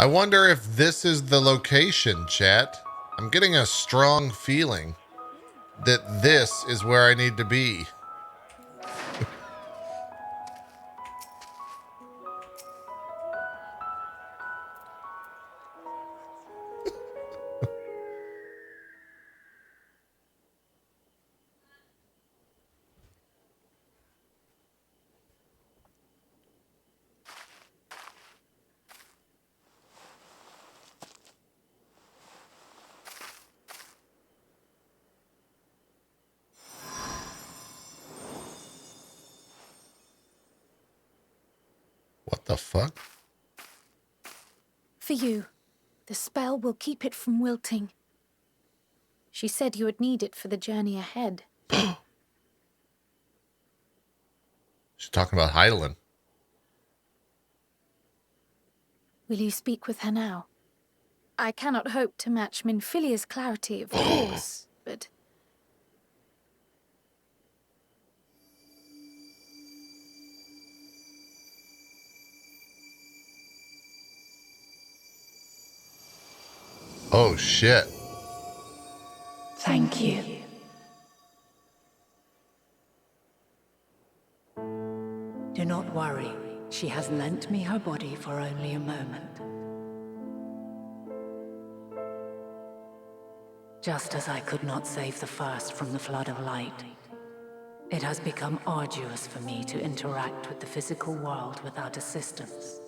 I wonder if this is the location, chat. I'm getting a strong feeling that this is where I need to be. What the fuck? For you. The spell will keep it from wilting. She said you would need it for the journey ahead. She's talking about Hydaelyn. Will you speak with her now? I cannot hope to match Minfilia's clarity, of course, but... Oh, shit. Thank you. Do not worry. She has lent me her body for only a moment. Just as I could not save the first from the flood of light, it has become arduous for me to interact with the physical world without assistance.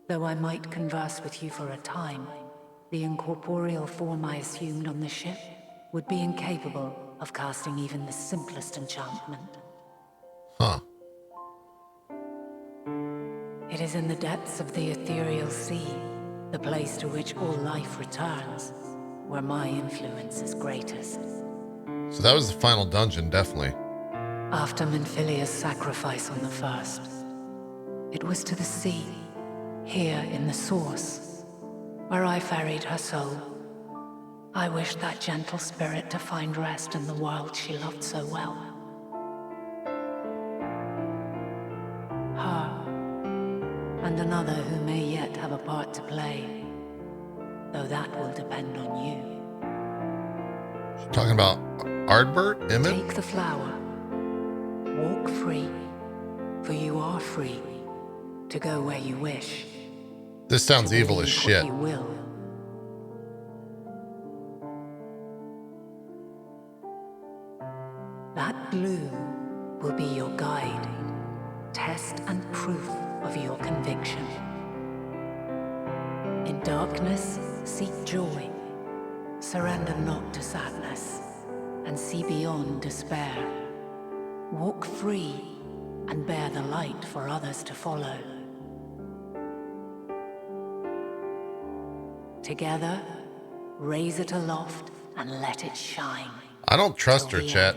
Though I might converse with you for a time, the incorporeal form I assumed on the ship would be incapable of casting even the simplest enchantment. Huh. It is in the depths of the ethereal sea, the place to which all life returns, where my influence is greatest. So that was the final dungeon, definitely. After Minfilia's sacrifice on the first, it was to the sea, here in the source, where I ferried her soul. I wished that gentle spirit to find rest in the world she loved so well. Her, and another who may yet have a part to play, though that will depend on you. She's talking about Ardbert, Emmett? Take the flower. Walk free, for you are free to go where you wish. This sounds evil as shit. You will. That bloom will be your guide, test and proof of your conviction. In darkness, seek joy. Surrender not to sadness, and see beyond despair. Walk free, and bear the light for others to follow. Together, raise it aloft and let it shine. I don't trust her, chat.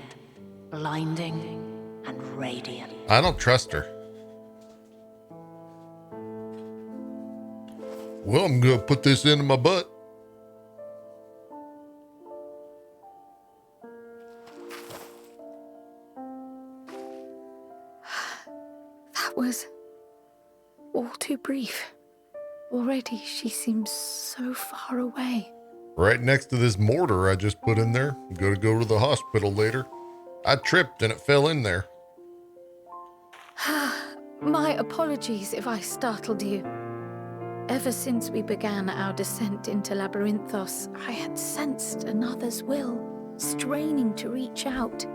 Blinding and radiant. I don't trust her. Well, I'm gonna put this into my butt. That was all too brief. Already she seems so far away. Right next to this mortar I just put in there. I'm gonna go to the hospital later. I tripped and it fell in there. My apologies if I startled you. Ever since we began our descent into Labyrinthos, I had sensed another's will, straining to reach out.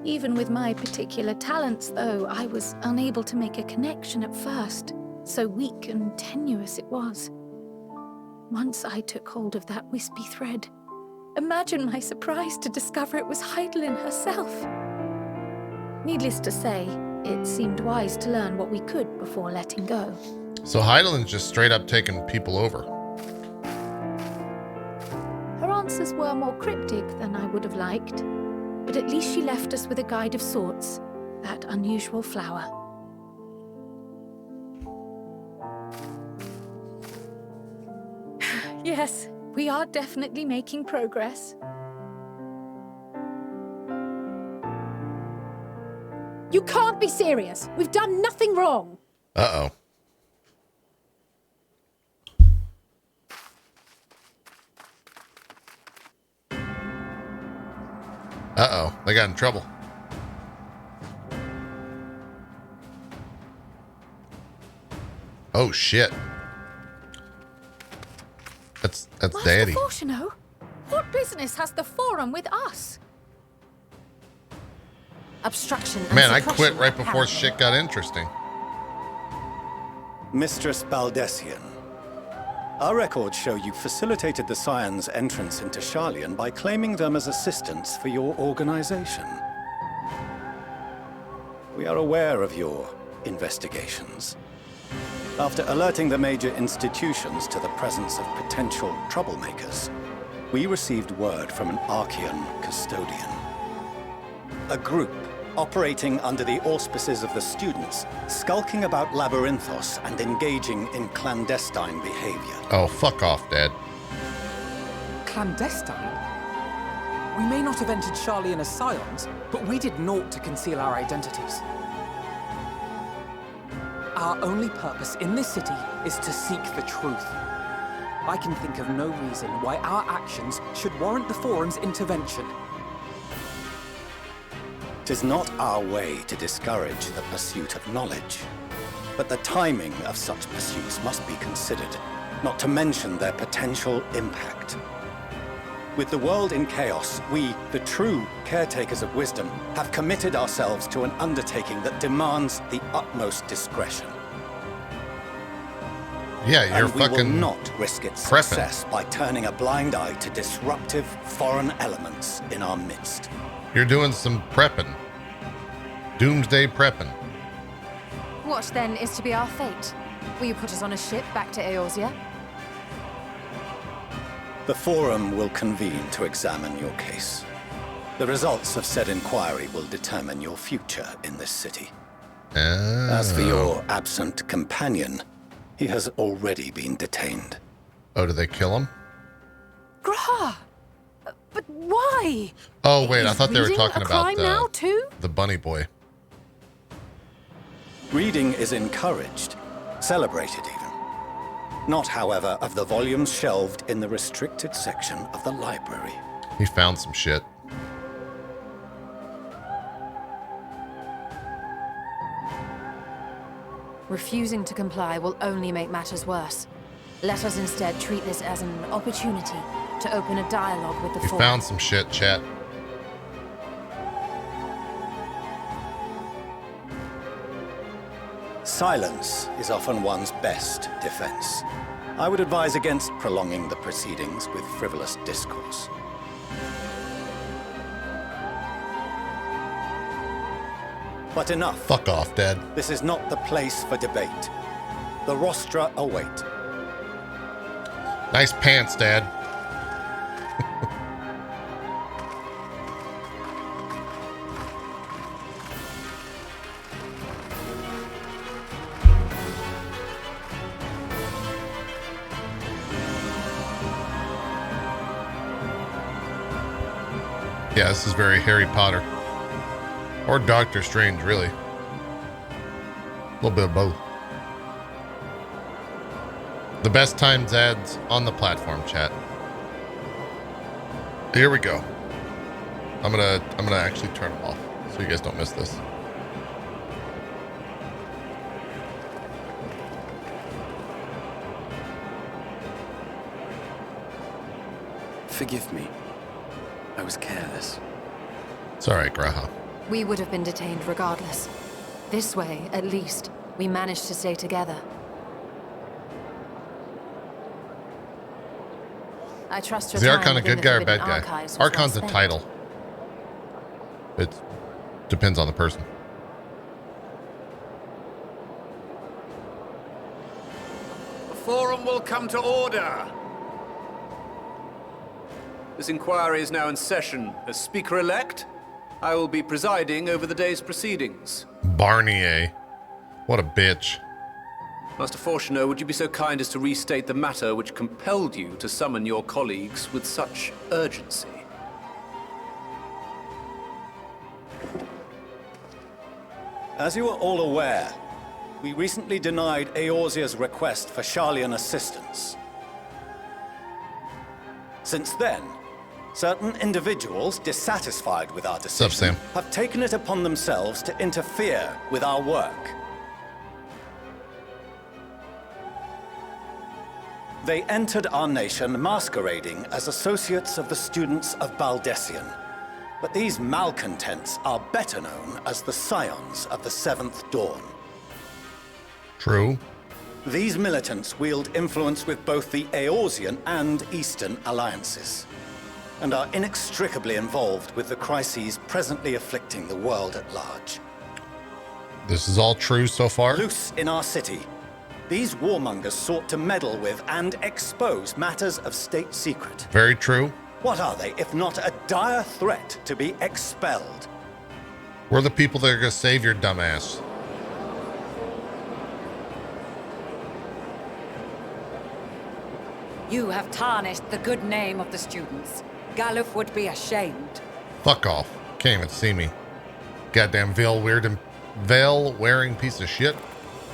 Even with my particular talents, though, I was unable to make a connection at first, so weak and tenuous it was. Once I took hold of that wispy thread, imagine my surprise to discover it was Hydaelyn herself. Needless to say, it seemed wise to learn what we could before letting go. So Hydaelyn's just straight up taking people over. Her answers were more cryptic than I would have liked, but at least she left us with a guide of sorts, that unusual flower. Yes, we are definitely making progress. You can't be serious. We've done nothing wrong. Uh-oh. Uh-oh. They got in trouble. Oh, shit. That's Master Daddy. Fortuno, what business has the Forum with us? Obstruction and Man, I suppression, quit right before apparently. shit got interesting. Mistress Baldessian, our records show you facilitated the Scions' entrance into Sharlayan by claiming them as assistants for your organization. We are aware of your investigations. After alerting the major institutions to the presence of potential troublemakers, we received word from an Archean custodian. A group operating under the auspices of the students, skulking about Labyrinthos and engaging in clandestine behavior. Oh, fuck off, Dad. Clandestine? We may not have entered Sharlayan as Scions, but we did naught to conceal our identities. Our only purpose in this city is to seek the truth. I can think of no reason why our actions should warrant the Forum's intervention. 'Tis not our way to discourage the pursuit of knowledge, but the timing of such pursuits must be considered, not to mention their potential impact. With the world in chaos, we, the true caretakers of wisdom, have committed ourselves to an undertaking that demands the utmost discretion. Yeah, you're And we will fucking not risk its prepping. success by turning a blind eye to disruptive foreign elements in our midst. You're doing some prepping. Doomsday prepping. What then is to be our fate? Will you put us on a ship back to Eorzea? The Forum will convene to examine your case. The results of said inquiry will determine your future in this city. As for your absent companion, he has already been detained. Oh, did they kill him? Graha! But why? Oh, wait, I Is thought they were reading talking a about crime now too? the bunny boy. Reading is encouraged, celebrated even. Not, however, of the volumes shelved in the restricted section of the library. He found some shit. Refusing to comply will only make matters worse. Let us instead treat this as an opportunity to open a dialogue with the He Forum. found some shit, chat. Silence is often one's best defense. I would advise against prolonging the proceedings with frivolous discourse. But enough. Fuck off, Dad. This is not the place for debate. The rostra await. Nice pants, Dad. Yeah, this is very Harry Potter. Or Doctor Strange, really. A little bit of both. The best times ads on the platform, chat. Here we go. I'm gonna actually turn them off so you guys don't miss this. Forgive me. I was careless. It's all right, Graha. We would have been detained regardless. This way, at least, we managed to stay together. I trust your Is the time Archon a within good the guy or Forbidden bad guy? Archives was well Archon's a spent. title. It depends on the person. The Forum will come to order. This inquiry is now in session. As Speaker-elect, I will be presiding over the day's proceedings. Barnier. What a bitch. Master Fortuno, would you be so kind as to restate the matter which compelled you to summon your colleagues with such urgency? As you are all aware, we recently denied Eorzea's request for Sharlayan assistance. Since then, certain individuals dissatisfied with our decision have taken it upon themselves to interfere with our work. They entered our nation masquerading as associates of the students of Baldessian. But these malcontents are better known as the Scions of the Seventh Dawn. True. These militants wield influence with both the Eorzean and Eastern alliances, and are inextricably involved with the crises presently afflicting the world at large. This is all true so far? Loose in our city, these warmongers sought to meddle with and expose matters of state secret. Very true. What are they, if not a dire threat to be expelled? We're the people that are going to save your dumbass. You have tarnished the good name of the students. Galuf would be ashamed. Fuck off. Can't even see me. Goddamn veil-wearing piece of shit.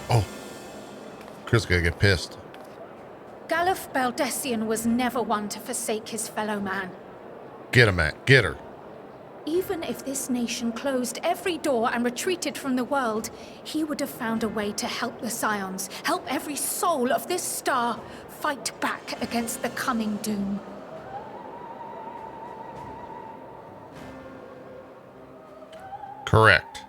Oh. Chris gonna get pissed. Galuf Baldessian was never one to forsake his fellow man. Get him, Matt. Get her. Even if this nation closed every door and retreated from the world, he would have found a way to help the Scions, help every soul of this star fight back against the coming doom. Correct.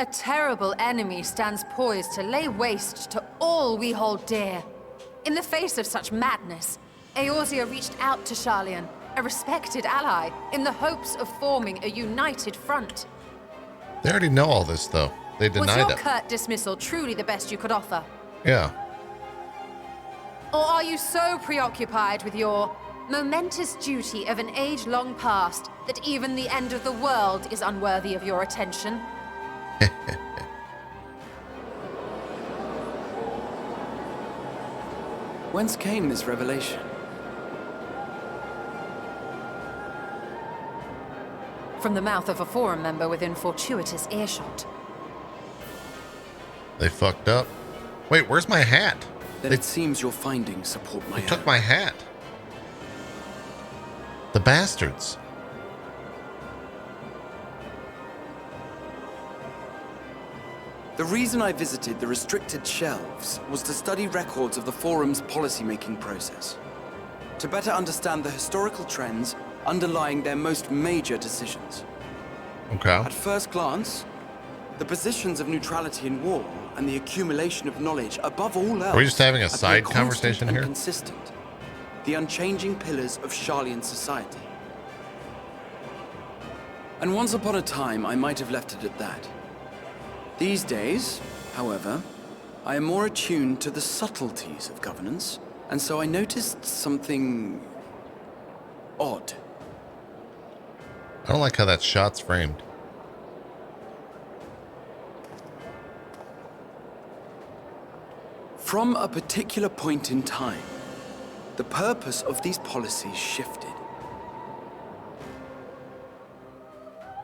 A terrible enemy stands poised to lay waste to all we hold dear. In the face of such madness, Eorzea reached out to Sharlayan, a respected ally, in the hopes of forming a united front. They already know all this, though. They Was denied your it. curt dismissal truly the best you could offer? Yeah. Or are you so preoccupied with your momentous duty of an age-long past that even the end of the world is unworthy of your attention? Whence came this revelation? From the mouth of a forum member within fortuitous earshot. They fucked up. Wait, where's my hat? Then it seems your findings support my They took my hat. The bastards. The reason I visited the restricted shelves was to study records of the Forum's policymaking process, to better understand the historical trends underlying their most major decisions. Okay. At first glance, the positions of neutrality in war and the accumulation of knowledge above all else Are we just having a appear side constant conversation and here? consistent, the unchanging pillars of Sharlayan society. And once upon a time, I might have left it at that. These days, however, I am more attuned to the subtleties of governance, and so I noticed something odd. I don't like how that shot's framed. From a particular point in time, the purpose of these policies shifted.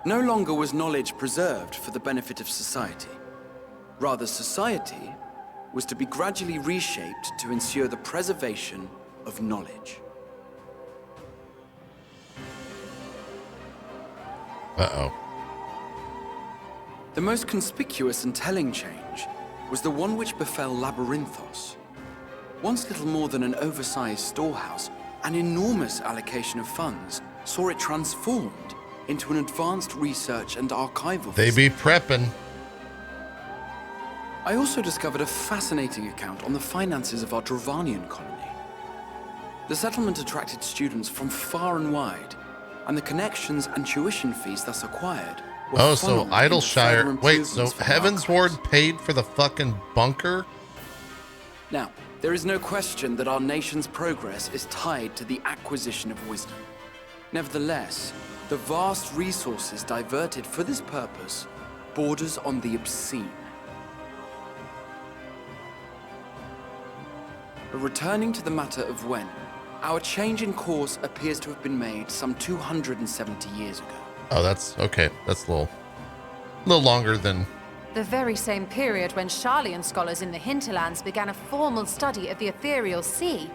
No longer was knowledge preserved for the benefit of society. Rather, society was to be gradually reshaped to ensure the preservation of knowledge. Uh-oh. The most conspicuous and telling change was the one which befell Labyrinthos. Once little more than an oversized storehouse, an enormous allocation of funds saw it transformed into an advanced research and archival They be prepping. I also discovered a fascinating account on the finances of our Dravanian colony. The settlement attracted students from far and wide, and the connections and tuition fees thus acquired were Oh, so funneled into further Idleshire. Wait, so improvements for Heaven's archives. Ward paid for the fucking bunker? Now, there is no question that our nation's progress is tied to the acquisition of wisdom. Nevertheless, the vast resources diverted for this purpose borders on the obscene. But returning to the matter of when, our change in course appears to have been made some 270 years ago. Oh, that's okay. That's a little. A little longer than... The very same period when Sharlayan scholars in the hinterlands began a formal study of the ethereal sea.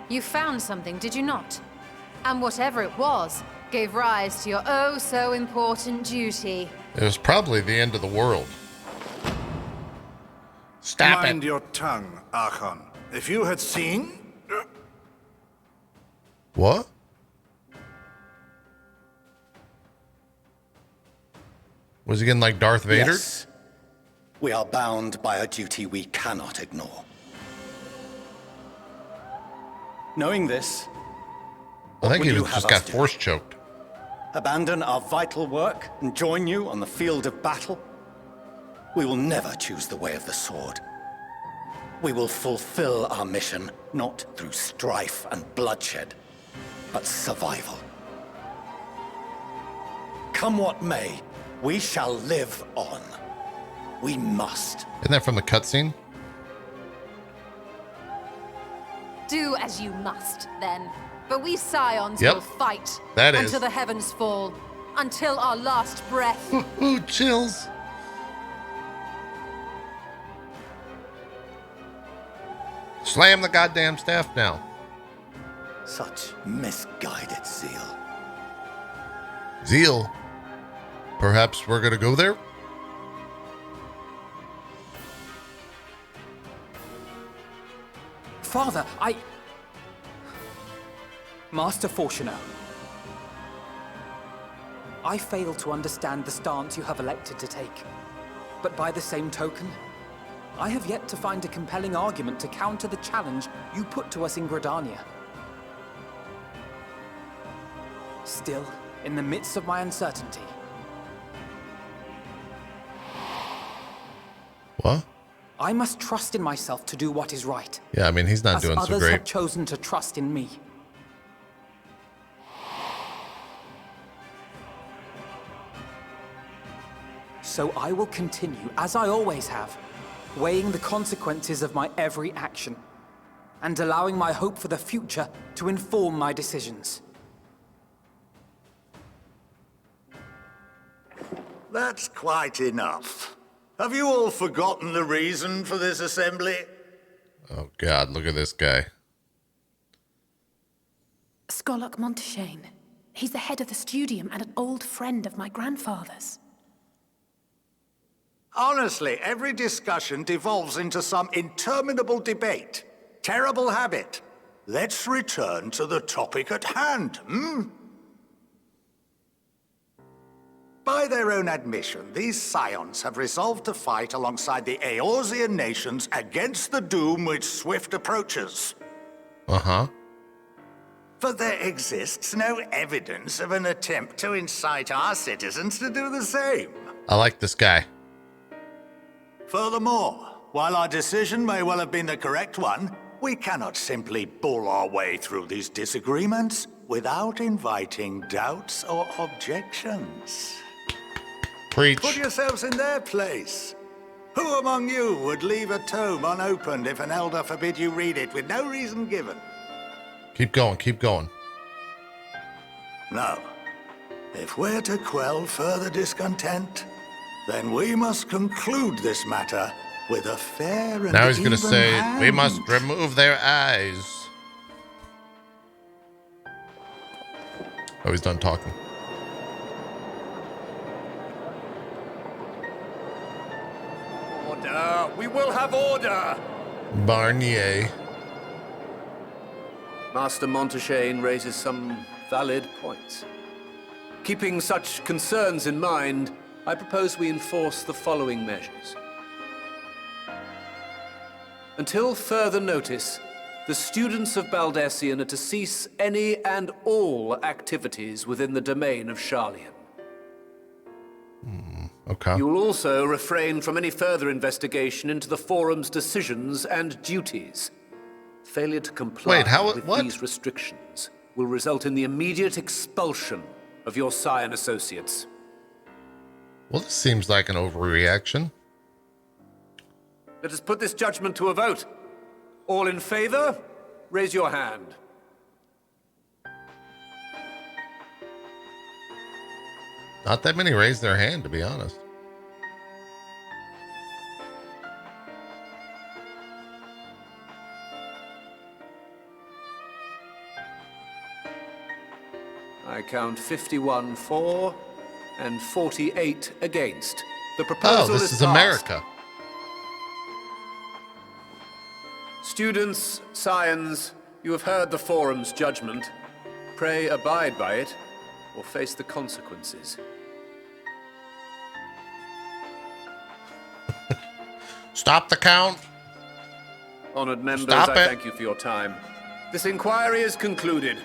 You found something, did you not? And whatever it was, gave rise to your oh-so-important duty. It was probably the end of the world. Stop Mind it. your tongue, Archon. If you had seen... What? Was he getting like Darth Vader? Yes. We are bound by a duty we cannot ignore. Knowing this, I think would he you was have just us got do? force choked. Abandon our vital work and join you on the field of battle? We will never choose the way of the sword. We will fulfill our mission, not through strife and bloodshed, but survival. Come what may, we shall live on. We must. Isn't that from the cutscene? Do as you must, then. But we Scions Yep. will fight. That is. Until the heavens fall. Until our last breath. Ooh, chills. Slam the goddamn staff now. Such misguided zeal. Zeal. Perhaps we're gonna go there? Father, Master Fortuner, I fail to understand the stance you have elected to take. But by the same token, I have yet to find a compelling argument to counter the challenge you put to us in Gridania. Still, in the midst of my uncertainty, What? I must trust in myself to do what is right. Yeah, I mean, he's not as doing so others great. have chosen to trust in me. So I will continue, as I always have, weighing the consequences of my every action, and allowing my hope for the future to inform my decisions. That's quite enough. Have you all forgotten the reason for this assembly? Oh, God, look at this guy. Skolok Monteshane. He's the head of the studium and an old friend of my grandfather's. Honestly, every discussion devolves into some interminable debate. Terrible habit. Let's return to the topic at hand, By their own admission, these Scions have resolved to fight alongside the Eorzean nations against the doom which swift approaches. Uh-huh. But there exists no evidence of an attempt to incite our citizens to do the same. I like this guy. Furthermore, while our decision may well have been the correct one, we cannot simply bull our way through these disagreements without inviting doubts or objections. Preach. Put yourselves in their place. Who among you would leave a tome unopened if an elder forbid you read it with no reason given? Keep going, keep going. No. If we're to quell further discontent, then we must conclude this matter with a fair and Now he's even gonna say, hand. we must remove their eyes. Oh, he's done talking. Order! We will have order! Barnier. Master Monteshane raises some valid points. Keeping such concerns in mind, I propose we enforce the following measures. Until further notice, the students of Baldessian are to cease any and all activities within the domain of Sharlayan. Okay. You will also refrain from any further investigation into the Forum's decisions and duties. Failure to comply with these restrictions will result in the immediate expulsion of your Scion associates. Well, this seems like an overreaction. Let us put this judgment to a vote. All in favor, raise your hand. Not that many raised their hand, to be honest. I count 51 for and 48 against. The proposal this is passed. America. Students, scions, you have heard the forum's judgment. Pray abide by it, or face the consequences. Stop the count. Honored members, Stop I it. thank you for your time. This inquiry is concluded.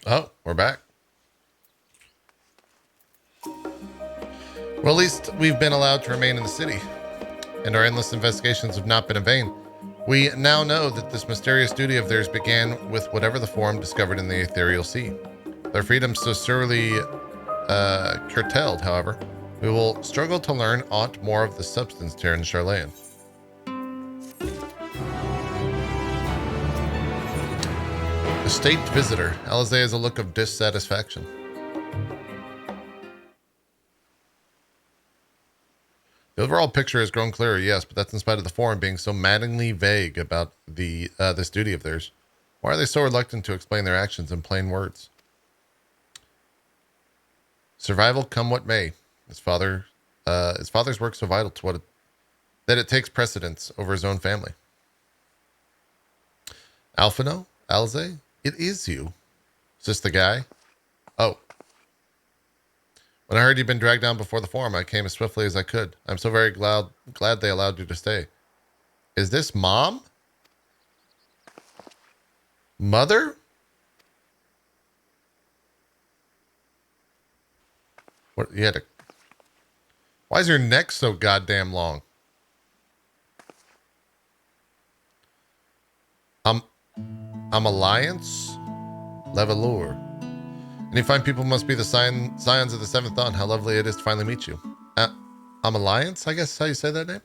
Oh, we're back. Well, at least we've been allowed to remain in the city, and our endless investigations have not been in vain. We now know that this mysterious duty of theirs began with whatever the forum discovered in the ethereal sea. Their freedom so sorely curtailed, however, we will struggle to learn aught more of the substance here in Charlayan. The state visitor. Alize has a look of dissatisfaction. The overall picture has grown clearer, yes, but that's in spite of the forum being so maddeningly vague about this duty of theirs. Why are they so reluctant to explain their actions in plain words? Survival come what may. His father's work so vital to that it takes precedence over his own family. Alphino? Alize? It is you. Is this the guy? Oh. When I heard you'd been dragged down before the forum, I came as swiftly as I could. I'm so very glad they allowed you to stay. Is this Mom? Mother? What you had to... Why is your neck so goddamn long? I'm Alliance Levelure. Any fine people must be the scions of the Seventh Dawn. How lovely it is to finally meet you. I'm Alliance, I guess is how you say that name?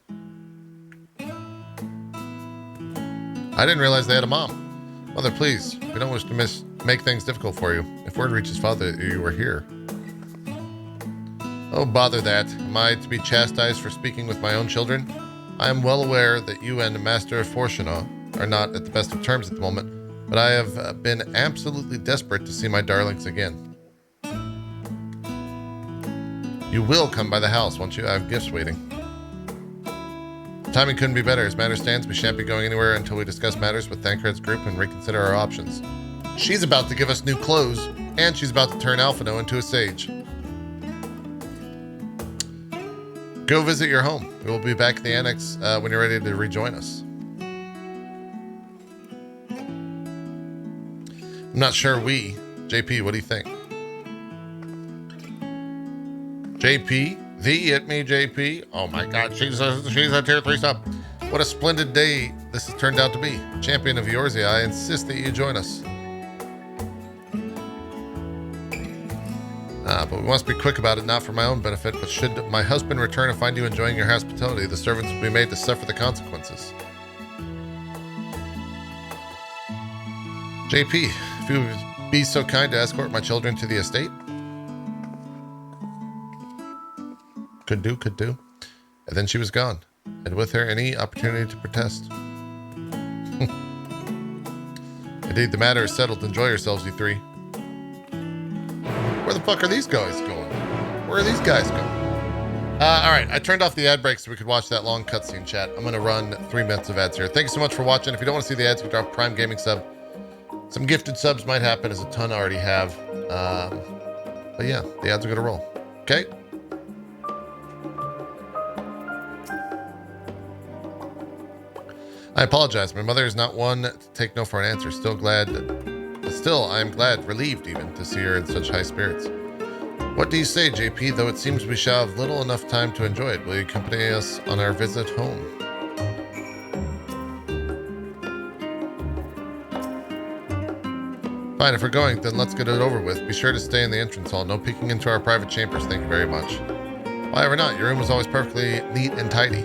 I didn't realize they had a mom. Mother, please, we don't wish to make things difficult for you. If word reaches father that you were here. Oh, bother that. Am I to be chastised for speaking with my own children? I am well aware that you and Master Fortuna are not at the best of terms at the moment, but I have been absolutely desperate to see my darlings again. You will come by the house, won't you? I have gifts waiting. The timing couldn't be better. As matters stands, we shan't be going anywhere until we discuss matters with Thancred's group and reconsider our options. She's about to give us new clothes, and she's about to turn Alphino into a sage. Go visit your home. We will be back at the annex when you're ready to rejoin us. I'm not sure JP, what do you think? JP, the itmeJP. Oh my God, she's a tier 3 sub. What a splendid day this has turned out to be. Champion of Eorzea, I insist that you join us. But we must be quick about it, not for my own benefit, but should my husband return and find you enjoying your hospitality, the servants will be made to suffer the consequences. JP, if you would be so kind to escort my children to the estate. Could do. And then she was gone, and with her any opportunity to protest. Indeed, the matter is settled. Enjoy yourselves, you three. Where the fuck are these guys going? Where are these guys going? All right, I turned off the ad break so we could watch that long cutscene chat. I'm going to run 3 minutes of ads here. Thank you so much for watching. If you don't want to see the ads, you can drop a Prime Gaming sub. Some gifted subs might happen, as a ton I already have. But yeah, the ads are going to roll. Okay? I apologize. My mother is not one to take no for an answer. Still, I am glad, relieved even, to see her in such high spirits. What do you say, JP? Though it seems we shall have little enough time to enjoy it, will you accompany us on our visit home? Fine, if we're going, then let's get it over with. Be sure to stay in the entrance hall. No peeking into our private chambers. Thank you very much. Why ever not? Your room was always perfectly neat and tidy.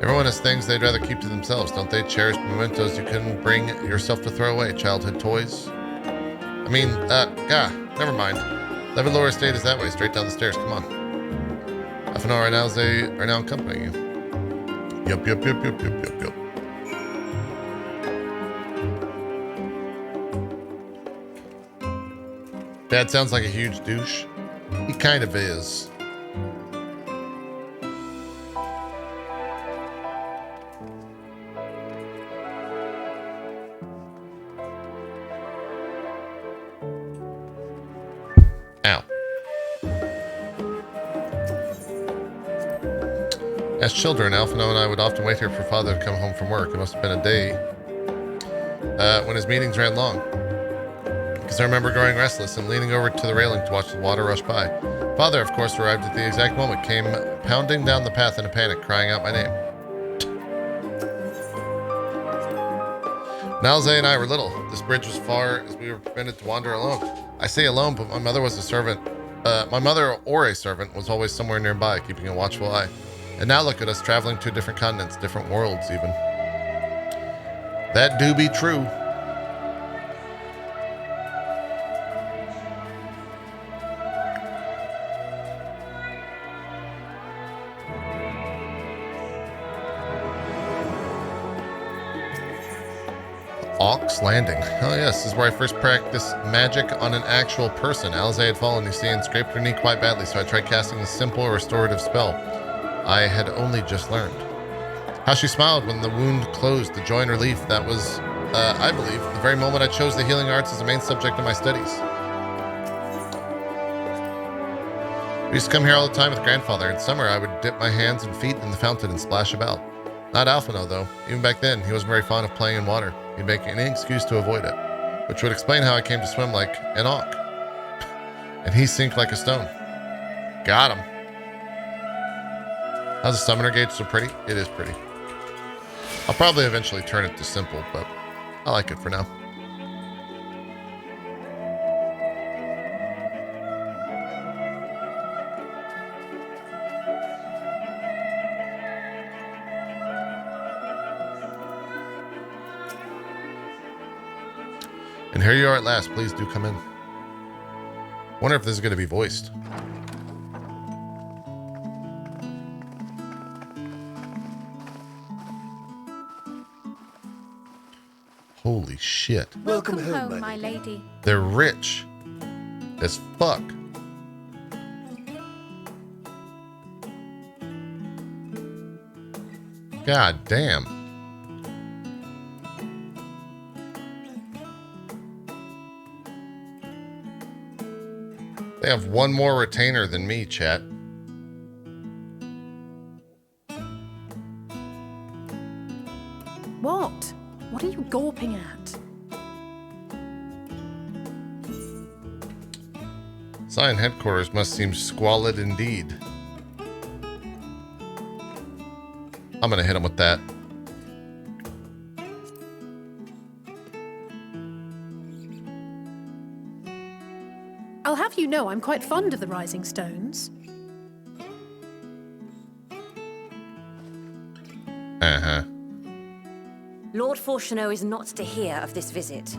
Everyone has things they'd rather keep to themselves, don't they? Cherished mementos you couldn't bring yourself to throw away. Childhood toys. I mean, never mind. Levelore Estate is that way, straight down the stairs. Come on. Half an hour right now as they are now accompanying you. Yup. Dad sounds like a huge douche. He kind of is. Ow. As children, Alphino and I would often wait here for Father to come home from work. It must have been a day when his meetings ran long. Because I remember growing restless and leaning over to the railing to watch the water rush by. Father, of course, arrived at the exact moment, came pounding down the path in a panic, crying out my name. Nalze and I were little. This bridge was far as we were permitted to wander alone. I say alone, but my mother was a servant. My mother or a servant was always somewhere nearby, keeping a watchful eye. And now look at us traveling to different continents, different worlds even. That do be true. Ox Landing. Oh yes, this is where I first practiced magic on an actual person. Alize had fallen, you see, and scraped her knee quite badly, so I tried casting a simple restorative spell I had only just learned. How she smiled when the wound closed, the joy and relief. That was, I believe, the very moment I chose the healing arts as the main subject of my studies. We used to come here all the time with grandfather. In summer, I would dip my hands and feet in the fountain and splash about. Not Alphino, though. Even back then, he wasn't very fond of playing in water. He'd make any excuse to avoid it, which would explain how I came to swim like an auk. And he sink like a stone. Got him. How's the summoner gauge so pretty? It is pretty. I'll probably eventually turn it to simple, but I like it for now. And here you are at last. Please do come in. Wonder if this is going to be voiced. Holy shit. Welcome home, my lady. They're rich as fuck. God damn. They have one more retainer than me, chat. What? What are you gawping at? Scion headquarters must seem squalid indeed. I'm gonna hit him with that. I'll have you know I'm quite fond of the Rising Stones. Uh-huh. Lord Fortuneau is not to hear of this visit.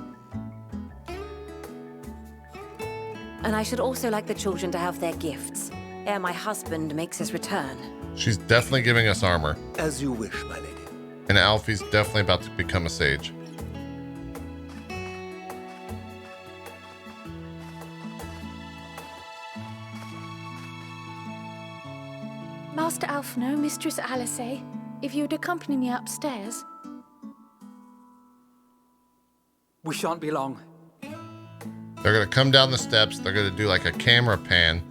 And I should also like the children to have their gifts, ere my husband makes his return. She's definitely giving us armor. As you wish, my lady. And Alfie's definitely about to become a sage. Master Alphino, Mistress Alice, if you'd accompany me upstairs. We shan't be long. They're gonna come down the steps. They're gonna do like a camera pan.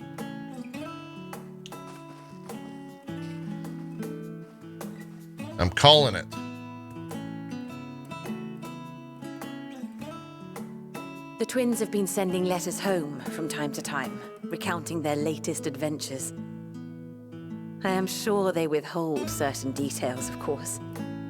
I'm calling it. The twins have been sending letters home from time to time, recounting their latest adventures. I am sure they withhold certain details, of course,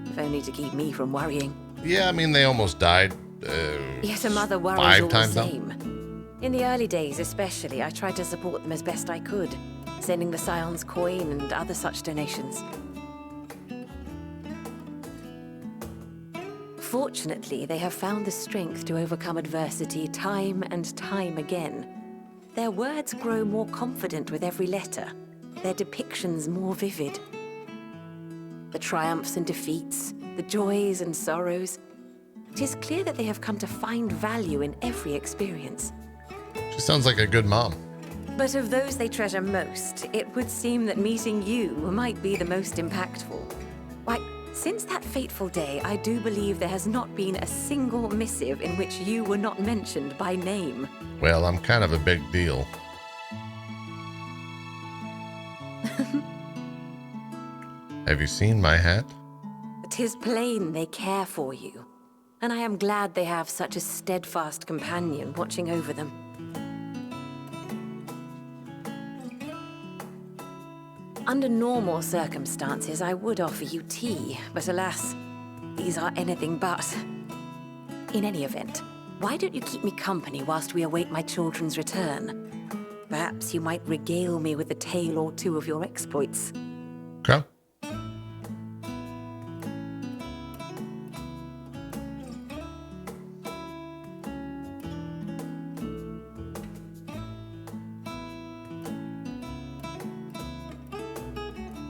if only to keep me from worrying. Yeah, I mean, they almost died. Yet a mother worries 5 all the times now. same. In the early days especially, I tried to support them as best I could, sending the Scion's coin and other such donations. Fortunately, they have found the strength to overcome adversity time and time again. Their words grow more confident with every letter, their depictions more vivid. The triumphs and defeats, the joys and sorrows. It is clear that they have come to find value in every experience. She sounds like a good mom. But of those they treasure most, it would seem that meeting you might be the most impactful. Why, since that fateful day, I do believe there has not been a single missive in which you were not mentioned by name. Well, I'm kind of a big deal. Have you seen my hat? 'Tis plain they care for you, and I am glad they have such a steadfast companion watching over them. Under normal circumstances, I would offer you tea, but alas, these are anything but. In any event, why don't you keep me company whilst we await my children's return? Perhaps you might regale me with a tale or two of your exploits. Okay.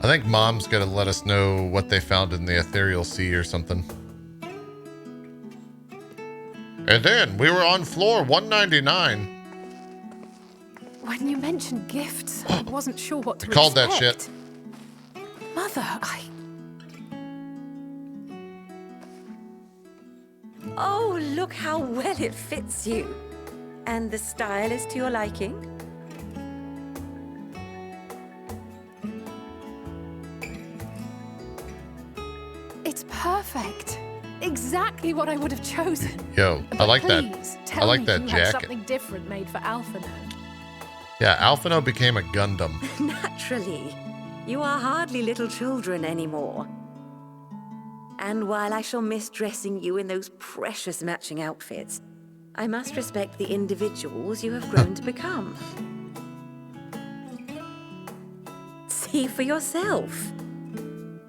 I think Mom's got to let us know what they found in the ethereal sea or something. And then we were on floor 199. When you mentioned gifts, I wasn't sure what to Called that expect. shit. Mother, Oh, look how well it fits you. And the style is to your liking? It's perfect. Exactly what I would have chosen. Yo, I But like that. please, I tell like me that you had jacket. something different made for Alphino. Yeah, Alphino became a Gundam. Naturally. You are hardly little children anymore. And while I shall miss dressing you in those precious matching outfits, I must respect the individuals you have grown to become. See for yourself.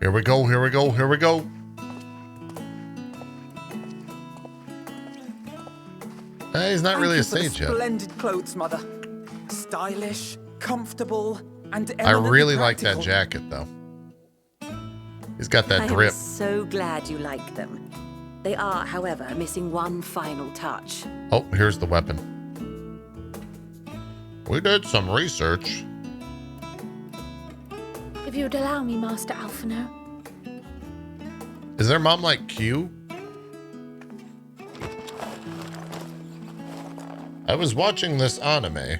Here we go, here we go, here we go. He's not really a sage yet. Splendid clothes, Mother. Stylish, comfortable, and I really eminently like that practical. jacket, though. He's got that I drip. am so glad you like them. They are, however, missing one final touch. Oh, here's the weapon. We did some research. If you'd allow me, Master Alphino. Is their mom like Q? I was watching this anime.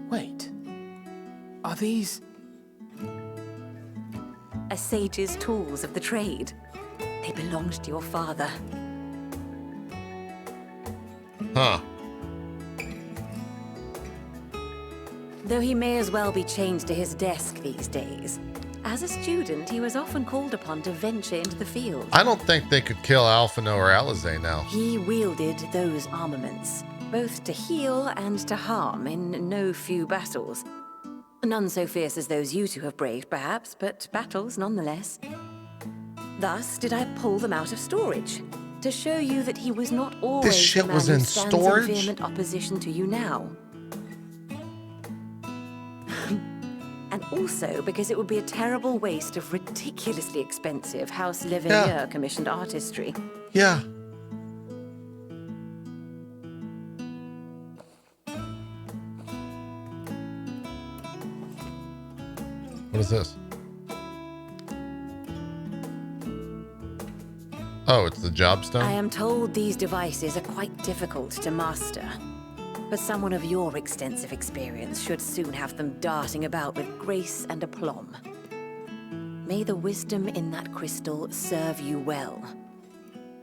Wait. Are these... A sage's tools of the trade. They belonged to your father. Huh. Though he may as well be chained to his desk these days. As a student, he was often called upon to venture into the field. I don't think they could kill Alphino or Alizé now. He wielded those armaments, both to heal and to harm in no few battles. None so fierce as those you two have braved, perhaps, but battles nonetheless. Thus did I pull them out of storage, to show you that he was not always shit the man was who in stands storage? in vehement opposition to you now. And also because it would be a terrible waste of ridiculously expensive House Leverrier commissioned artistry. Yeah. What is this? Oh, it's the job stone? I am told these devices are quite difficult to master. But someone of your extensive experience should soon have them darting about with grace and aplomb. May the wisdom in that crystal serve you well.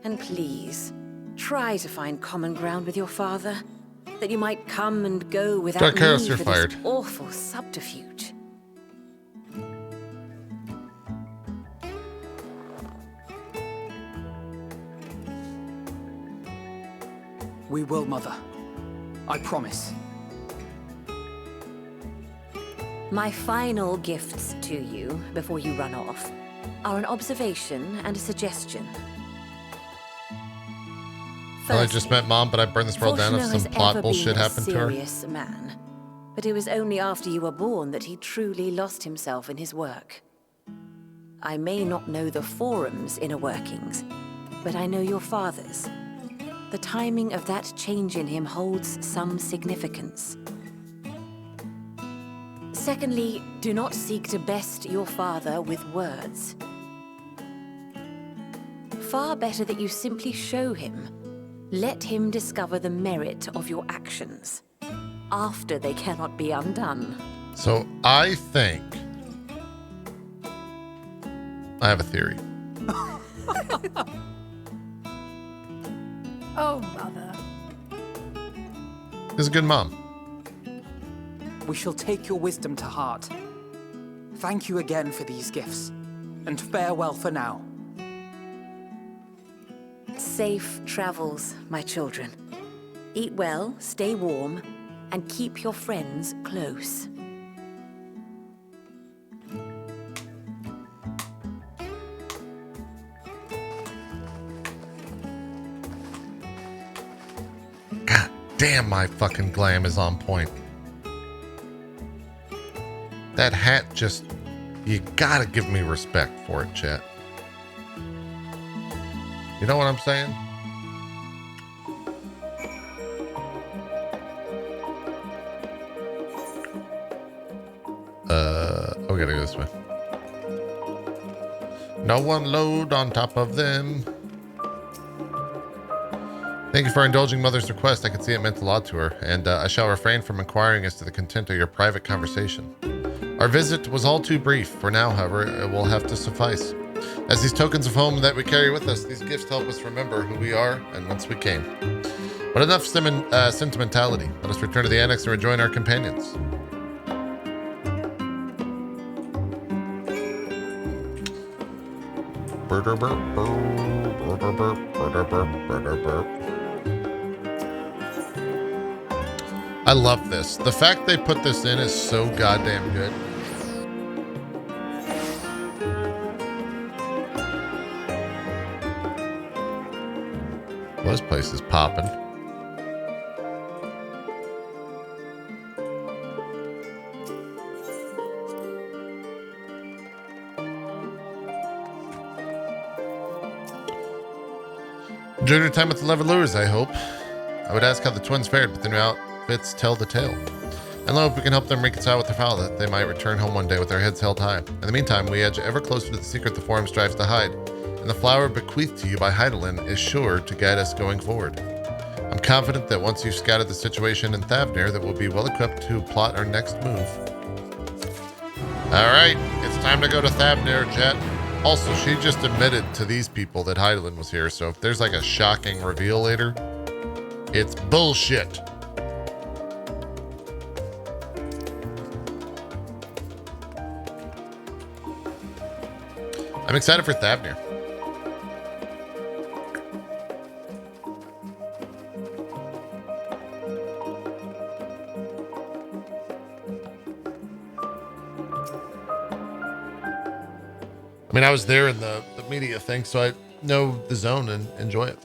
And please, try to find common ground with your father, that you might come and go without Dark Chaos, me you're for fired. this awful subterfuge. We will, Mother. I promise. My final gifts to you before you run off are an observation and a suggestion. Well, I just met Mom, but I burned this world down if some plot bullshit happened to her. Serious man, but it was only after you were born that he truly lost himself in his work. I may not know the Forum's inner workings, but I know your father's. The timing of that change in him holds some significance. Secondly, do not seek to best your father with words. Far better that you simply show him. Let him discover the merit of your actions, after they cannot be undone. So I think I have a theory. Oh, Mother. This is a good mom. We shall take your wisdom to heart. Thank you again for these gifts, and farewell for now. Safe travels, my children. Eat well, stay warm, and keep your friends close. God damn, my fucking glam is on point. That hat just... You gotta give me respect for it, chat. You know what I'm saying? We gotta go this way. No one load on top of them. Thank you for indulging Mother's request. I could see it meant a lot to her, and I shall refrain from inquiring as to the content of your private conversation. Our visit was all too brief. For now, however, it will have to suffice. As these tokens of home that we carry with us, these gifts help us remember who we are and whence we came. But enough sentimentality. Let us return to the annex and rejoin our companions. I love this. The fact they put this in is so goddamn good. Well, this place is popping. Enjoyed your time with the Levelers, I hope. I would ask how the twins fared, but their new outfits tell the tale. And I hope we can help them reconcile with their foul, that they might return home one day with their heads held high. In the meantime, we edge ever closer to the secret the Forum strives to hide, and the flower bequeathed to you by Hydaelyn is sure to guide us going forward. I'm confident that once you've scouted the situation in Thavnir, that we'll be well equipped to plot our next move. Alright, it's time to go to Thavnir, Jet. Also, she just admitted to these people that Hydaelyn was here, so if there's like a shocking reveal later, it's bullshit. I'm excited for Thavnir. I mean, I was there in the media thing, so I know the zone and enjoy it.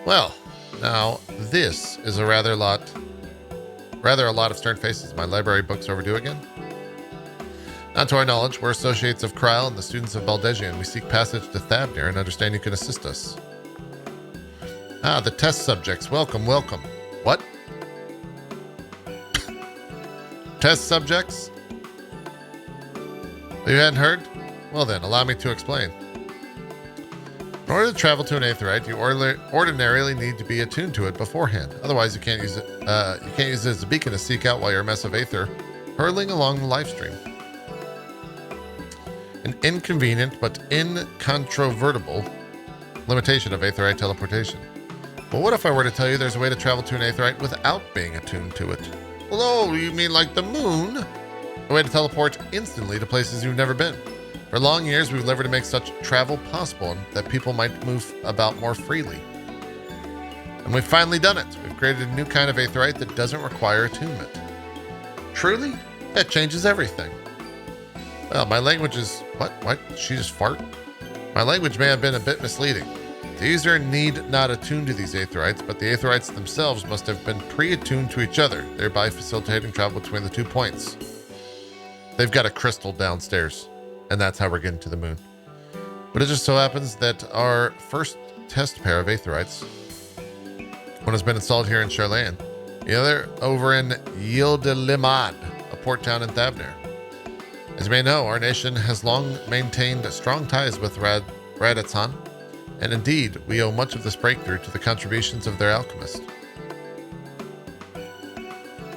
Well, now this is a rather a lot of stern faces. My library books overdue again. Not to our knowledge, we're associates of Kryl and the students of Baldesion. We seek passage to Thavnir and understand you can assist us. Ah, the test subjects. Welcome, welcome. What? Test subjects? You hadn't heard? Well then, allow me to explain. In order to travel to an aetheryte, you ordinarily need to be attuned to it beforehand. Otherwise, you can't use it. You can't use it as a beacon to seek out while you're a mess of aether hurtling along the life stream. An inconvenient but incontrovertible limitation of aetheryte teleportation. But what if I were to tell you there's a way to travel to an aetheryte without being attuned to it? Well, oh, you mean like the moon? A way to teleport instantly to places you've never been. For long years, we've endeavored to make such travel possible and that people might move about more freely. And we've finally done it. We've created a new kind of aetheryte that doesn't require attunement. Truly, that changes everything. Well, my language is... What? Did she just fart? My language may have been a bit misleading. The user need not attune to these aetherites, but the aetherites themselves must have been pre-attuned to each other, thereby facilitating travel between the 2 points. They've got a crystal downstairs, and that's how we're getting to the moon. But it just so happens that our first test pair of aetherites, one has been installed here in Charlayan, the other over in Yildilimad, a port town in Thavnair. As you may know, our nation has long maintained strong ties with Radatan, and indeed, we owe much of this breakthrough to the contributions of their alchemist.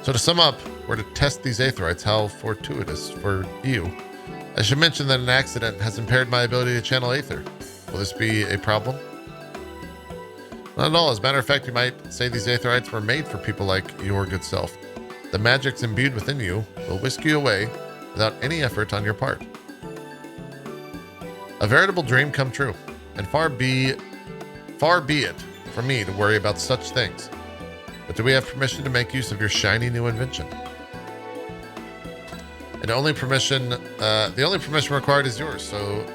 So to sum up, we're to test these aetherites. How fortuitous for you. I should mention that an accident has impaired my ability to channel aether. Will this be a problem? Not at all. As a matter of fact, you might say these aetherites were made for people like your good self. The magics imbued within you will whisk you away without any effort on your part. A veritable dream come true, and far be it from me to worry about such things. But do we have permission to make use of your shiny new invention? And the only permission required is yours, so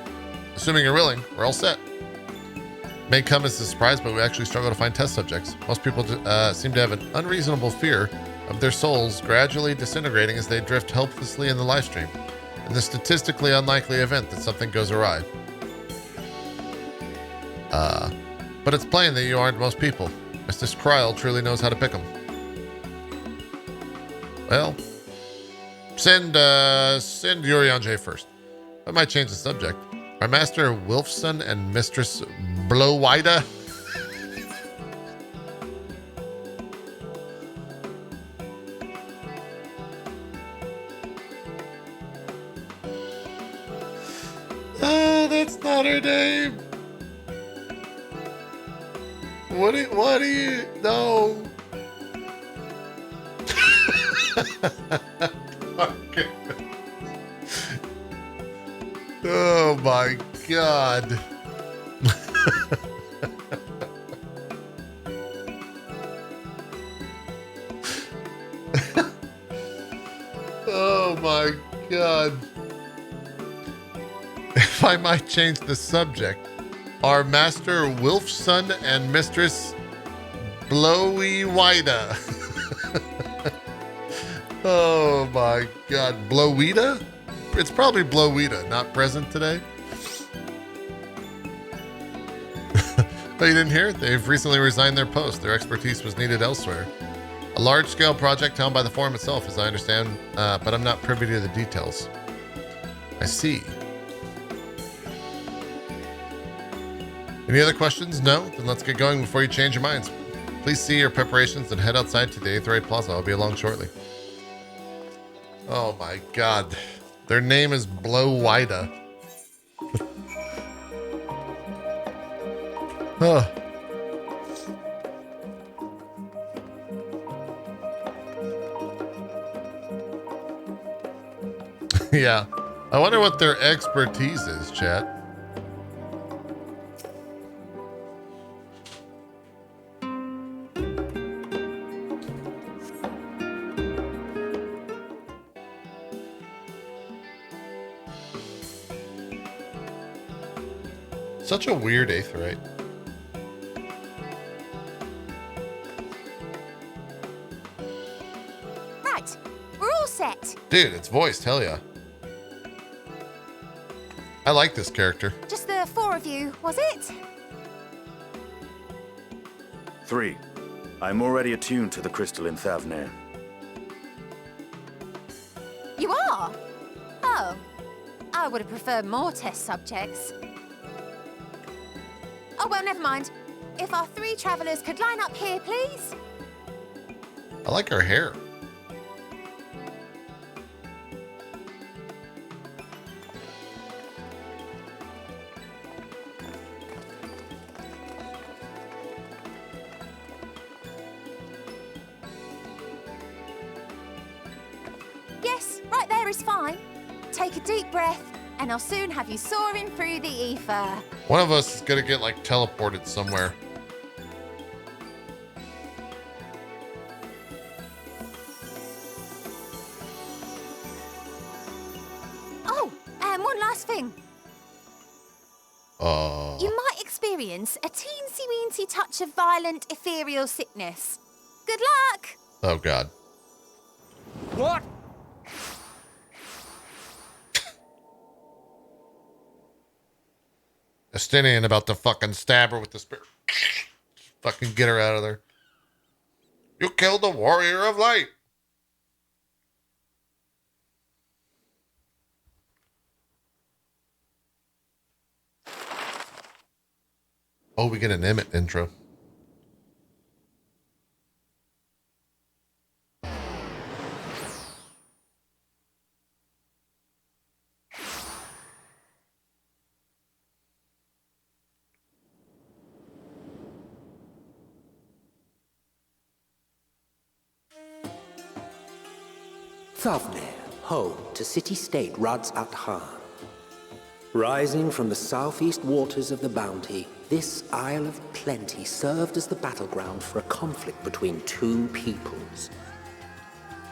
assuming you're willing, we're all set. May come as a surprise, but we actually struggle to find test subjects. Most people seem to have an unreasonable fear of their souls gradually disintegrating as they drift helplessly in the live stream, in the statistically unlikely event that something goes awry. But it's plain that you aren't most people. Mr. Skryl truly knows how to pick them. Well, send Yurian first. I might change the subject. Are Master Wilfson and Mistress Blowida? Oh, that's not her name. What do you know? Oh my God. Oh my God. If I might change the subject, are Master Wilfson and Mistress Blowida? Oh my God. Blowida? It's probably Blowida, not present today. Oh, you didn't hear it? They've recently resigned their post. Their expertise was needed elsewhere. A large-scale project held by the forum itself, as I understand, but I'm not privy to the details. I see. Any other questions? No? Then let's get going before you change your minds. Please see your preparations and head outside to the Aetherite Plaza. I'll be along shortly. Oh my God. Their name is Blowida. Oh. Yeah. I wonder what their expertise is, chat. Such a weird aetherite. Right, we're all set. Dude, it's voiced, hell yeah. I like this character. Just the 4 of you, was it? 3. I'm already attuned to the crystal in Thavnair. You are? Oh, I would have preferred more test subjects. Oh, well, never mind. If our 3 travelers could line up here, please. I like her hair. Yes, right there is fine. Take a deep breath and I'll soon have you soaring through the ether. One of us is gonna get like teleported somewhere. Oh, and one last thing. You might experience a teensy-weensy touch of violent ethereal sickness. Good luck! Oh, God. What? Estinian about to fucking stab her with the spear. Fucking get her out of there. You killed the warrior of light. Oh, we get an Emmett intro. Thavnir, home to city-state Rads at Han. Rising from the southeast waters of the Bounty, this Isle of Plenty served as the battleground for a conflict between two peoples.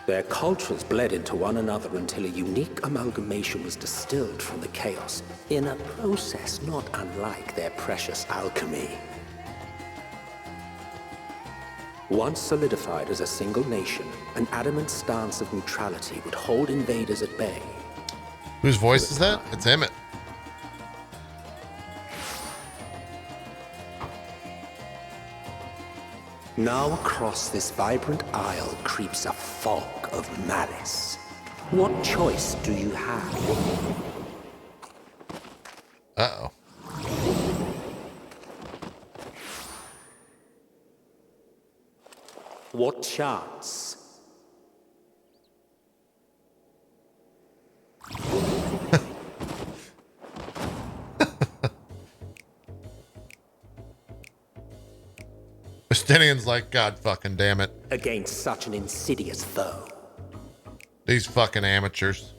Their cultures bled into one another until a unique amalgamation was distilled from the chaos, in a process not unlike their precious alchemy. Once solidified as a single nation, an adamant stance of neutrality would hold invaders at bay. Whose voice is that? It's Emmett. Now across this vibrant isle creeps a fog of malice. What choice do you have? Uh-oh. What chance? Estinian's like, God fucking damn it. Against such an insidious foe. These fucking amateurs.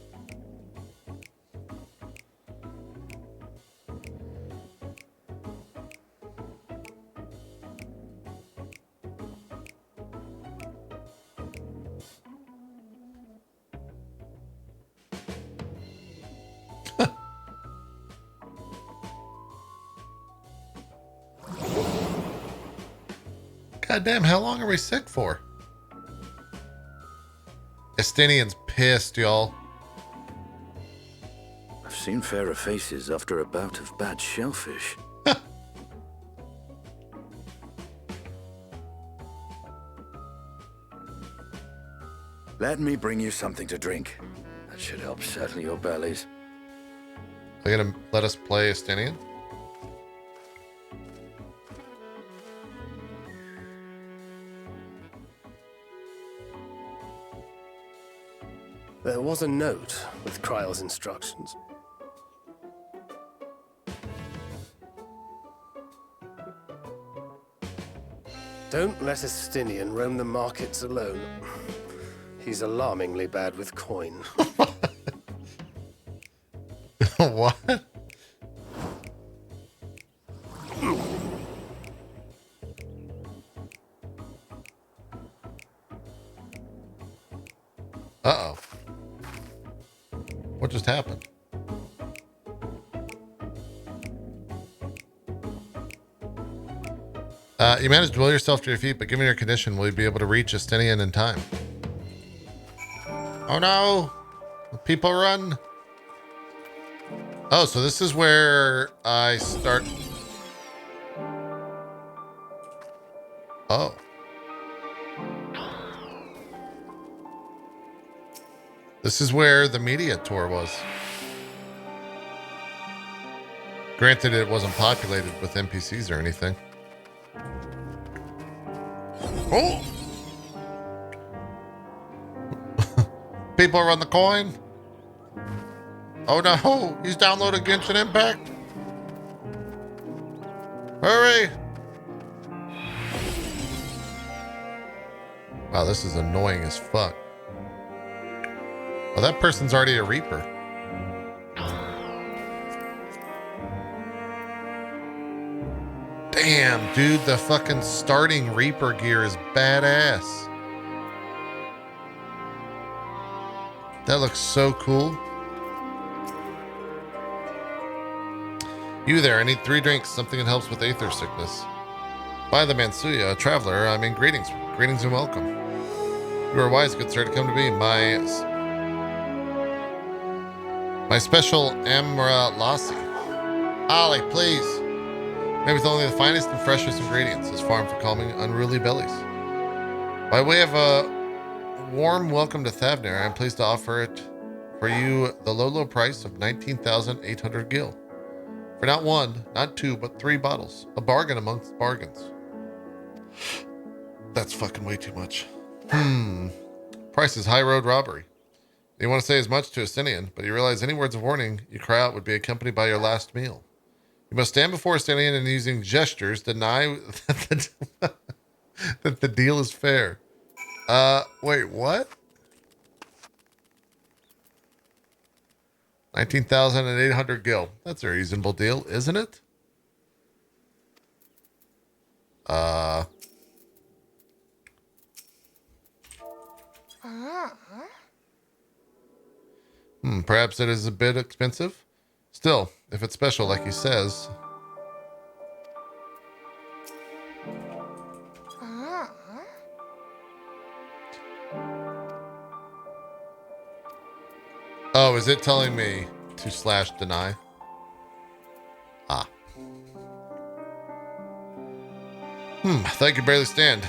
God damn, how long are we sick for? Estinian's pissed, y'all. I've seen fairer faces after a bout of bad shellfish. Let me bring you something to drink. That should help settle your bellies. Are you gonna let us play Estinian? There was a note with Kryle's instructions. Don't let Estinian roam the markets alone. He's alarmingly bad with coin. What? Uh-oh. What just happened? You managed to will yourself to your feet, but given your condition, will you be able to reach Estinian in time? Oh no! People run! Oh, so this is where I start... Oh. This is where the media tour was. Granted, it wasn't populated with NPCs or anything. Oh! People run the coin. Oh no, he's downloading Genshin Impact. Hurry! Wow, this is annoying as fuck. Oh, that person's already a Reaper. Damn, dude, the fucking starting Reaper gear is badass. That looks so cool. You there, I need 3 drinks, something that helps with aether sickness. By the Mansuya, a traveler, I mean greetings. Greetings and welcome. You are wise, good sir, to come to me. My special Amra Lassi. Ollie, please. Maybe it's only the finest and freshest ingredients, is farmed for calming unruly bellies. By way of a warm welcome to Thavner, I am pleased to offer it for you the low price of 19,800 gil. For not 1, not 2, but 3 bottles. A bargain amongst bargains. That's fucking way too much. Price is high road robbery. You want to say as much to a Sinian, but you realize any words of warning you cry out would be accompanied by your last meal. You must stand before a Sinian and using gestures deny that the deal is fair. Wait, what? 19,800 gil. That's a reasonable deal, isn't it? Perhaps it is a bit expensive. Still, if it's special like he says. Oh, is it telling me to slash deny? Ah. Thank you, barely stand.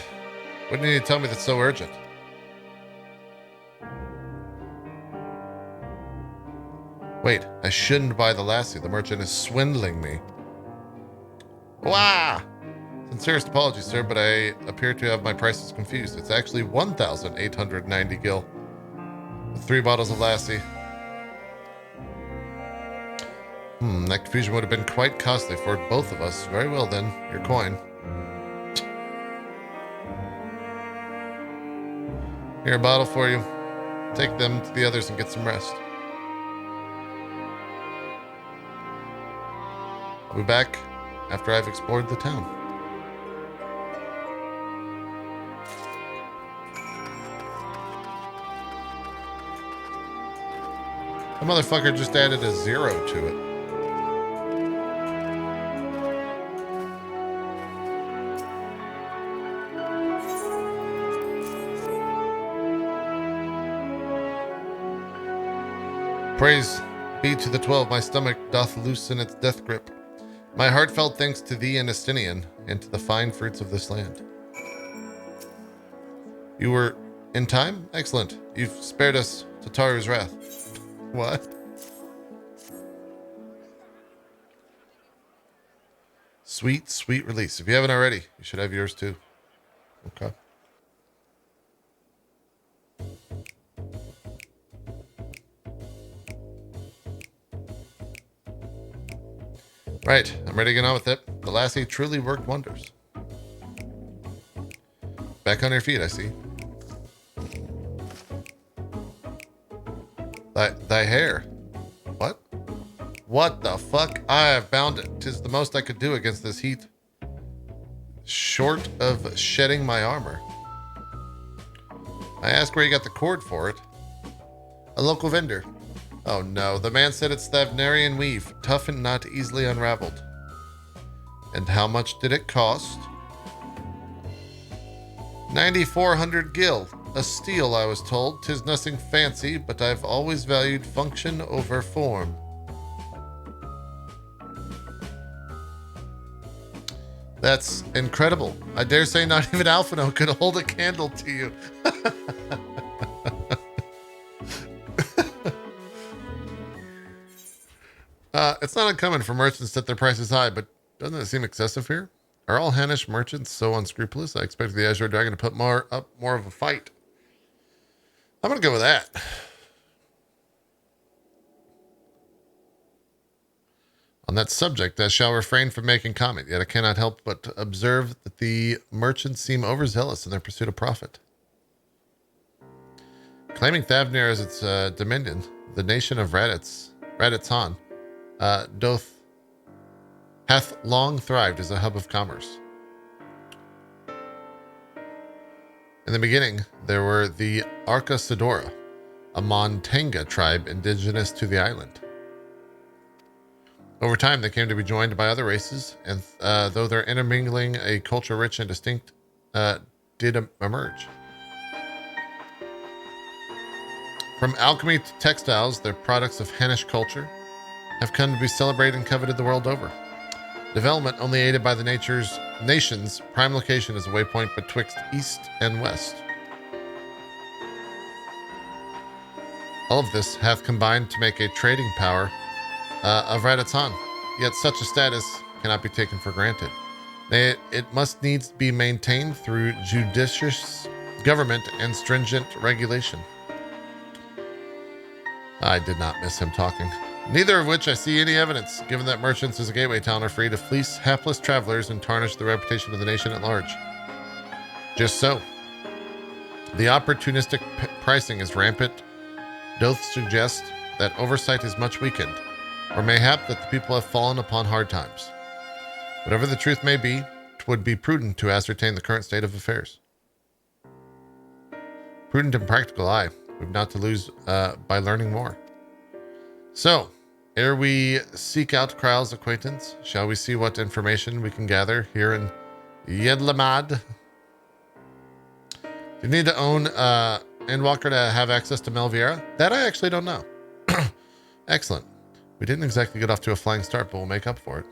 What do you need to tell me that's so urgent? Wait, I shouldn't buy the lassie. The merchant is swindling me. Wah! Sincerest apologies, sir, but I appear to have my prices confused. It's actually 1,890 gil. With 3 bottles of lassie. That confusion would have been quite costly for both of us. Very well then, your coin. Here, a bottle for you. Take them to the others and get some rest. I'll be back after I've explored the town. The motherfucker just added a 0 to it. Praise be to the 12, my stomach doth loosen its death grip. My heartfelt thanks to thee and Estinian, and to the fine fruits of this land. You were in time? Excellent. You've spared us Tataru's wrath. What? Sweet, sweet release. If you haven't already, you should have yours too. Okay. Right, I'm ready to get on with it. The lassie truly worked wonders. Back on your feet, I see. Thy hair. What? What the fuck? I have bound it. 'Tis the most I could do against this heat. Short of shedding my armor. I asked where you got the cord for it. A local vendor. Oh no, the man said it's Thavnarian weave, tough and not easily unraveled. And how much did it cost? 9,400 gil. A steal, I was told. 'Tis nothing fancy, but I've always valued function over form. That's incredible. I dare say not even Alphino could hold a candle to you. It's not uncommon for merchants to set their prices high, but doesn't it seem excessive here? Are all Hanish merchants so unscrupulous? I expected the Azure Dragon to put more of a fight. I'm going to go with that. On that subject, I shall refrain from making comment, yet I cannot help but observe that the merchants seem overzealous in their pursuit of profit. Claiming Thavnir as its dominion, the nation of Raditz Han, doth hath long thrived as a hub of commerce. In the beginning, there were the Arcasadora, a Montanga tribe indigenous to the island. Over time, they came to be joined by other races, and though their intermingling a culture rich and distinct did emerge. From alchemy to textiles, their products of Hennish culture have come to be celebrated and coveted the world over. Development only aided by the nation's prime location as a waypoint betwixt east and west. All of this hath combined to make a trading power of Radatan, yet such a status cannot be taken for granted. It must needs be maintained through judicious government and stringent regulation. I did not miss him talking. Neither of which I see any evidence, given that merchants as a gateway town are free to fleece hapless travelers and tarnish the reputation of the nation at large. Just so. The opportunistic pricing is rampant, doth suggest that oversight is much weakened, or mayhap that the people have fallen upon hard times. Whatever the truth may be, 'twould be prudent to ascertain the current state of affairs. Prudent and practical, aye. We've not to lose by learning more. So, ere we seek out Kryle's acquaintance, shall we see what information we can gather here in Yedlamad? Do you need to own Endwalker to have access to Melviera? That I actually don't know. Excellent. We didn't exactly get off to a flying start, but we'll make up for it.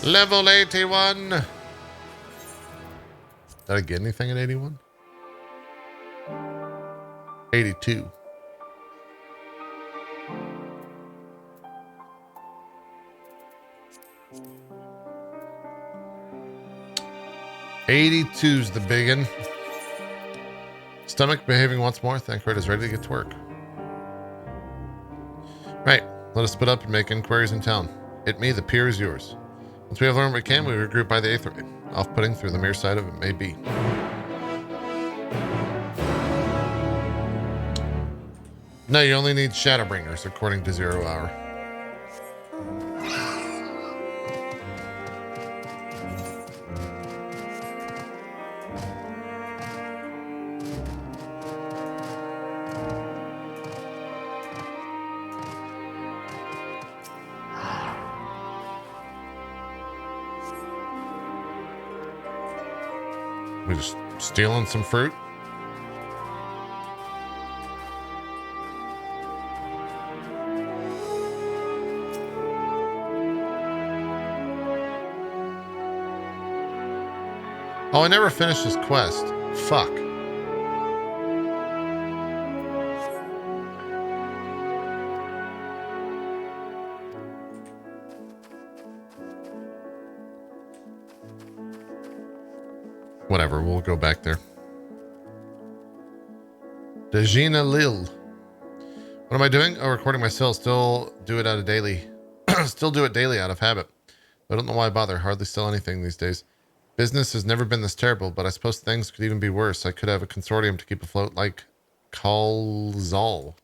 Level 81. Did I get anything at 81? 82. '82's the biggin. Stomach behaving once more. Thancred is ready to get to work. Right. Let us split up and make inquiries in town. Me, the pier is yours. Once we have learned what we can, we regroup by the 8th ray. Off-putting through the mere sight of it may be. No, you only need Shadowbringers, according to 0 Hour. We just stealing some fruit? Oh, I never finished this quest. Fuck. Whatever, we'll go back there. Dejina Lil. What am I doing? Oh, recording myself. Still do it out of daily. Still do it daily out of habit. I don't know why I bother. Hardly sell anything these days. Business has never been this terrible, but I suppose things could even be worse. I could have a consortium to keep afloat like Kalzal.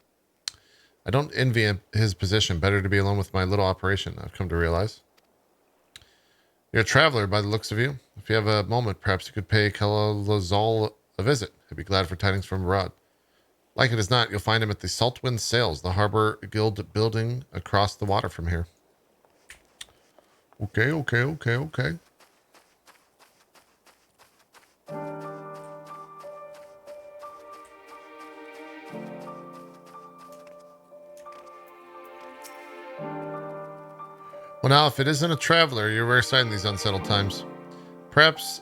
I don't envy his position. Better to be alone with my little operation, I've come to realize. You're a traveler by the looks of you. If you have a moment, perhaps you could pay Kalzal a visit. I'd be glad for tidings from abroad. Like it as not, you'll find him at the Saltwind Sails, the Harbor Guild building across the water from here. Okay. Well, now, if it isn't a traveler, you're a rare sight in these unsettled times. Perhaps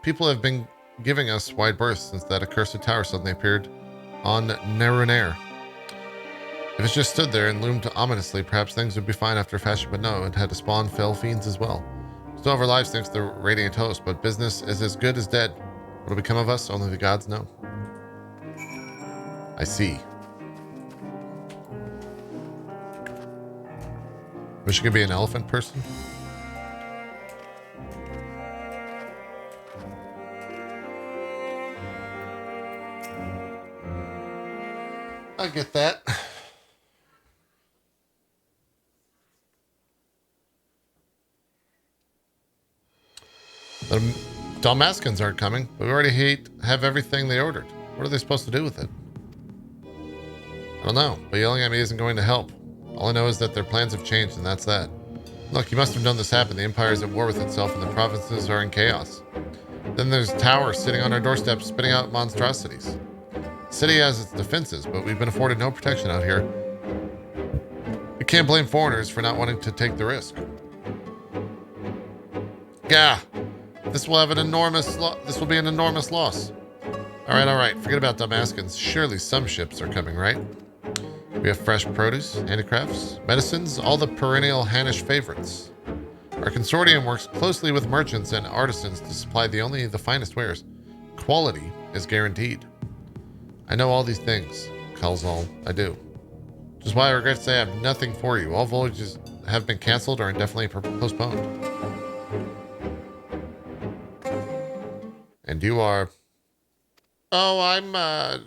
people have been giving us wide berth since that accursed tower suddenly appeared on Nerunair. If it just stood there and loomed ominously, perhaps things would be fine after a fashion, but no, it had to spawn fell fiends as well. Still have our lives thanks to the radiant host, but business is as good as dead. What'll become of us? Only the gods know. I see. Wish you could be an elephant person. I get that. The Dalmaskins aren't coming. We already have everything they ordered. What are they supposed to do with it? I don't know, but yelling at me isn't going to help. All I know is that their plans have changed, and that's that. Look, you must have known this happen. The Empire is at war with itself, and the provinces are in chaos. Then there's Tower sitting on our doorstep, spitting out monstrosities. The city has its defenses, but we've been afforded no protection out here. We can't blame foreigners for not wanting to take the risk. Gah! This will be an enormous loss. All right. Forget about Dalmaskins. Surely some ships are coming, right? We have fresh produce, handicrafts, medicines, all the perennial Hannish favorites. Our consortium works closely with merchants and artisans to supply only the finest wares. Quality is guaranteed. I know all these things, Kalzal. I do. Which is why I regret to say I have nothing for you. All voyages have been canceled or indefinitely postponed. And you are... Oh, I'm a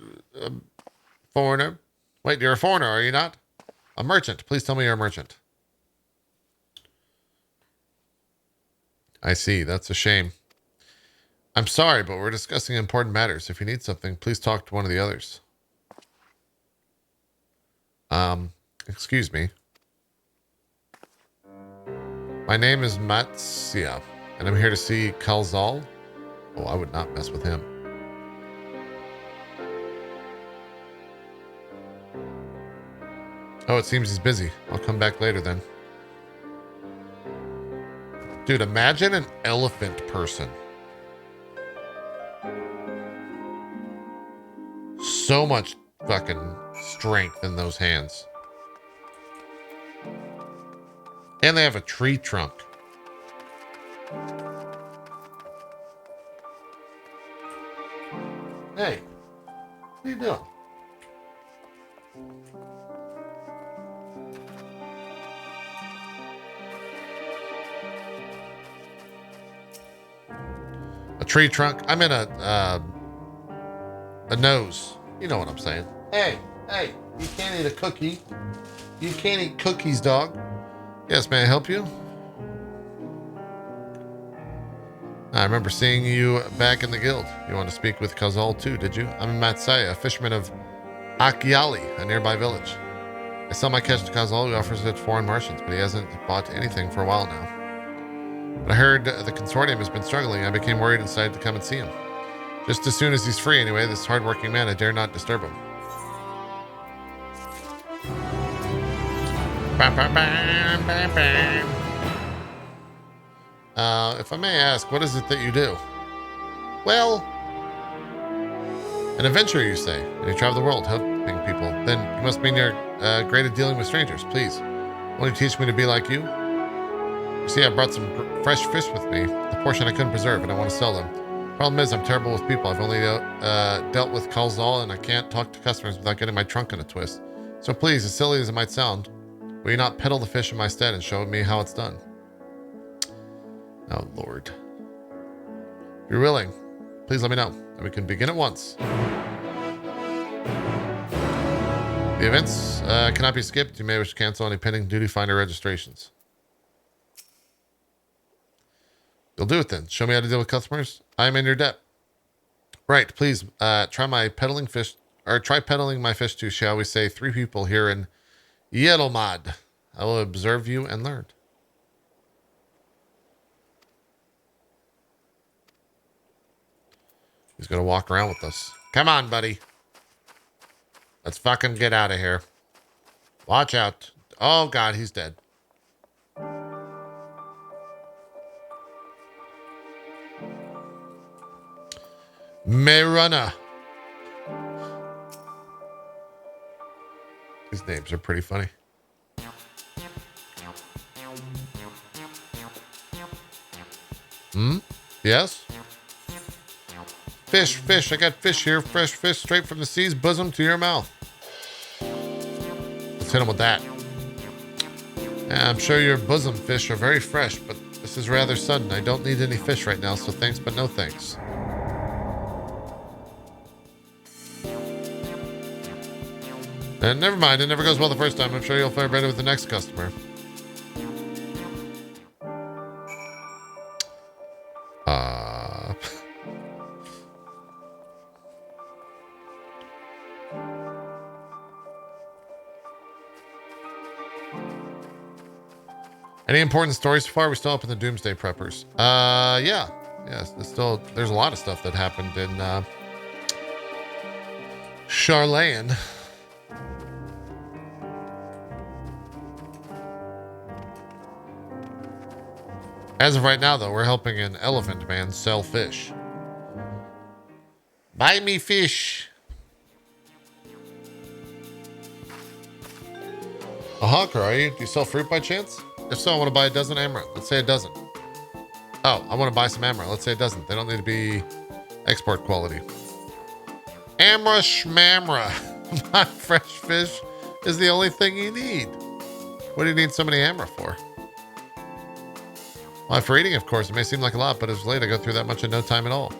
foreigner. Wait, you're a foreigner, are you not? A merchant. Please tell me you're a merchant. I see. That's a shame. I'm sorry, but we're discussing important matters. If you need something, please talk to one of the others. Excuse me. My name is Matsia, and I'm here to see Kalzal. Oh, I would not mess with him. Oh, it seems he's busy. I'll come back later then. Dude, imagine an elephant person. So much fucking strength in those hands. And they have a tree trunk. Hey, what are you doing? A tree trunk. I'm in a nose. You know what I'm saying. Hey, you can't eat a cookie. You can't eat cookies, dog. Yes, may I help you? I remember seeing you back in the guild. You want to speak with Kazal too, did you? I'm Matsaya, a fisherman of Akiali, a nearby village. I sell my catch to Kazal, who offers it to foreign merchants, but he hasn't bought anything for a while now. But I heard the consortium has been struggling. I became worried and decided to come and see him. Just as soon as he's free anyway, this hard-working man, I dare not disturb him. If I may ask, what is it that you do? Well, an adventurer, you say, and you travel the world helping people. Then you must mean you're great at dealing with strangers. Please, won't you teach me to be like you? You see, I brought some fresh fish with me, the portion I couldn't preserve, and I want to sell them. Problem is, I'm terrible with people. I've only dealt with Kalzal, and I can't talk to customers without getting my trunk in a twist. So please, as silly as it might sound, will you not peddle the fish in my stead and show me how it's done? Oh, Lord. If you're willing, please let me know, and we can begin at once. The events cannot be skipped. You may wish to cancel any pending duty finder registrations. You'll do it then. Show me how to deal with customers. I am in your debt. Right, please try peddling my fish to, shall we say, 3 people here in Yelomad. I will observe you and learn. He's going to walk around with us. Come on, buddy. Let's fucking get out of here. Watch out. Oh, God, he's dead. Meruna. These names are pretty funny. Yes? Fish. I got fish here. Fresh fish straight from the sea's bosom to your mouth. Let's hit him with that. Yeah, I'm sure your bosom fish are very fresh, but this is rather sudden. I don't need any fish right now, so thanks, but no thanks. Never mind, it never goes well the first time. I'm sure you'll fare better with the next customer. Any important stories so far? We're still up in the Doomsday Preppers. Yeah. Yes, there's a lot of stuff that happened in Charlayan. As of right now, though, we're helping an elephant man sell fish. Buy me fish. A hawker, are you? Do you sell fruit by chance? If so, I want to buy a dozen amaranth. Let's say it doesn't. Oh, I want to buy some amaranth. Let's say it doesn't. They don't need to be export quality. Amra shmamra. My fresh fish is the only thing you need. What do you need so many amra for? Well, for eating, of course. It may seem like a lot, but as late, I go through that much in no time at all.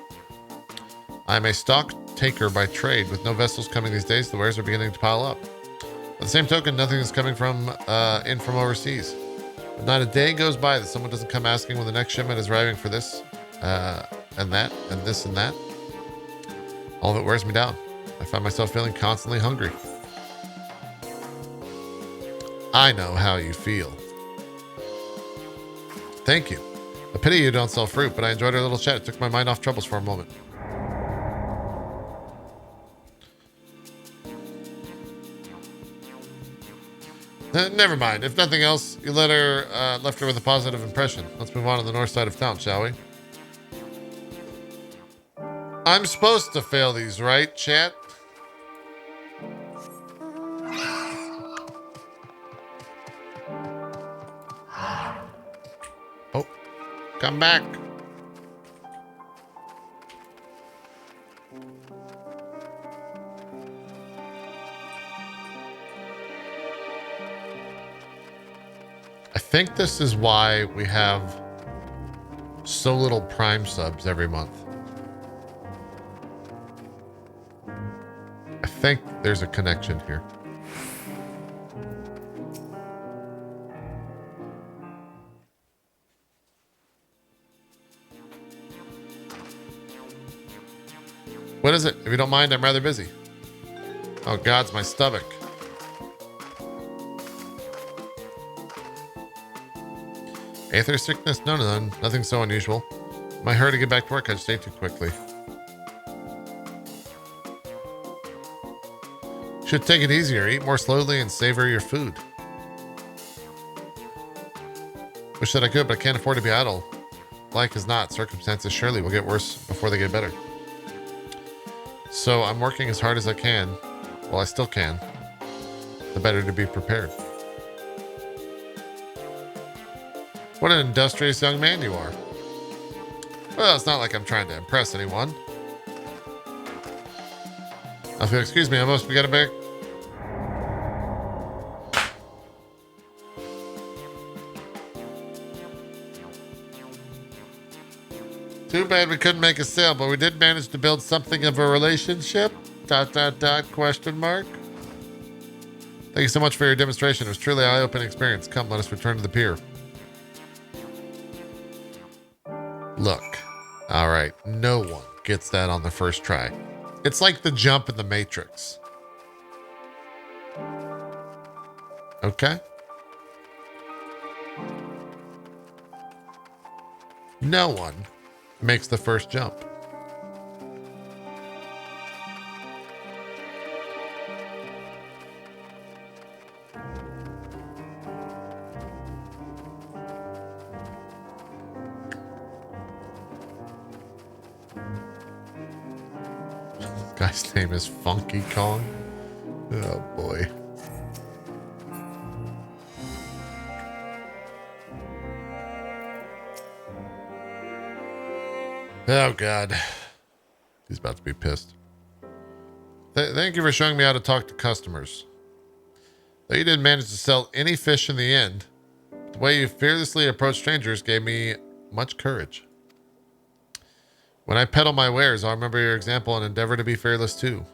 I'm a stock taker by trade. With no vessels coming these days, the wares are beginning to pile up. By the same token, nothing is coming in from overseas. But not a day goes by that someone doesn't come asking when the next shipment is arriving for this, and that, and this and that. All of it wears me down. I find myself feeling constantly hungry. I know how you feel. Thank you. A pity you don't sell fruit, but I enjoyed our little chat. It took my mind off troubles for a moment. Never mind. If nothing else, you left her with a positive impression. Let's move on to the north side of town, shall we? I'm supposed to fail these, right, chat? Oh, come back. I think this is why we have so little Prime subs every month. I think there's a connection here. What is it? If you don't mind, I'm rather busy. Oh, God's my stomach. Aether sickness? No, nothing so unusual. In my hurry to get back to work, I just ate too quickly. Should take it easier, eat more slowly, and savor your food. Wish that I could, but I can't afford to be idle. Like as not, circumstances surely will get worse before they get better. So I'm working as hard as I can, well, I still can, the better to be prepared. What an industrious young man you are. Well, it's not like I'm trying to impress anyone. If you'll excuse me, I must be getting back. Too bad we couldn't make a sale, but we did manage to build something of a relationship. ... question mark. Thank you so much for your demonstration. It was truly an eye-opening experience. Come, let us return to the pier. Look, all right, no one gets that on the first try. It's like the jump in the Matrix. Okay? No one makes the first jump. Guy's name is Funky Kong. Oh boy. Oh god. He's about to be pissed. Thank you for showing me how to talk to customers. Though you didn't manage to sell any fish in the end, the way you fearlessly approach strangers gave me much courage. When I peddle my wares, I'll remember your example and endeavor to be fearless too.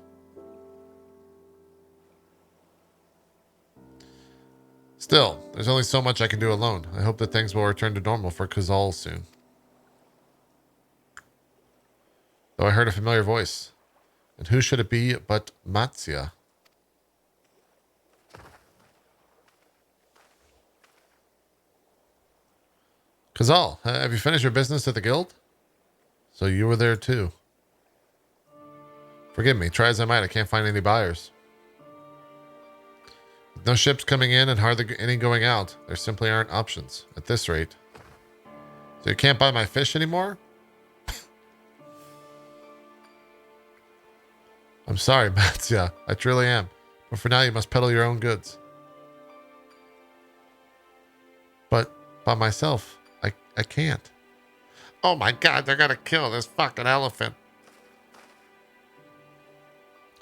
Still, there's only so much I can do alone. I hope that things will return to normal for Kazal soon. Though I heard a familiar voice. And who should it be but Matzia? Kazal, have you finished your business at the guild? So you were there too. Forgive me, try as I might, I can't find any buyers. With no ships coming in and hardly any going out, there simply aren't options at this rate. So you can't buy my fish anymore? I'm sorry, Matzia. I truly am. But for now, you must peddle your own goods. But by myself, I can't. Oh my god, they're gonna kill this fucking elephant.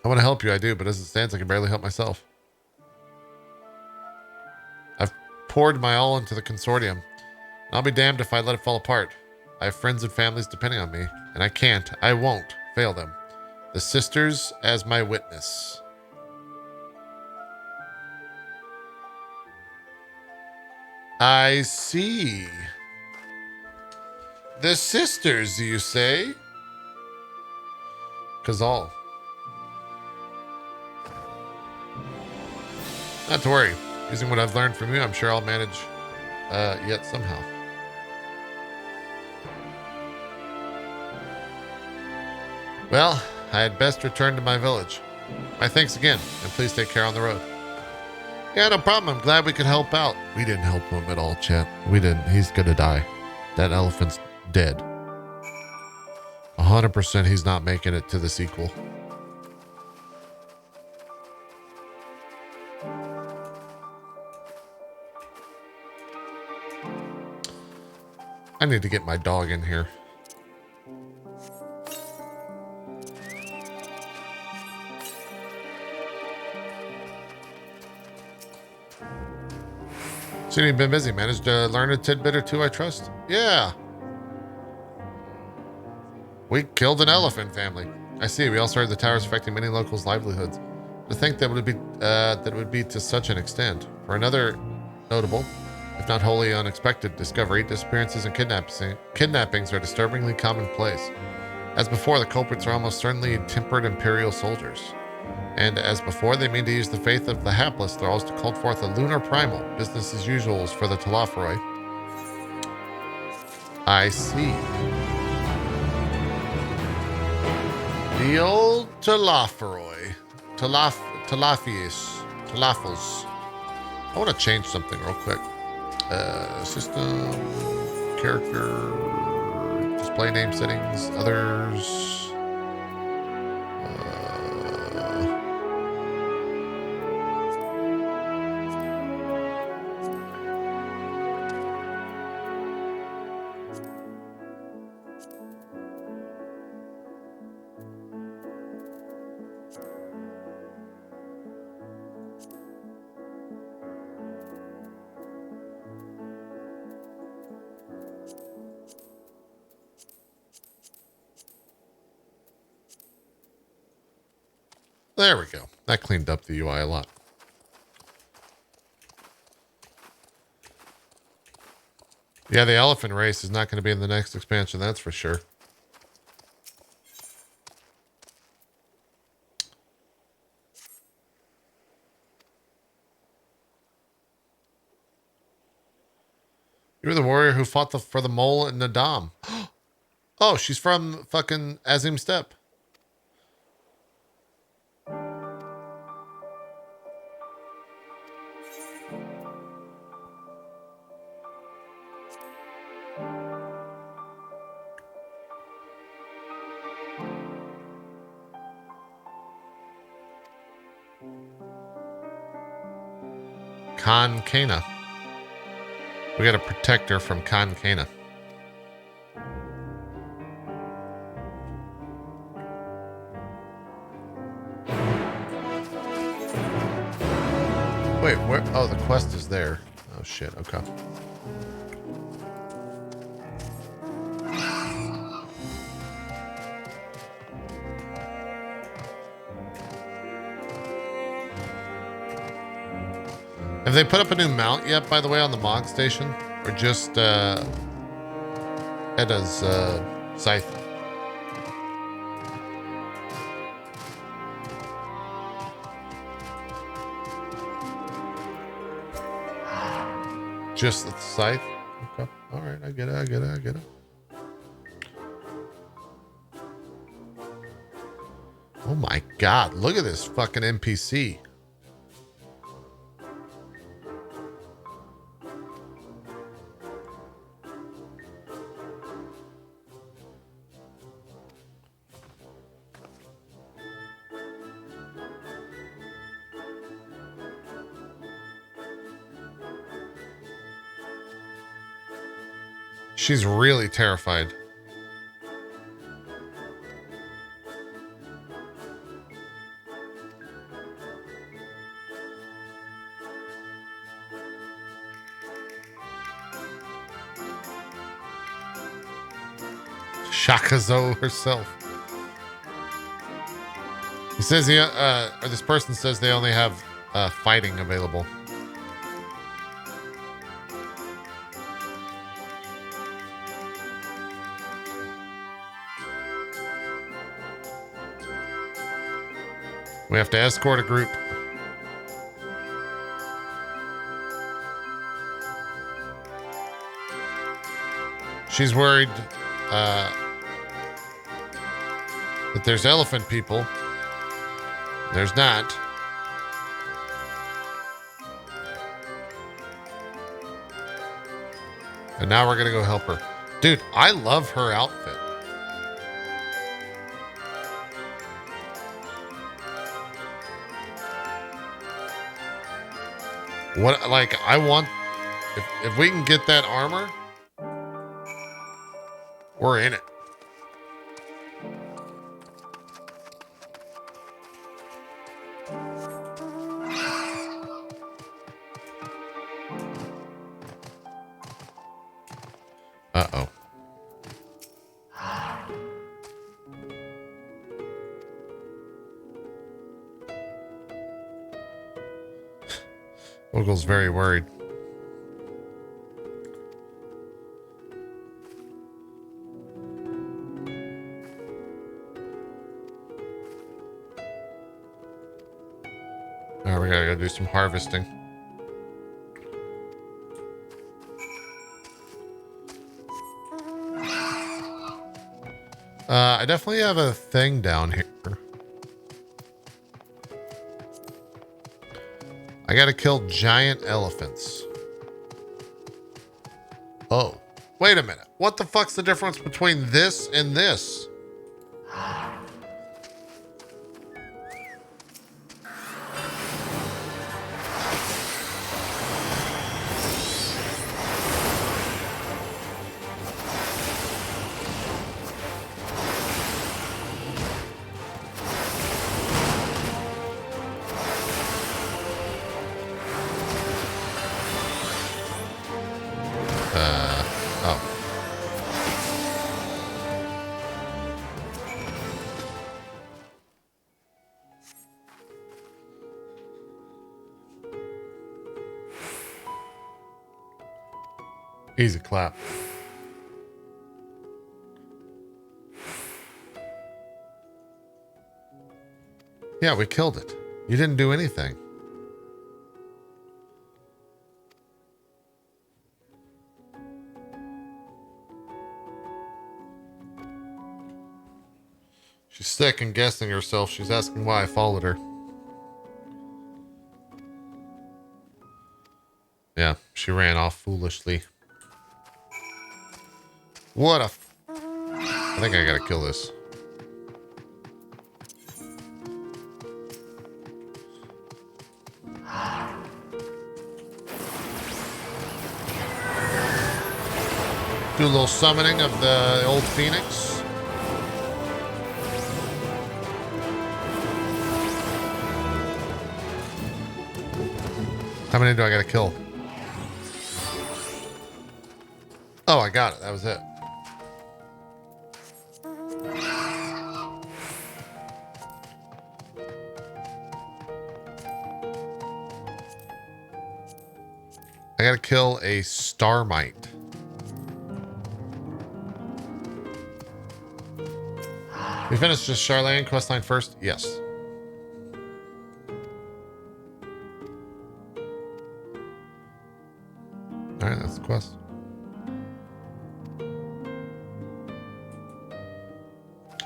I want to help you, I do, but as it stands, I can barely help myself. I've poured my all into the consortium, and I'll be damned if I let it fall apart. I have friends and families depending on me, and I won't fail them. The sisters as my witness. I see. The sisters, you say? Kazal. Not to worry. Using what I've learned from you, I'm sure I'll manage yet somehow. Well, I had best return to my village. My thanks again, and please take care on the road. Yeah, no problem. I'm glad we could help out. We didn't help him at all, chat. We didn't. He's gonna die. That elephant's dead. 100% he's not making it to the sequel. I need to get my dog in here. So you've been busy. Managed to learn a tidbit or two, I trust? Yeah. We killed an elephant family. I see. We also heard the towers affecting many locals' livelihoods. To think that it would be to such an extent. For another notable, if not wholly unexpected discovery, disappearances and kidnappings are disturbingly commonplace. As before, the culprits are almost certainly tempered imperial soldiers. And as before, they mean to use the faith of the hapless thralls to call forth a lunar primal. Business as usual for the Talaferoi. I see. The old Talaferoi. Talafels. I want to change something real quick. System, character, display name settings, others. There we go. That cleaned up the UI a lot. Yeah, the elephant race is not going to be in the next expansion, that's for sure. You were the warrior who fought for the mole in Nadam. Oh, she's from fucking Azim Steppe. Khan Kana. We got a protector from Khan Kana. Wait, where? Oh, the quest is there. Oh shit, okay. Have they put up a new mount yet, by the way, on the Mog Station? Or just Edda's scythe? Just the scythe? Okay. Alright, I get it. Oh my god, look at this fucking NPC. She's really terrified. Shakazo herself. He says or this person says they only have fighting available. We have to escort a group. She's worried that there's elephant people. There's not. And now we're going to go help her. Dude, I love her outfit. What, like, I want, if we can get that armor, we're in it. Uh-oh. Oogle's very worried. Alright, we gotta go do some harvesting. I definitely have a thing down here. I gotta kill giant elephants. Oh, wait a minute. What the fuck's the difference between this and this? Easy clap. Yeah, we killed it. You didn't do anything. She's second guessing herself. She's asking why I followed her. Yeah, she ran off foolishly. What a... I think I gotta kill this. Do a little summoning of the old phoenix. How many do I gotta kill? Oh, I got it. That was it. I gotta kill a Starmite. We finished just Charlene questline first? Yes. Alright, that's the quest.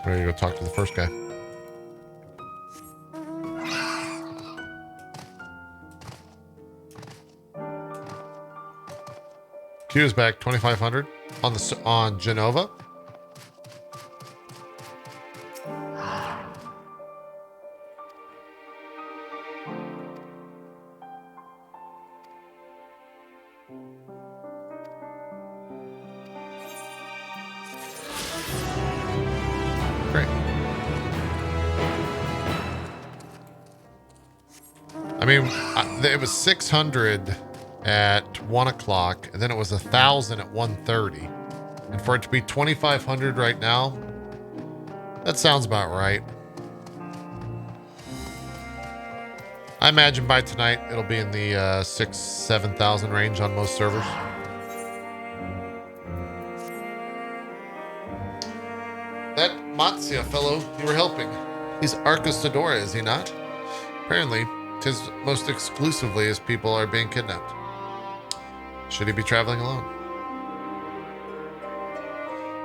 Ready to go talk to the first guy. Q is back 2,500 on Genova. Great. I mean, it was 600 at 1 o'clock, and then it was 1,000 at 1:30. And for it to be 2,500 right now, that sounds about right. I imagine by tonight it'll be in the 6,000-7,000 range on most servers. That Matsia fellow you were helping, he's Arcostadora, is he not? Apparently, 'tis most exclusively as people are being kidnapped. Should he be traveling alone?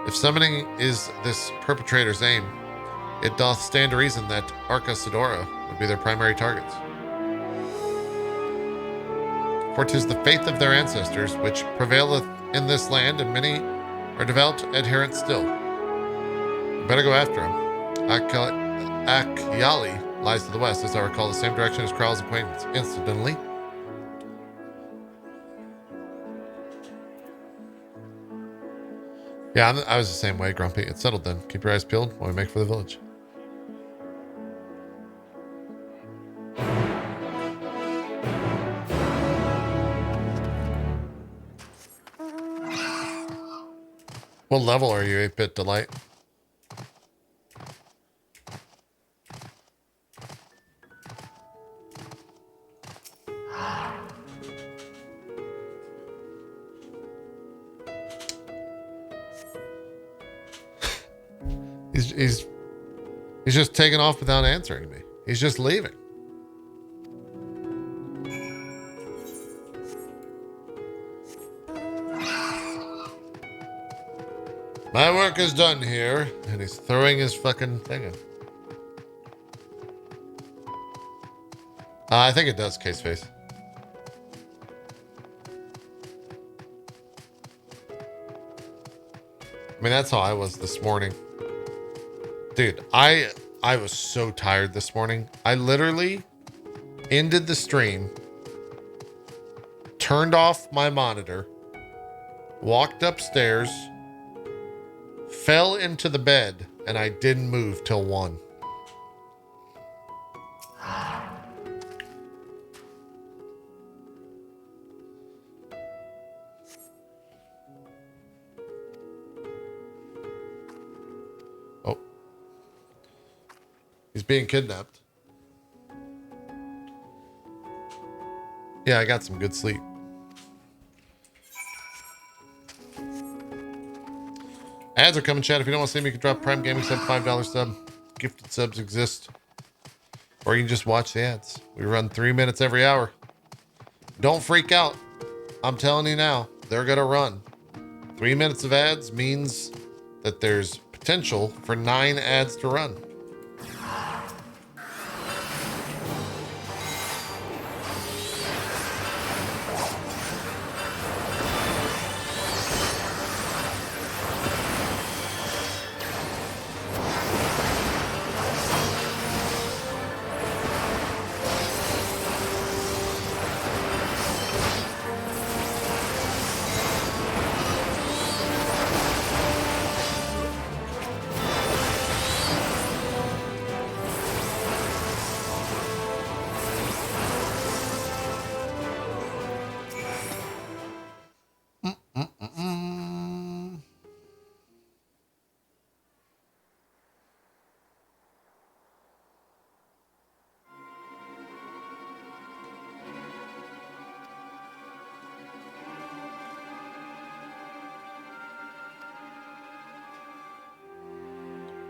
If summoning is this perpetrator's aim, it doth stand to reason that Arcostadora would be their primary targets. For 'tis the faith of their ancestors which prevaileth in this land, and many are devout adherents still. Better go after him. Akyali lies to the west, as I recall, the same direction as Kral's acquaintance. Incidentally, yeah, I was the same way, Grumpy. It's settled then. Keep your eyes peeled while we make for the village. What level are you, 8-Bit Delight? He's just taking off without answering me. He's just leaving. My work is done here, and he's throwing his fucking thing in. I think it does, Case Face. I mean, that's how I was this morning. Dude, I was so tired this morning. I literally ended the stream, turned off my monitor, walked upstairs, fell into the bed, and I didn't move till 1. Oh. He's being kidnapped. Yeah, I got some good sleep. Ads are coming, chat. If you don't want to see me, you can drop Prime Gaming sub, $5 sub. Gifted subs exist. Or you can just watch the ads. We run 3 minutes every hour. Don't freak out. I'm telling you now, they're going to run. 3 minutes of ads means that there's potential for 9 ads to run.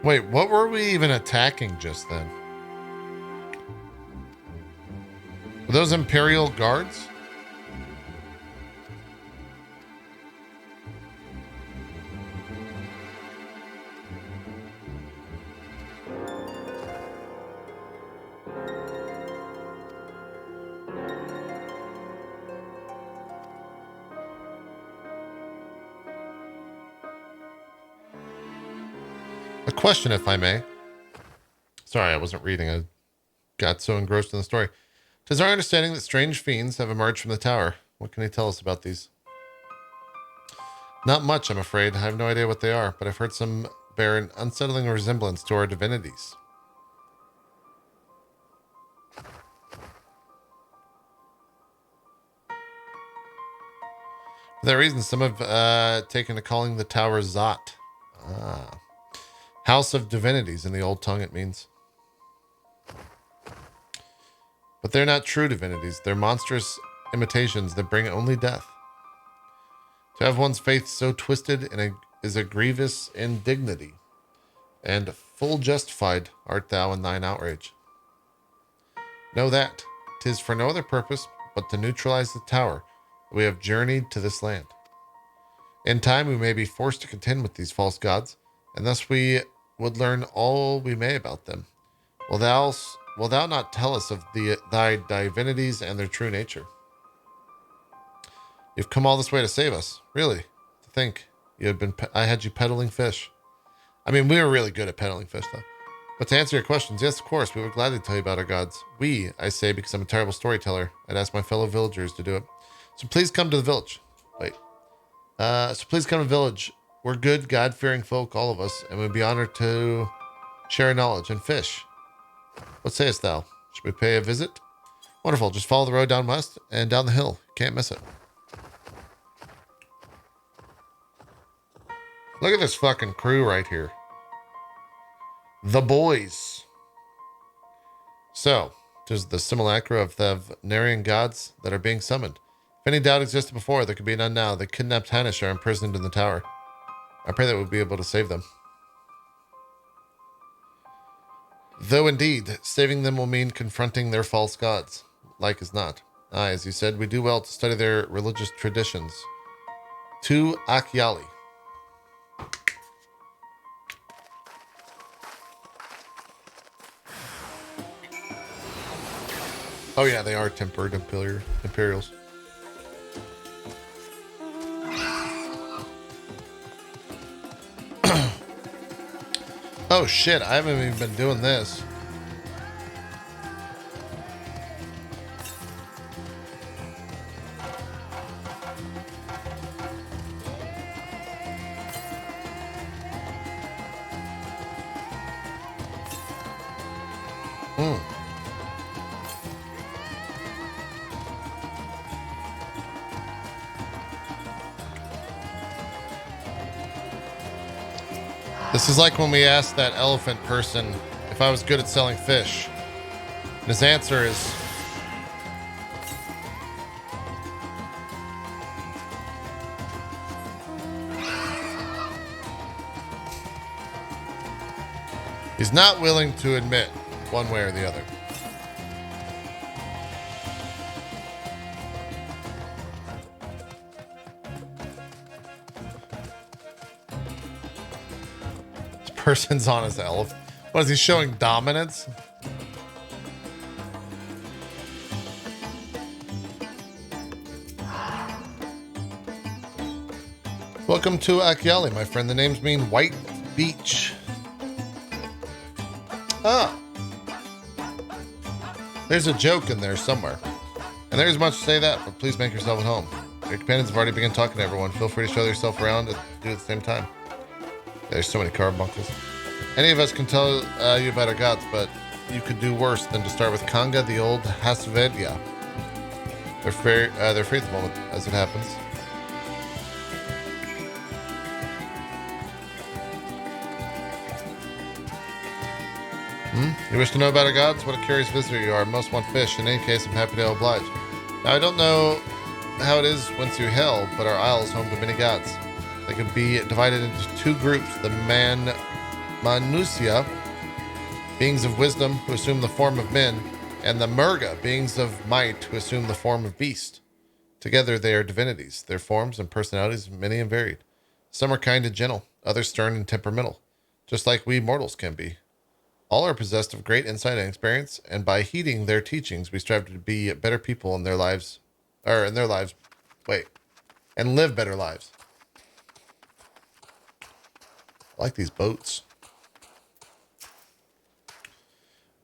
Wait, what were we even attacking just then? Were those Imperial guards? A question, if I may. Sorry, I wasn't reading. I got so engrossed in the story. It is our understanding that strange fiends have emerged from the tower. What can you tell us about these? Not much, I'm afraid. I have no idea what they are, but I've heard some bear an unsettling resemblance to our divinities. For that reason, some have taken to calling the tower Zot. House of Divinities in the old tongue, it means. But they're not true divinities. They're monstrous imitations that bring only death. To have one's faith so twisted is a grievous indignity, and full justified art thou in thine outrage. Know that 'tis for no other purpose but to neutralize the tower that we have journeyed to this land. In time we may be forced to contend with these false gods, and thus we would learn all we may about them. Will thou not tell us of thy divinities and their true nature? You've come all this way to save us, really. To think I had you peddling fish. I mean, we were really good at peddling fish, though. But to answer your questions, yes, of course, we would gladly tell you about our gods. We, I say, because I'm a terrible storyteller. I'd ask my fellow villagers to do it. So please come to the village. So please come to the village. We're good, God-fearing folk, all of us, and we'd be honored to share our knowledge and fish. What sayest thou? Should we pay a visit? Wonderful. Just follow the road down west and down the hill. Can't miss it. Look at this fucking crew right here. The boys. So, there's the simulacra of the Venerian gods that are being summoned. If any doubt existed before, there could be none now. The kidnapped Hanish are imprisoned in the tower. I pray that we'll be able to save them. Though indeed, saving them will mean confronting their false gods. Like as not. Aye, as you said, we do well to study their religious traditions. To Akyali. Oh yeah, they are tempered Imperials. Oh shit, I haven't even been doing this. This is like when we asked that elephant person if I was good at selling fish. And his answer is... he's not willing to admit one way or the other. Person's on his elephant. What is he showing dominance? Welcome to Akyali, my friend. The names mean white beach. Ah. There's a joke in there somewhere. And there is much to say that, but please make yourself at home. Your companions have already begun talking to everyone. Feel free to show yourself around and do it at the same time. There's so many carbuncles. Any of us can tell you about our gods, but you could do worse than to start with Kanga, the old Hasvedya. They're free at the moment, as it happens. You wish to know about our gods? What a curious visitor you are. Most want fish. In any case, I'm happy to oblige. Now, I don't know how it is whence you hail, but our isle is home to many gods. They could be divided into two groups. The Manusia, beings of wisdom who assume the form of men, and the Murga, beings of might who assume the form of beast. Together they are divinities. Their forms and personalities are many and varied. Some are kind and gentle, others stern and temperamental, just like we mortals can be. All are possessed of great insight and experience, and by heeding their teachings, we strive to be better people in their lives, and live better lives. I like these boats.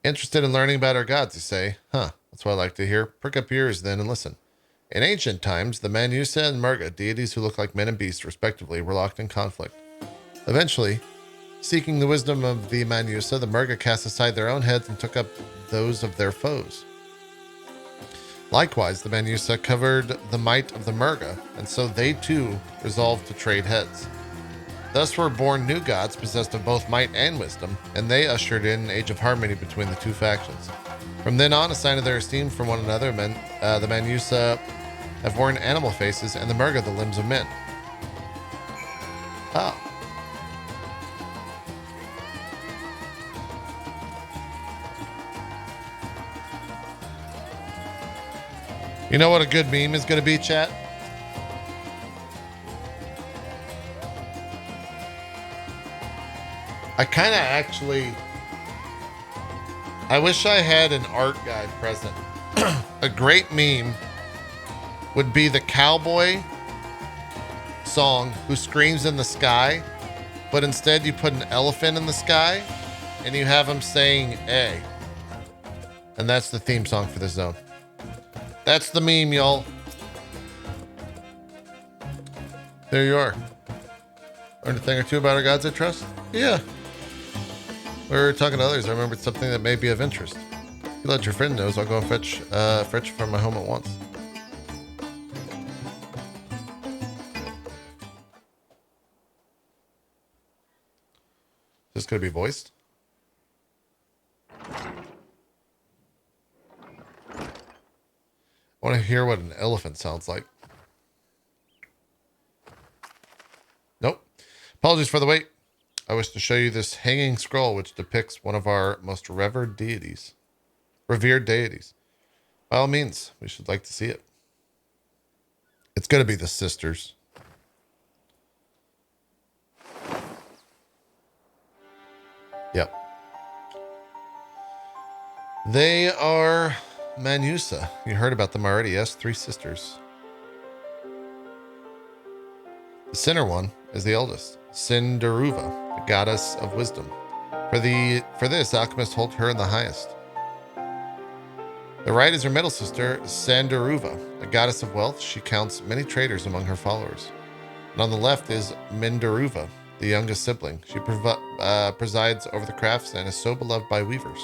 Interested in learning about our gods, you say? Huh, that's what I like to hear. Prick up your ears then and listen. In ancient times, the Manusa and Murga, deities who look like men and beasts respectively, were locked in conflict. Eventually, seeking the wisdom of the Manusa, the Murga cast aside their own heads and took up those of their foes. Likewise, the Manusa covered the might of the Murga, and so they too resolved to trade heads. Thus were born new gods possessed of both might and wisdom, and they ushered in an age of harmony between the two factions. From then on, a sign of their esteem from one another, the Manusa have worn animal faces, and the Murga the limbs of men. Ah. You know what a good meme is going to be, chat? I wish I had an art guy present. A great meme would be the cowboy song who screams in the sky, but instead you put an elephant in the sky and you have him saying A. And that's the theme song for this zone. That's the meme, y'all. There you are. Learned a thing or two about our gods I trust? Yeah. We were talking to others. I remembered something that may be of interest. If you let your friend know, I'll go and fetch from my home at once. Is this going to be voiced? I want to hear what an elephant sounds like. Nope. Apologies for the wait. I wish to show you this hanging scroll which depicts one of our most revered deities. Revered deities. By all means, we should like to see it. It's going to be the sisters. Yep. They are Manusa. You heard about them already, yes? 3 sisters. The center one is the eldest, Sindaruva, the goddess of wisdom. For this, alchemists hold her in the highest. The right is her middle sister, Sandaruva, a goddess of wealth. She counts many traders among her followers. And on the left is Mindaruva, the youngest sibling. She presides over the crafts and is so beloved by weavers.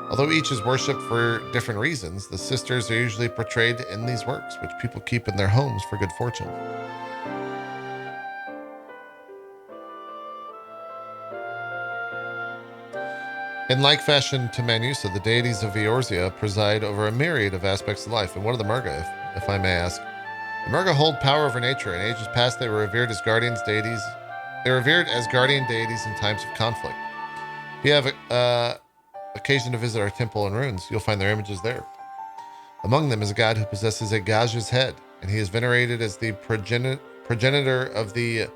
Although each is worshipped for different reasons, the sisters are usually portrayed in these works, which people keep in their homes for good fortune. In like fashion to Manusa, the deities of Eorzea preside over a myriad of aspects of life, and one of the Murga, if I may ask. The Murga hold power over nature. In ages past, they were revered as guardian deities in times of conflict. If you have occasion to visit our temple and ruins, you'll find their images there. Among them is a god who possesses a Gaja's head, and he is venerated as the progenitor of the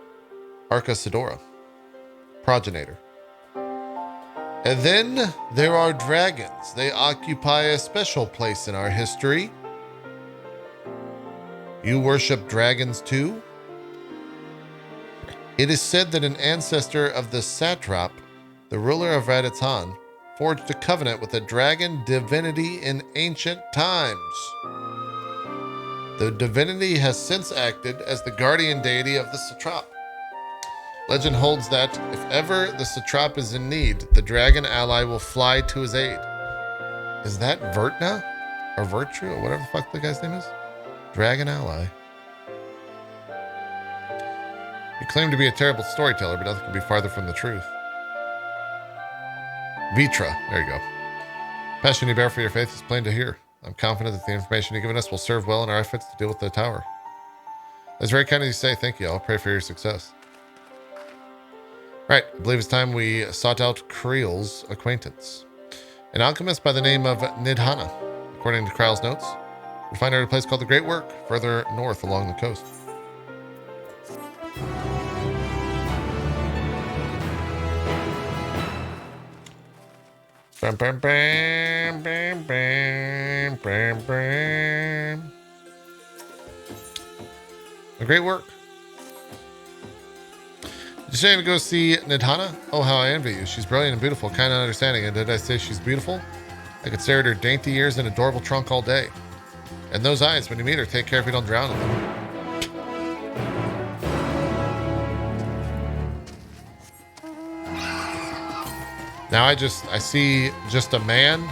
Arcasadora. Progenitor. And then there are dragons. They occupy a special place in our history. You worship dragons too? It is said that an ancestor of the satrap, the ruler of Radatan, forged a covenant with a dragon divinity in ancient times. The divinity has since acted as the guardian deity of the satrap. Legend holds that if ever the satrap is in need, the dragon ally will fly to his aid. Is that Vertna? Or Virtue? Or whatever the fuck the guy's name is? Dragon ally. You claim to be a terrible storyteller, but nothing can be farther from the truth. Vitra. There you go. Passion you bear for your faith is plain to hear. I'm confident that the information you've given us will serve well in our efforts to deal with the tower. That's very kind of you to say. Thank you. I'll pray for your success. Right, I believe it's time we sought out Creel's acquaintance. An alchemist by the name of Nidhana. According to Kral's notes, we find her at a place called the Great Work, further north along the coast. Bam, bam, bam, bam, bam, bam, bam. A great work. Did you say to go see Nidhana? Oh, how I envy you. She's brilliant and beautiful, kind and understanding. And did I say she's beautiful? I could stare at her dainty ears and adorable trunk all day. And those eyes, when you meet her, take care if you don't drown in them. Now I see just a man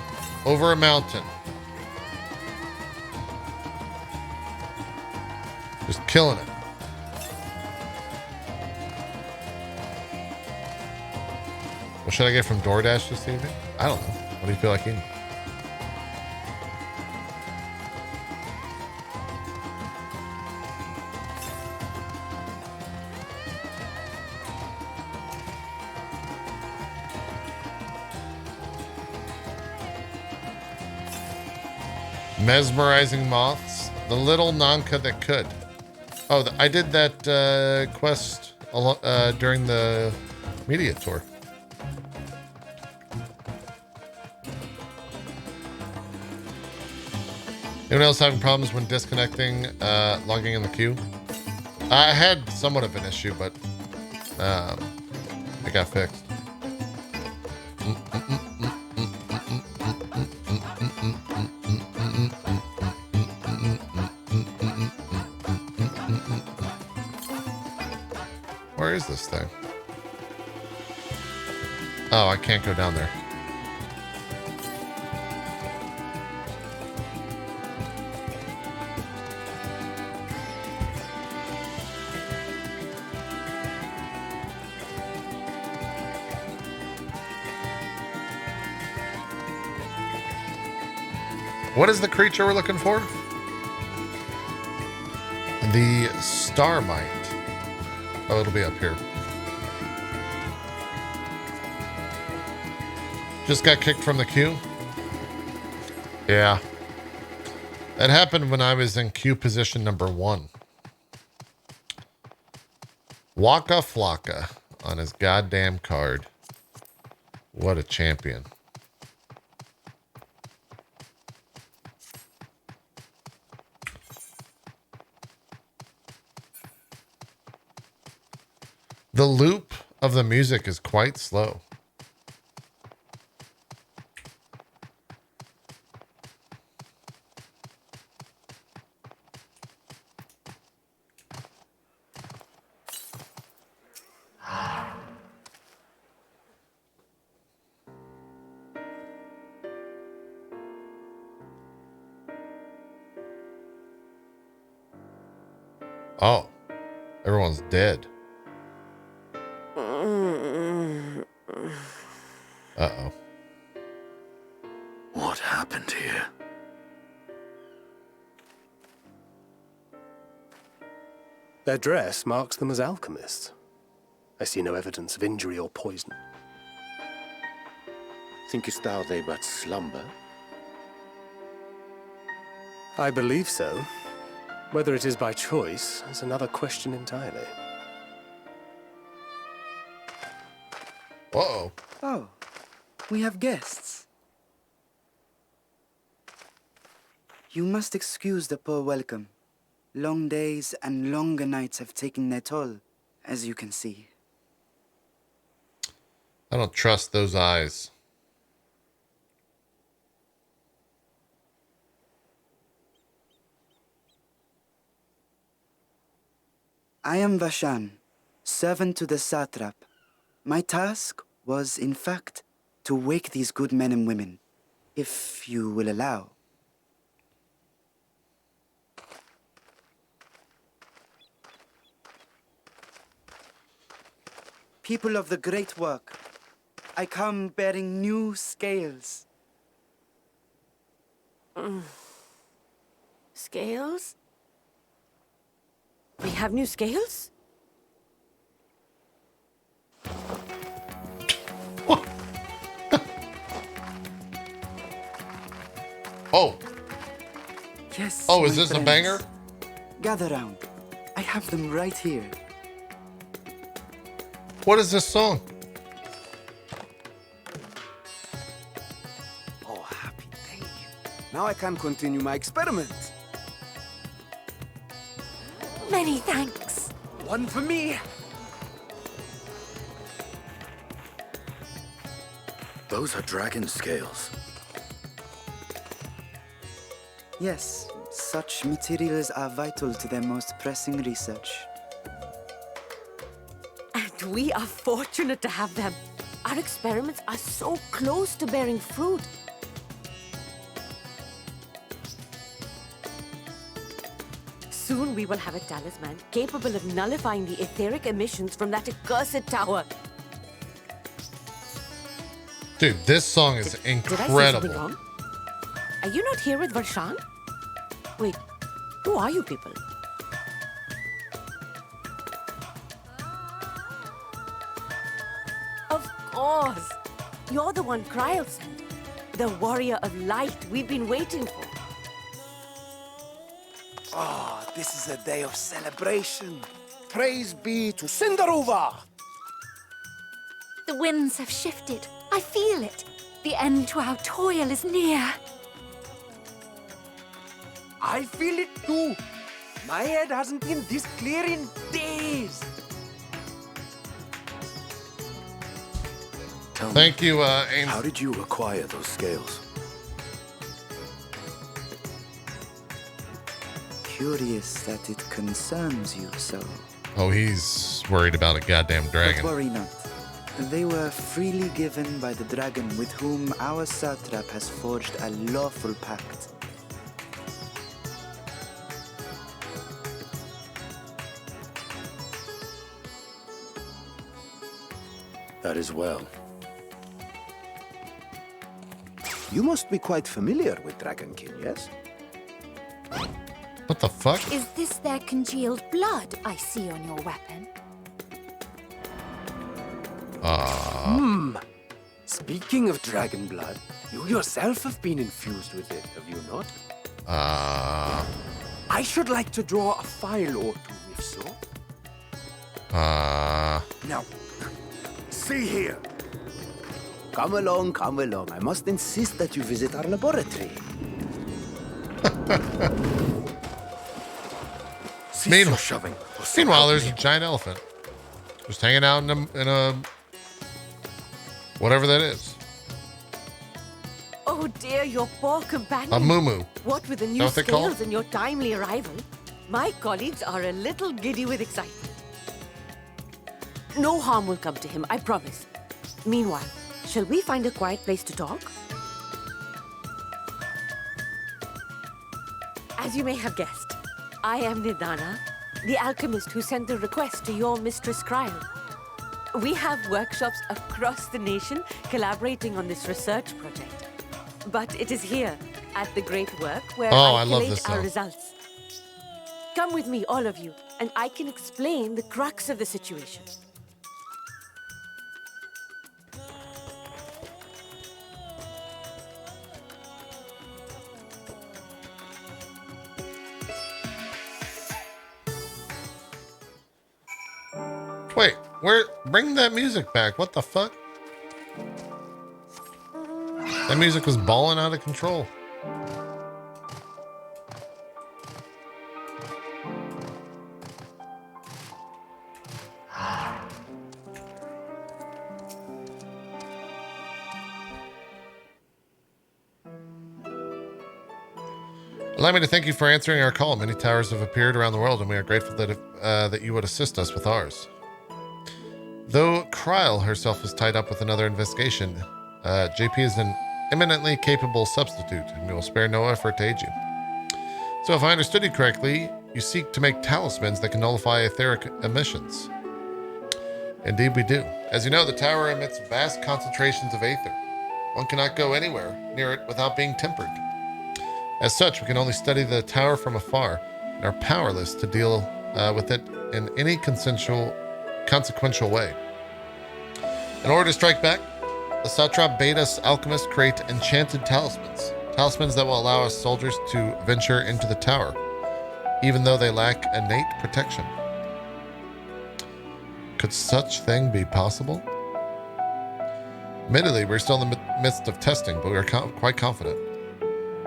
over a mountain. Just killing it. What should I get from DoorDash this evening? I don't know. What do you feel like eating? Mesmerizing moths. The little Nanka that could. Oh, I did that quest during the media tour. Anyone else having problems when disconnecting, logging in the queue? I had somewhat of an issue, but it got fixed. Where is this thing? Oh, I can't go down there. What is the creature we're looking for? The Star Mite. Oh, it'll be up here. Just got kicked from the queue? Yeah. That happened when I was in queue position number 1. Waka Flocka on his goddamn card. What a champion. The loop of the music is quite slow. Oh, everyone's dead. Uh-oh. What happened here? Their dress marks them as alchemists. I see no evidence of injury or poison. Thinkest thou they but slumber? I believe so. Whether it is by choice is another question entirely. Uh-oh. Oh, we have guests. You must excuse the poor welcome. Long days and longer nights have taken their toll, as you can see. I don't trust those eyes. I am Vashan, servant to the satrap. My task was, in fact, to wake these good men and women, if you will allow. People of the great work, I come bearing new scales. Scales? We have new scales? Oh. Yes. Oh, is my this a friends. banger? Gather round. I have them right here. What is this song? Oh, happy day. Now I can continue my experiment. Many thanks. One for me. Those are dragon scales. Yes, such materials are vital to their most pressing research. And we are fortunate to have them. Our experiments are so close to bearing fruit. Soon we will have a talisman capable of nullifying the etheric emissions from that accursed tower. Dude, this song is Did I say incredible. something wrong? Are you not here with Varshan? Wait, who are you people? Of course! You're the one Kryl sent. The warrior of light we've been waiting for. Ah, this is a day of celebration. Praise be to Cinderova! The winds have shifted. I feel it. The end to our toil is near. I feel it too. My head hasn't been this clear in days. Tell Thank me, you, Ames. how did you acquire those scales? Curious that it concerns you so. Oh, he's worried about a goddamn dragon. But worry not. They were freely given by the dragon with whom our satrap has forged a lawful pact. That is well. You must be quite familiar with Dragonkin, yes? What the fuck? Is this their congealed blood I see on your weapon? Speaking of dragon blood, you yourself have been infused with it, have you not? I should like to draw a file or two, if so. Now, see here. Come along, come along. I must insist that you visit our laboratory. Meanwhile, there's a giant elephant just hanging out in a whatever that is. Oh dear, your poor companion. A moo-moo. What with the Is new that what they call scales and your timely arrival, my colleagues are a little giddy with excitement. No harm will come to him, I promise. Meanwhile, shall we find a quiet place to talk? As you may have guessed, I am Nidana, the alchemist who sent the request to your Mistress Kryl. We have workshops across the nation collaborating on this research project. But it is here, at the Great Work, where I collate our results. Come with me, all of you, and I can explain the crux of the situation. Wait, bring that music back. What the fuck? That music was balling out of control. Allow me to thank you for answering our call. Many towers have appeared around the world, and we are grateful that you would assist us with ours. Though Kryl herself is tied up with another investigation, JP is an eminently capable substitute, and we will spare no effort to aid you. So if I understood you correctly, you seek to make talismans that can nullify etheric emissions. Indeed we do. As you know, the tower emits vast concentrations of aether. One cannot go anywhere near it without being tempered. As such, we can only study the tower from afar and are powerless to deal with it in any consequential way. In order to strike back, the satrap bade us alchemists create enchanted talismans Talismans that will allow us soldiers to venture into the tower, even though they lack innate protection. Could such thing be possible? Admittedly, we're still in the midst of testing, but we are quite confident.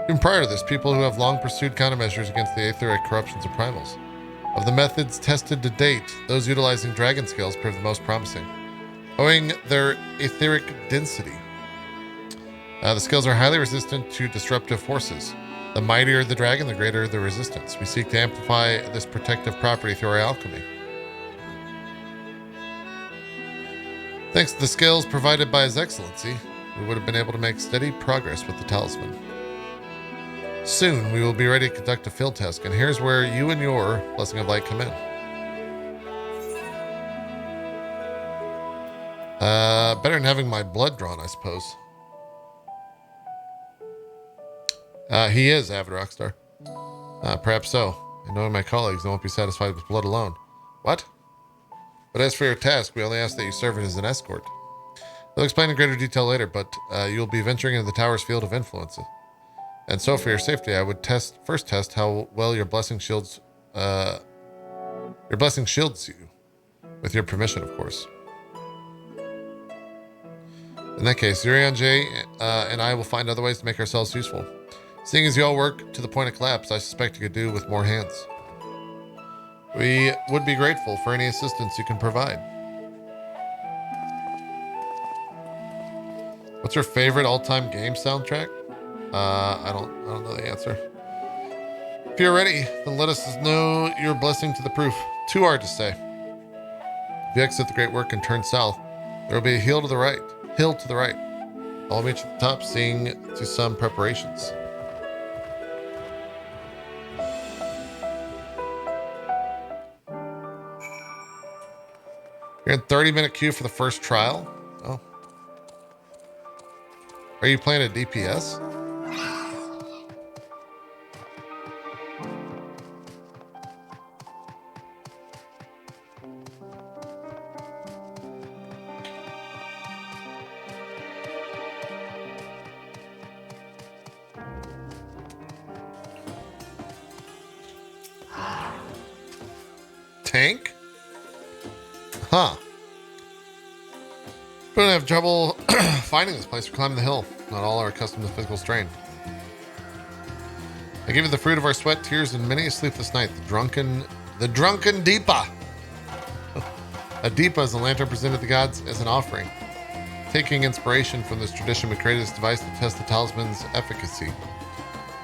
Even prior to this, people who have long pursued countermeasures against the aetheric corruptions of primals. Of the methods tested to date, those utilizing dragon scales prove the most promising, owing their etheric density. The scales are highly resistant to disruptive forces. The mightier the dragon, the greater the resistance. We seek to amplify this protective property through our alchemy. Thanks to the scales provided by His Excellency, we would have been able to make steady progress with the talisman. Soon, we will be ready to conduct a field test, and here's where you and your Blessing of Light come in. Better than having my blood drawn, I suppose. He is, Avid Rockstar. Perhaps so. And knowing my colleagues, I won't be satisfied with blood alone. What? But as for your task, we only ask that you serve as an escort. I'll explain in greater detail later, but you'll be venturing into the tower's field of influence. And so for your safety, I would first test how well your blessing shields you. With your permission, of course. In that case, Zurion J and I will find other ways to make ourselves useful. Seeing as you all work to the point of collapse, I suspect you could do with more hands. We would be grateful for any assistance you can provide. What's your favorite all-time game soundtrack? I don't know the answer. If you're ready, then let us know your blessing to the proof. Too hard to say. If you exit the great work and turn south, there will be a hill to the right. I'll meet you at the top, seeing to some preparations. You're in 30-minute queue for the first trial? Oh. Are you playing a DPS? Tank? Huh. We don't have trouble finding this place or climbing the hill. Not all are accustomed to physical strain. I give you the fruit of our sweat, tears, and many a sleepless night. The drunken Deepa. A Deepa is a lantern presented to the gods as an offering. Taking inspiration from this tradition, we created this device to test the talisman's efficacy.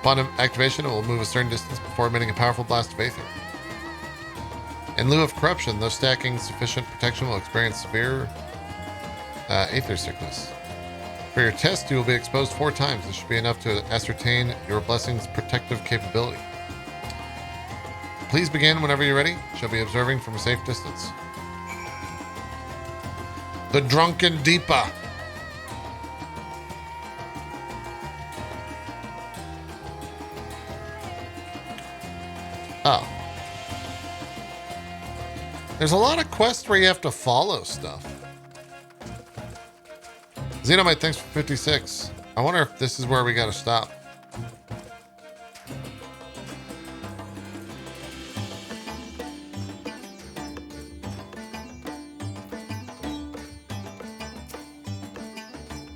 Upon activation, it will move a certain distance before emitting a powerful blast of aether. In lieu of corruption, those stacking sufficient protection will experience severe aether sickness. For your test, you will be exposed 4 times. This should be enough to ascertain your blessing's protective capability. Please begin whenever you're ready. Shall be observing from a safe distance. The Drunken Deepa. Oh. There's a lot of quests where you have to follow stuff. Xenomite, thanks for 56. I wonder if this is where we gotta stop.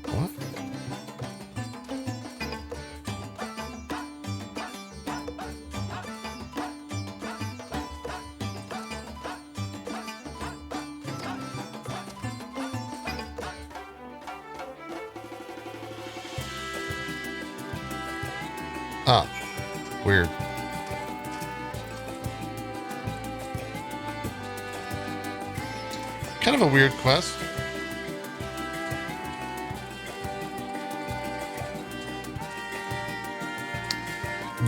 What? Ah, weird. Kind of a weird quest.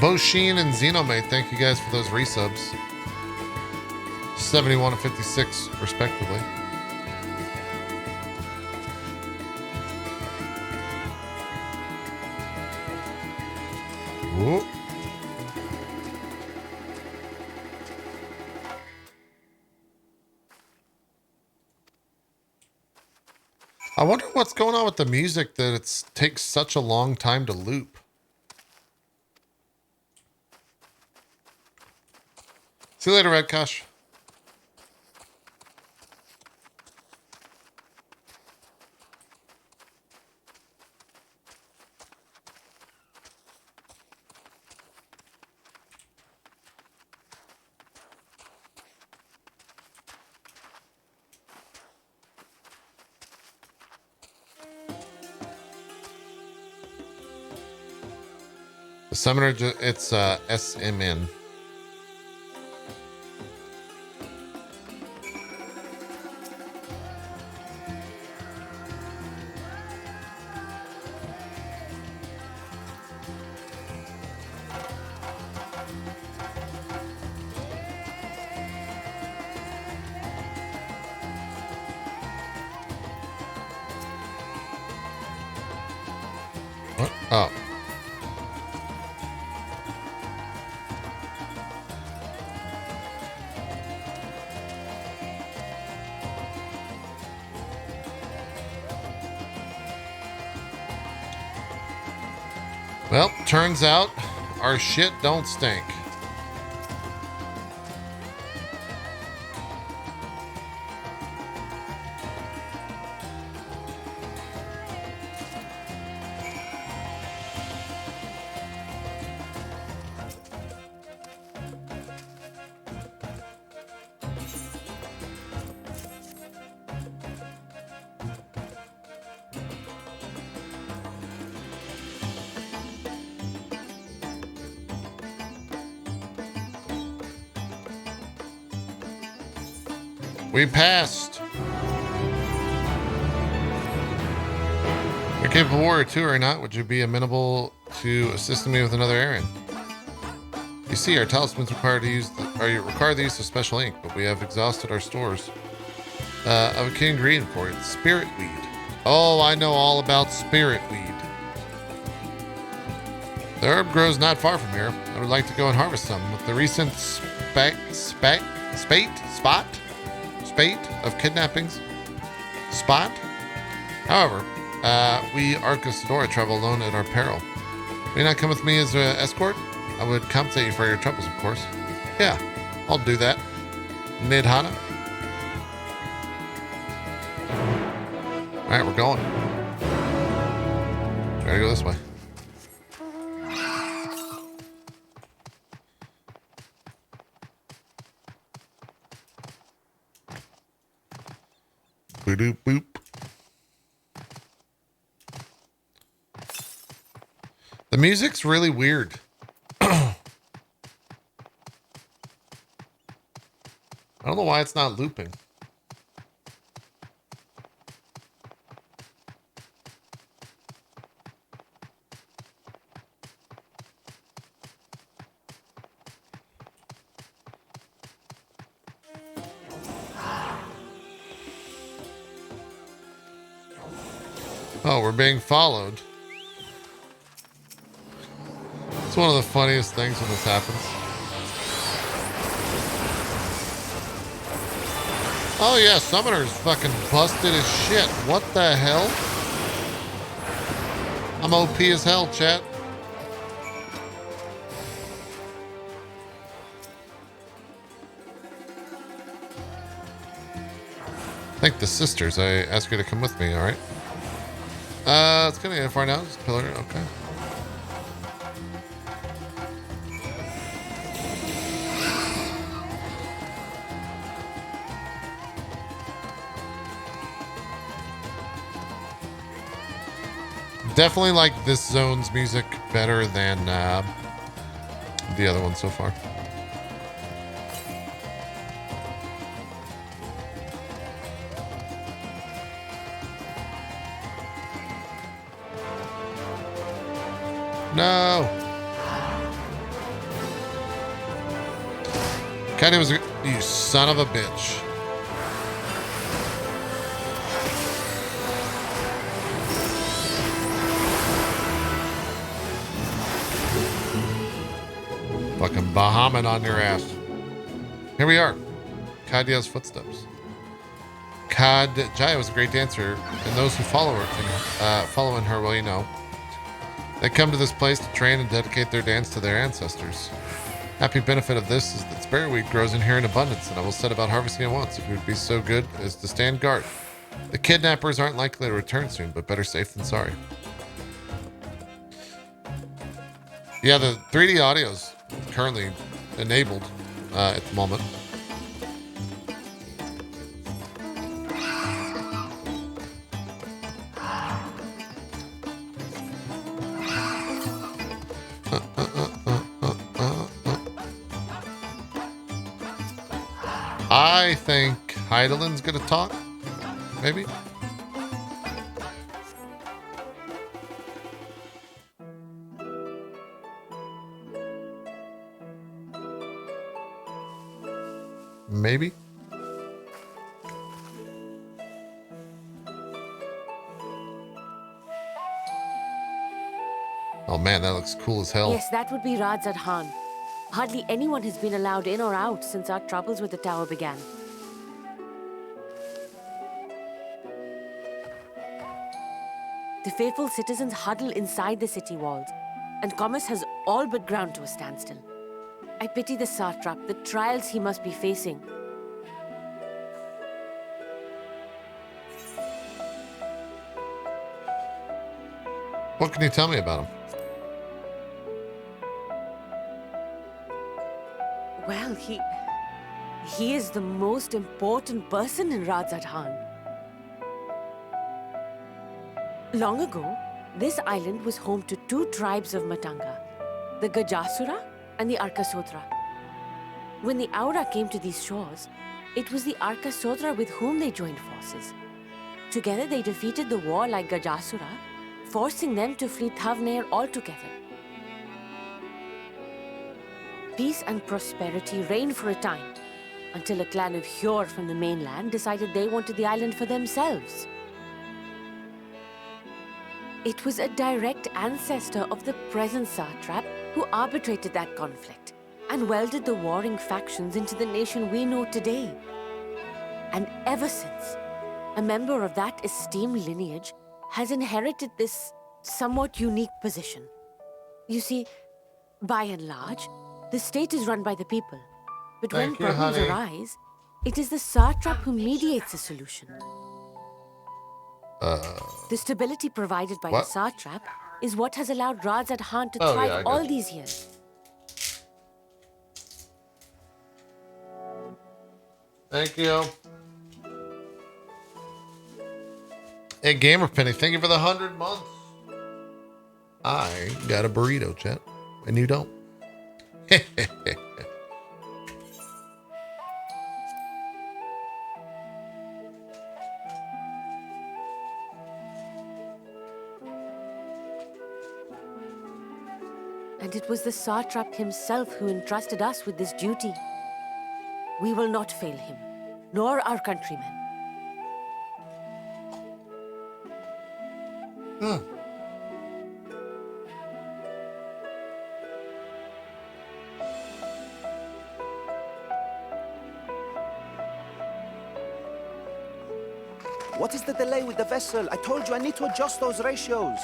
Bosheen and Xenomate, thank you guys for those resubs. 71 and 56, respectively. Whoa. I wonder what's going on with the music that it takes such a long time to loop. See you later, Red Kosh. The summoner, it's SMN. What? Oh. Well, turns out our shit don't stink. We passed. You're capable warrior too, or not? Would you be amenable to assisting me with another errand? You see, our talismans require the use of special ink, but we have exhausted our stores of a key ingredient for it: spirit weed. Oh, I know all about spirit weed. The herb grows not far from here. I would like to go and harvest some. With the recent spate of kidnappings. However, we Arcasadora travel alone at our peril. Will you not come with me as an escort? I would compensate you for your troubles, of course. Yeah, I'll do that. Nidhana. Alright, we're going. Gotta go this way. Boop boop. The music's really weird. I don't know why it's not looping. Oh, we're being followed. It's one of the funniest things when this happens. Oh yeah, Summoner's fucking busted as shit. What the hell? I'm OP as hell, chat. Thank the sisters. I asked you to come with me, alright? It's gonna get far now. Just pillar, okay. Definitely like this zone's music better than the other one so far. No. Kenny was you son of a bitch. Fucking Bahamut on your ass. Here we are. Kadia's footsteps. Jaya was a great dancer, and those who follow her following her, well, you know. They come to this place to train and dedicate their dance to their ancestors. Happy benefit of this is that sparrowweed grows in here in abundance, and I will set about harvesting it once if you would be so good as to stand guard. The kidnappers aren't likely to return soon, but better safe than sorry. Yeah, the 3D audio's currently enabled at the moment. I think Heidelin's gonna talk, maybe? Maybe? Oh man, that looks cool as hell. Yes, that would be Radzad Khan. Hardly anyone has been allowed in or out since our troubles with the tower began. The faithful citizens huddle inside the city walls, and commerce has all but ground to a standstill. I pity the satrap, the trials he must be facing. What can you tell me about him? Well, he is the most important person in Radzad Khan. Long ago, this island was home to two tribes of Matanga, the Gajasura and the Arkasodra. When the Aura came to these shores, it was the Arkasodra with whom they joined forces. Together they defeated the warlike Gajasura, forcing them to flee Thavnair altogether. Peace and prosperity reigned for a time, until a clan of Hjor from the mainland decided they wanted the island for themselves. It was a direct ancestor of the present satrap who arbitrated that conflict and welded the warring factions into the nation we know today. And ever since, a member of that esteemed lineage has inherited this somewhat unique position. You see, by and large, the state is run by the people. But when problems arise, it is the satrap who mediates a solution. The stability provided by the satrap is what has allowed Radzad Khan to thrive all these years. Thank you. Hey, Gamer Penny, thank you for the 100 months. I got a burrito, chat, and you don't. And it was the satrap himself who entrusted us with this duty. We will not fail him, nor our countrymen. What is the delay with the vessel? I told you I need to adjust those ratios.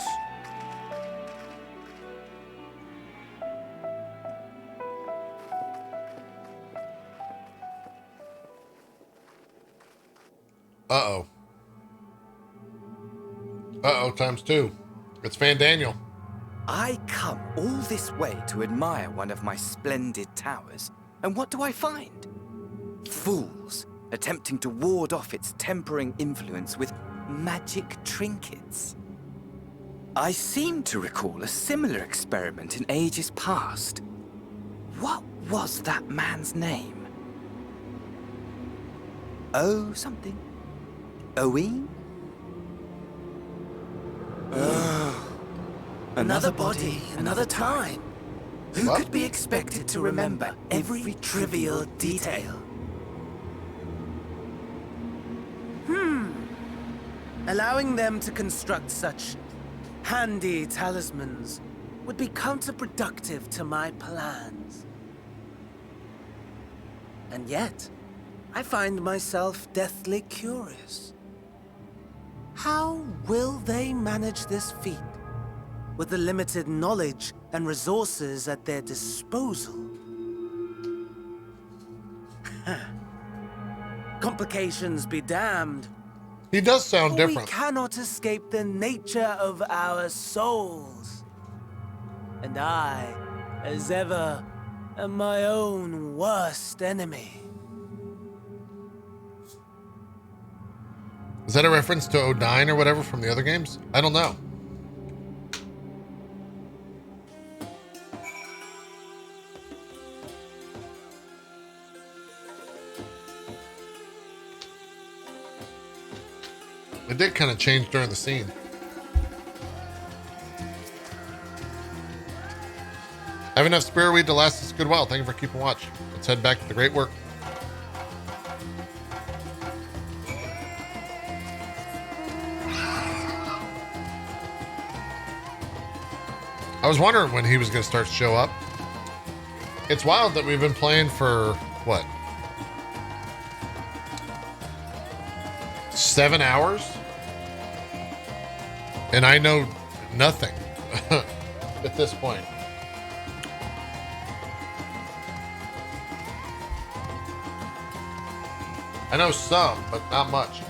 Uh-oh. Uh-oh, ×2. It's Van Daniel. I come all this way to admire one of my splendid towers, and what do I find? Fools attempting to ward off its tempering influence with magic trinkets. I seem to recall a similar experiment in ages past. What was that man's name? Oh, something. Owen? Another body, another time. Who could be expected to remember every trivial detail? Allowing them to construct such handy talismans would be counterproductive to my plans. And yet, I find myself deathly curious. How will they manage this feat with the limited knowledge and resources at their disposal? complications be damned. He does sound For different. We cannot escape the nature of our souls. And I, as ever, am my own worst enemy. Is that a reference to Odine or whatever from the other games? I don't know. It did kind of change during the scene. I have enough spirit weed to last us a good while. Thank you for keeping watch. Let's head back to the great work. I was wondering when he was going to start to show up. It's wild that we've been playing for, what? 7 hours? And I know nothing at this point. I know some, but not much.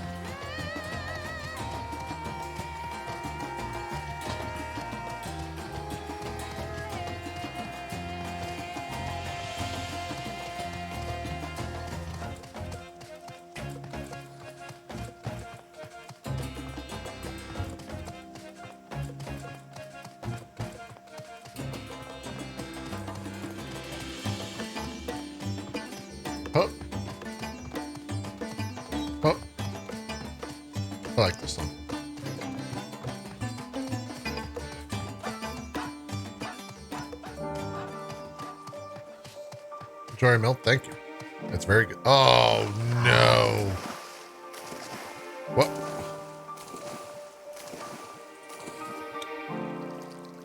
I like this one. Jory Milk, thank you. That's very good. Oh no. What?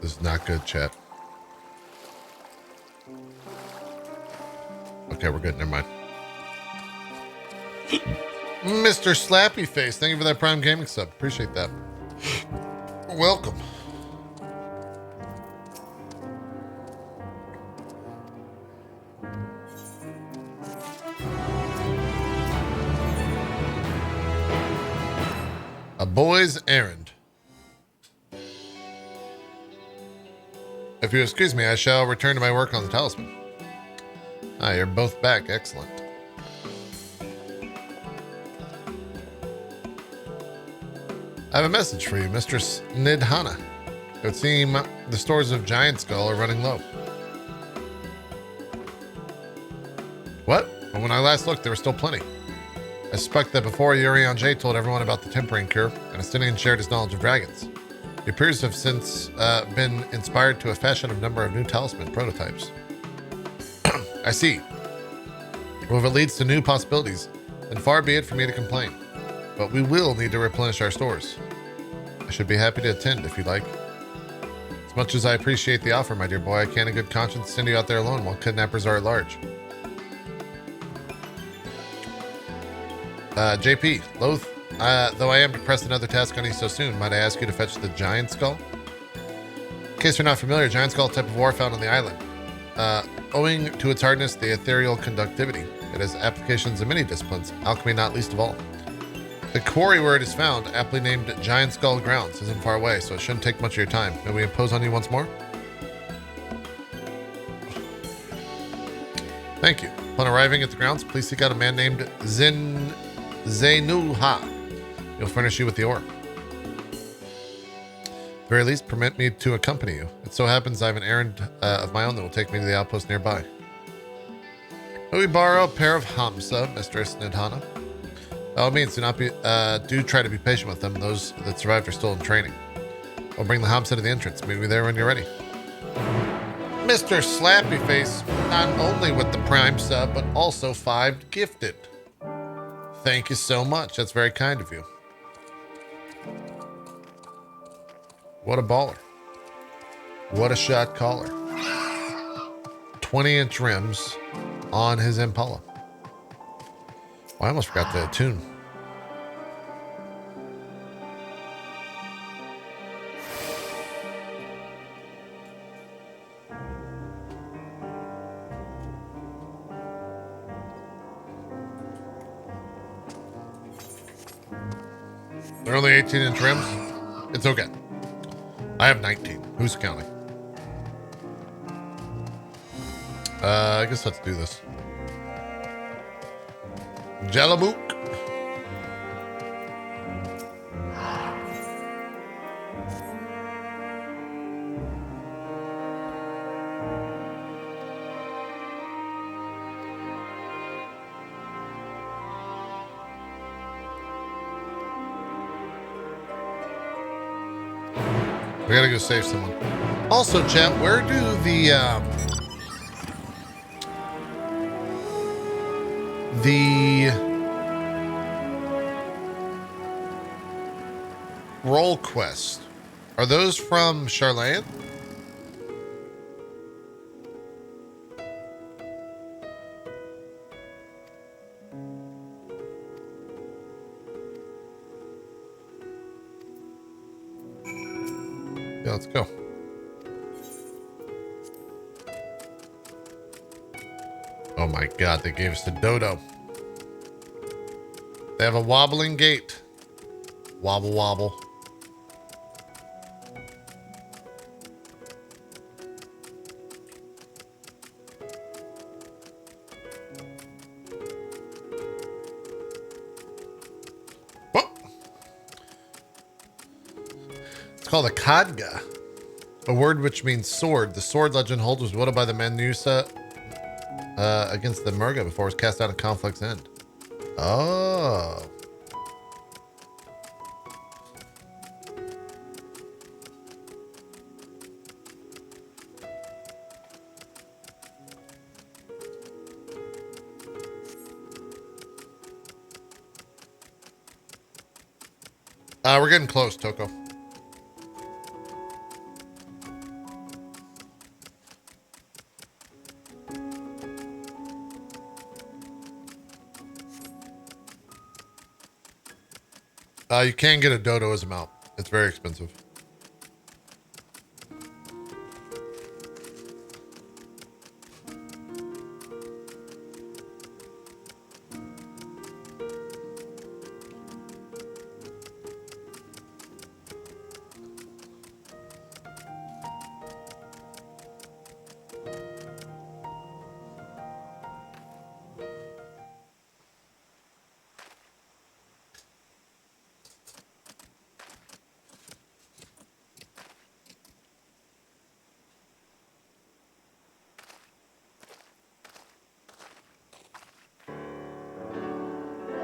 This is not good, chat. Okay, we're good. Never mind. Mr. Slappy Face, thank you for that Prime Gaming sub. Appreciate that. Welcome. A boy's errand. If you excuse me, I shall return to my work on the talisman. Ah, you're both back. Excellent. I have a message for you, Mistress Nidhana. It would seem the stores of Giant Skull are running low. What? Well, when I last looked, there were still plenty. I suspect that before Urion J told everyone about the tempering cure, and Astinian shared his knowledge of dragons. He appears to have since been inspired to a fashion of number of new talisman prototypes. I see. Well, if it leads to new possibilities, then far be it for me to complain. But we will need to replenish our stores. I should be happy to attend if you'd like. As much as I appreciate the offer, my dear boy, I can't in good conscience send you out there alone while kidnappers are at large. JP, loath, though I am to press another task on you so soon, might I ask you to fetch the Giant Skull? In case you're not familiar, Giant Skull type of war found on the island. Owing to its hardness, the ethereal conductivity, it has applications in many disciplines, alchemy not least of all. The quarry where it is found, aptly named Giant Skull Grounds, isn't far away, so it shouldn't take much of your time. May we impose on you once more? Thank you. Upon arriving at the grounds, please seek out a man named Zenuha. He'll furnish you with the ore. At the very least, permit me to accompany you. It so happens I have an errand of my own that will take me to the outpost nearby. May we borrow a pair of Hamsa, Mistress Nidhana? By all means, do try to be patient with them. Those that survived are still in training. I'll bring the Hamsa to the entrance. Meet me there when you're ready. Mr. Slappy Face, not only with the Prime sub, but also 5 gifted. Thank you so much. That's very kind of you. What a baller. What a shot caller. 20-inch rims on his Impala. I almost forgot the tune. They're only 18-inch rims. It's okay. I have 19. Who's counting? I guess let's do this. Jalabook. We gotta go save someone. Also, chat, where do the role quests, are those from Charlene? Yeah, let's go. Oh my God, they gave us the dodo. They have a wobbling gate. Wobble, wobble. Whoa. It's called a Khadga, a word which means sword. The sword legend holds was wielded by the Manusa against the Murga before it was cast out at conflict's end. Oh. We're getting close, Toko. You can get a dodo as a mount. It's very expensive.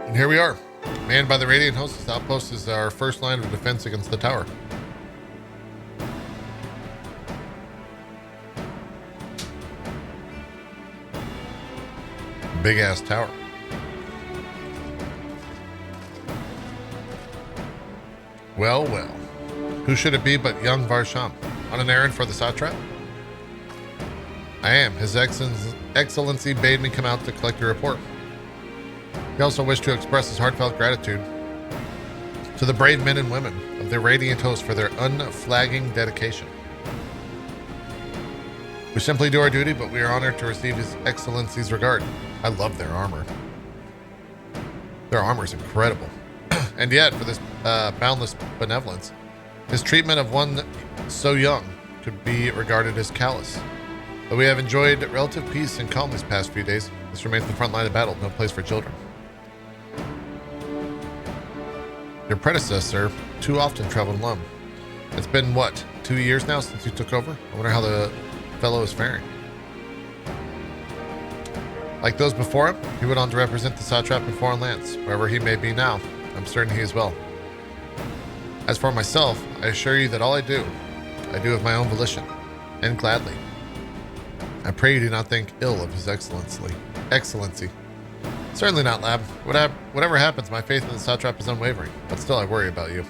And here we are, manned by the Radiant Host. This outpost is our first line of defense against the tower. Big ass tower. Well, well. Who should it be but young Varsham? On an errand for the satrap? I am. His Excellency bade me come out to collect your report. He also wished to express his heartfelt gratitude to the brave men and women of the Radiant Host for their unflagging dedication. We simply do our duty, but we are honored to receive His Excellency's regard. I love their armor. Their armor is incredible. And yet, for this boundless benevolence, his treatment of one so young could be regarded as callous. Though we have enjoyed relative peace and calm these past few days, this remains the front line of battle, no place for children. Your predecessor too often traveled alone. It's been, what, 2 years now since you took over? I wonder how the fellow is faring. Like those before him, he went on to represent the satrap in foreign lands. Wherever he may be now, I'm certain he is well. As for myself, I assure you that all I do of my own volition, and gladly. I pray you do not think ill of His Excellency. Certainly not, lab. Whatever happens, my faith in the satrap is unwavering, but still I worry about you.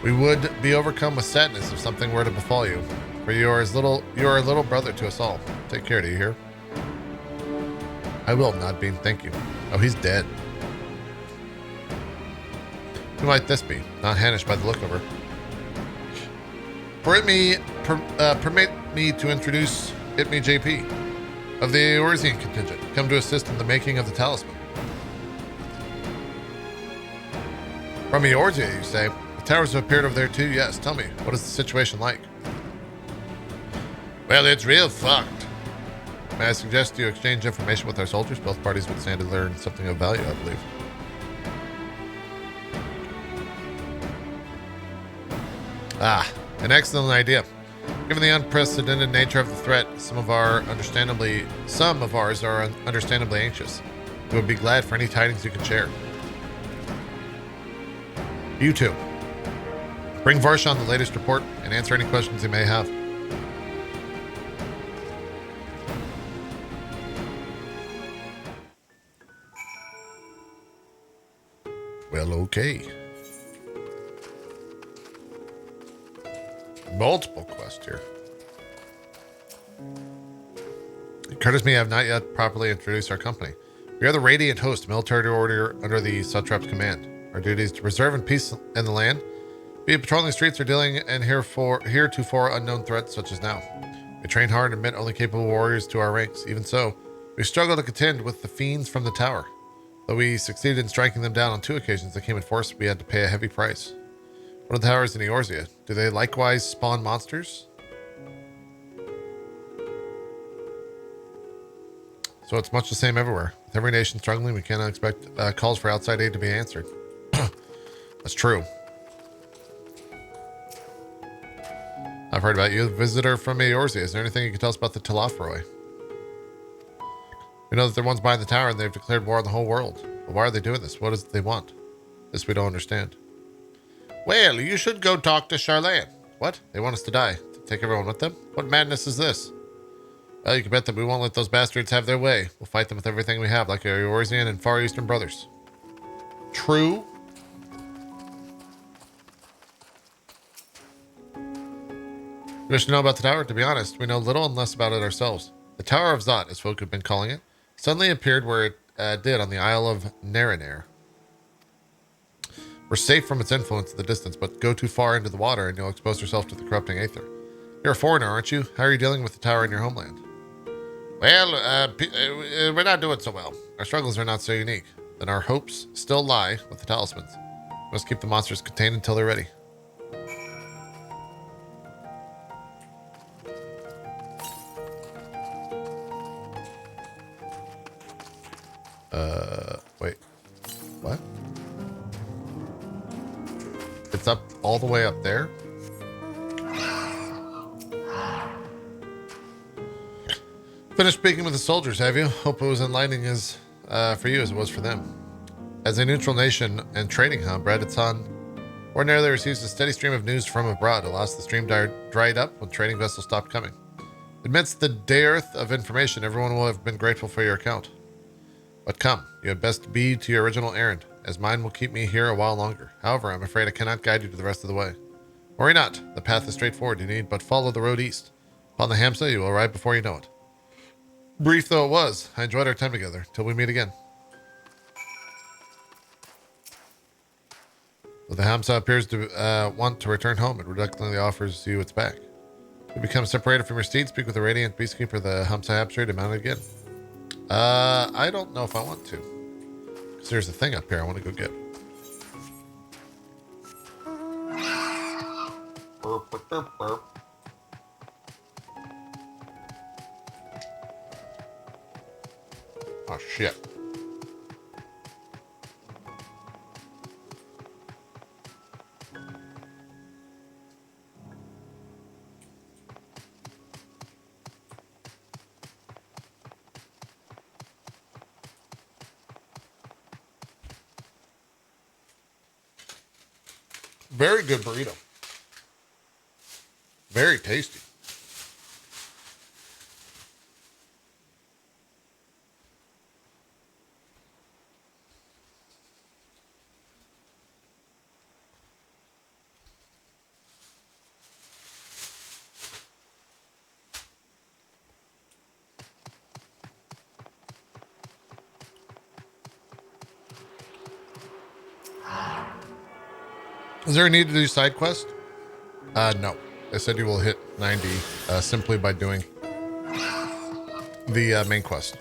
We would be overcome with sadness if something were to befall you, for you are a little brother to us all. Take care, do you hear? I will, Nodbean, thank you. Oh, he's dead. Who might this be? Not Hanish by the look of her. Permit me to introduce itmeJP of the Eorzean contingent, come to assist in the making of the talisman. From Eorzea, you say? The towers have appeared over there too? Yes, tell me, what is the situation like? Well, it's real fucked. May I suggest you exchange information with our soldiers? Both parties would stand to learn something of value, I believe. Ah, an excellent idea. Given the unprecedented nature of the threat, some of ours are understandably anxious. We would be glad for any tidings you can share. You two. Bring Varshan the latest report and answer any questions he may have. Well, okay. Multiple quests here. Curtis and me have not yet properly introduced our company. We are the Radiant Host, military order under the Satrap's command. Our duty is to preserve and peace in the land, be it patrolling the streets or dealing in heretofore unknown threats such as now. We train hard and admit only capable warriors to our ranks. Even so, we struggle to contend with the fiends from the tower. Though we succeeded in striking them down on 2 occasions that came in force, we had to pay a heavy price. What are the towers in Eorzea? Do they likewise spawn monsters? So it's much the same everywhere. With every nation struggling, we cannot expect calls for outside aid to be answered. That's true. I've heard about you, the visitor from Eorzea. Is there anything you can tell us about the Telafroi? We know that they're ones behind the tower and they've declared war on the whole world. But why are they doing this? What is it they want? This we don't understand. Well, you should go talk to Charlene. What? They want us to die? To take everyone with them? What madness is this? Well, you can bet that we won't let those bastards have their way. We'll fight them with everything we have, like our Eorzean and Far Eastern brothers. True. You wish to know about the tower? To be honest, we know little and less about it ourselves. The Tower of Zot, as folk have been calling it, suddenly appeared where it did on the Isle of Narinair. We're safe from its influence in the distance, but go too far into the water and you'll expose yourself to the corrupting aether. You're a foreigner, aren't you? How are you dealing with the tower in your homeland? Well, we're not doing so well. Our struggles are not so unique. Then our hopes still lie with the talismans. We must keep the monsters contained until they're ready. Wait. What? It's up all the way up there? Finished speaking with the soldiers, have you? Hope it was enlightening for you as it was for them. As a neutral nation and trading hub, Raditsan ordinarily receives a steady stream of news from abroad. Alas, the stream dried up when trading vessels stopped coming. Amidst the dearth of information, everyone will have been grateful for your account. But come, you had best be to your original errand, as mine will keep me here a while longer. However, I'm afraid I cannot guide you to the rest of the way. Worry not, the path is straightforward. You need but follow the road east. Upon the Hamsa, you will arrive before you know it. Brief though it was, I enjoyed our time together. Till we meet again. Well, the Hamsa appears to want to return home. It reluctantly offers you its back. You become separated from your steed. Speak with the Radiant Beastkeeper, the Hamsa Hapster, to mount it again. I don't know if I want to. Because there's a thing up here I want to go get. Burp, burp, burp, burp. Oh, shit. Very good burrito. Very tasty. Is there a need to do side quest? No. They said you will hit 90 simply by doing the main quest.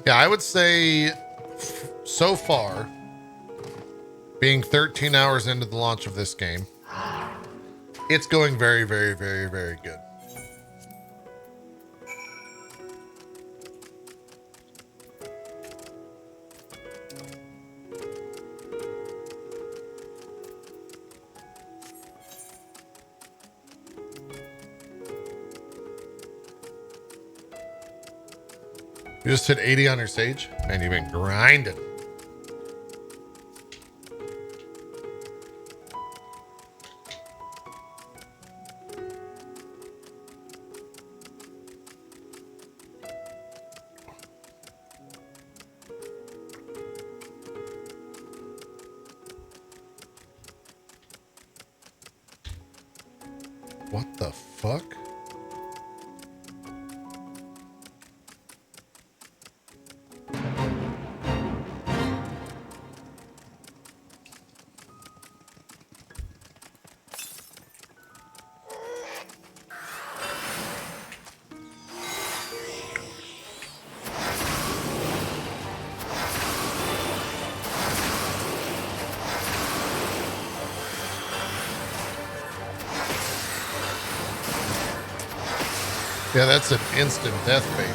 Yeah, I would say so far, being 13 hours into the launch of this game, it's going very, very, very, very good. You just hit 80 on your Sage? Man, you've been grinding. What the fuck? Yeah, that's an instant death bait.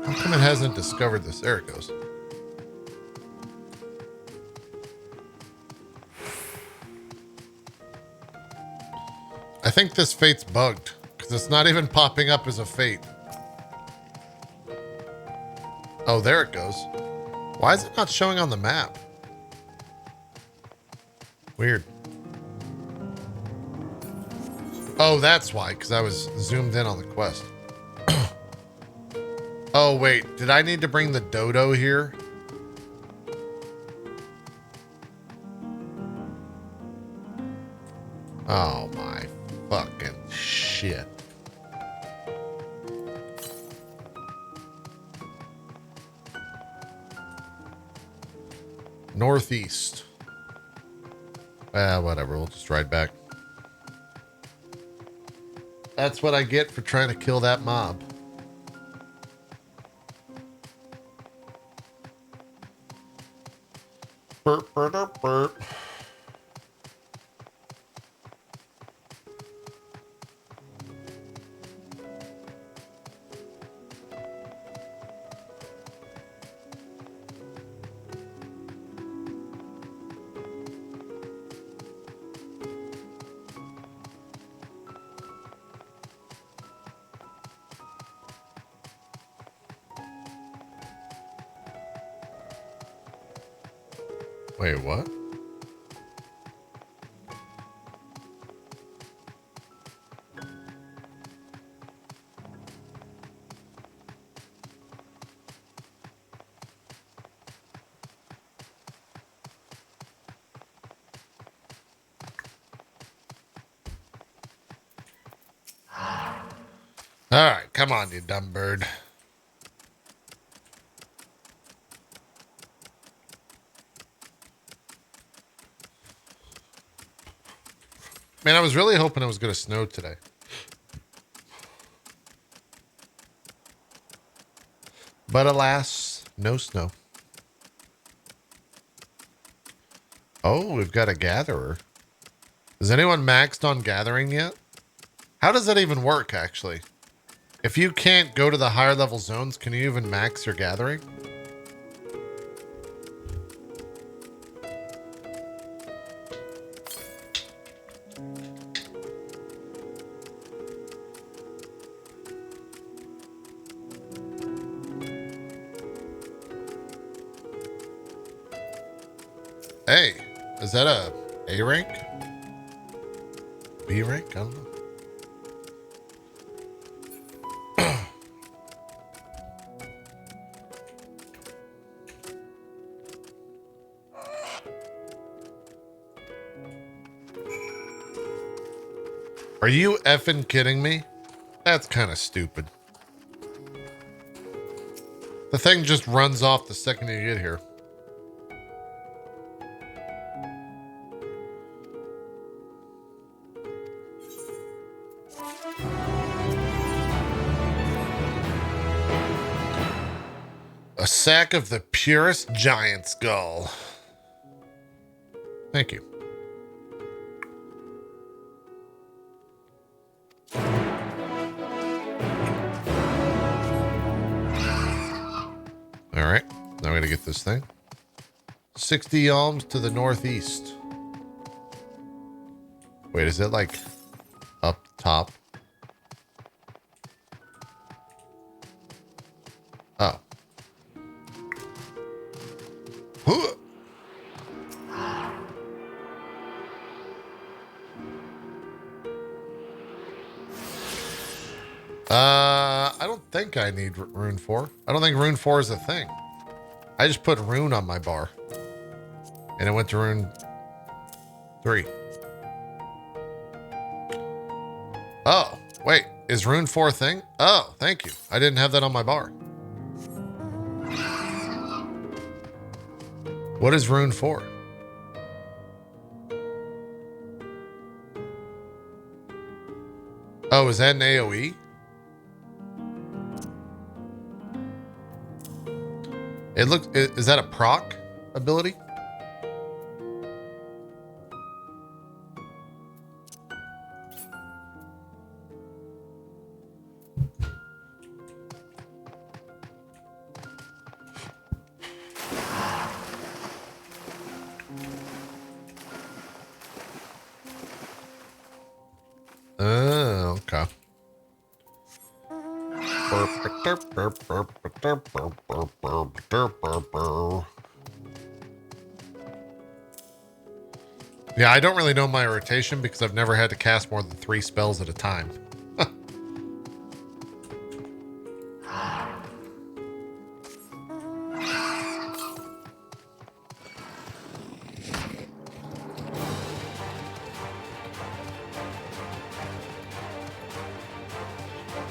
How come it hasn't discovered this? There it goes. I think this fate's bugged because it's not even popping up as a fate. Oh, there it goes. Why is it not showing on the map? Weird. Oh, that's why, because I was zoomed in on the quest. Oh, wait. Did I need to bring the dodo here? Oh, my fucking shit. Northeast. Whatever. We'll just ride back. That's what I get for trying to kill that mob. Burp, burp, burp, burp. Wait, what? All right, come on, you dumb bird. Man, I was really hoping it was going to snow today. But alas, no snow. Oh, we've got a gatherer. Is anyone maxed on gathering yet? How does that even work, actually? If you can't go to the higher level zones, can you even max your gathering? Hey, is that a A rank? B rank? I don't know. Are you effing kidding me? That's kind of stupid. The thing just runs off the second you get here. A sack of the purest giant skull. Thank you. All right, now I'm gonna get this thing. 60 yalms to the northeast. Wait, is it like up top? Oh. I don't think I need rune 4. I don't think rune 4 is a thing. I just put rune on my bar. And it went to rune 3. Oh, wait. Is rune 4 a thing? Oh, thank you. I didn't have that on my bar. What is rune 4? Oh, is that an AoE? It looks, is that a proc ability? Oh, okay. Yeah, I don't really know my rotation because I've never had to cast more than 3 spells at a time.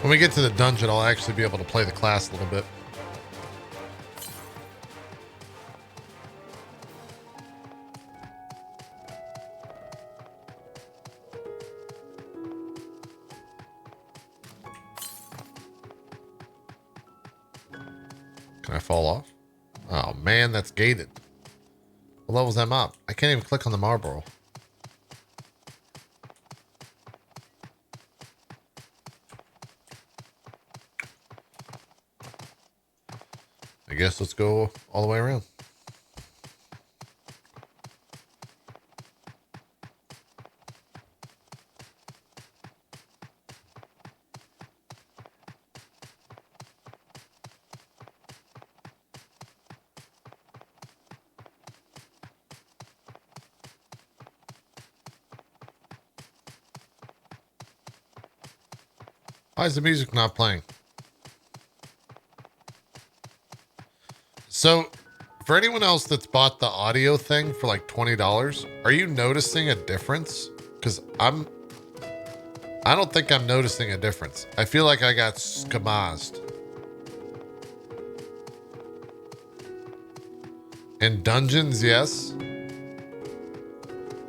When we get to the dungeon, I'll actually be able to play the class a little bit. Can I fall off? Oh man, that's gated. What level's that mob? I can't even click on the Marlboro. I guess let's go all the way around. Why is the music not playing? So, for anyone else that's bought the audio thing for like $20, are you noticing a difference? Because I don't think I'm noticing a difference. I feel like I got scamazed. In dungeons, yes.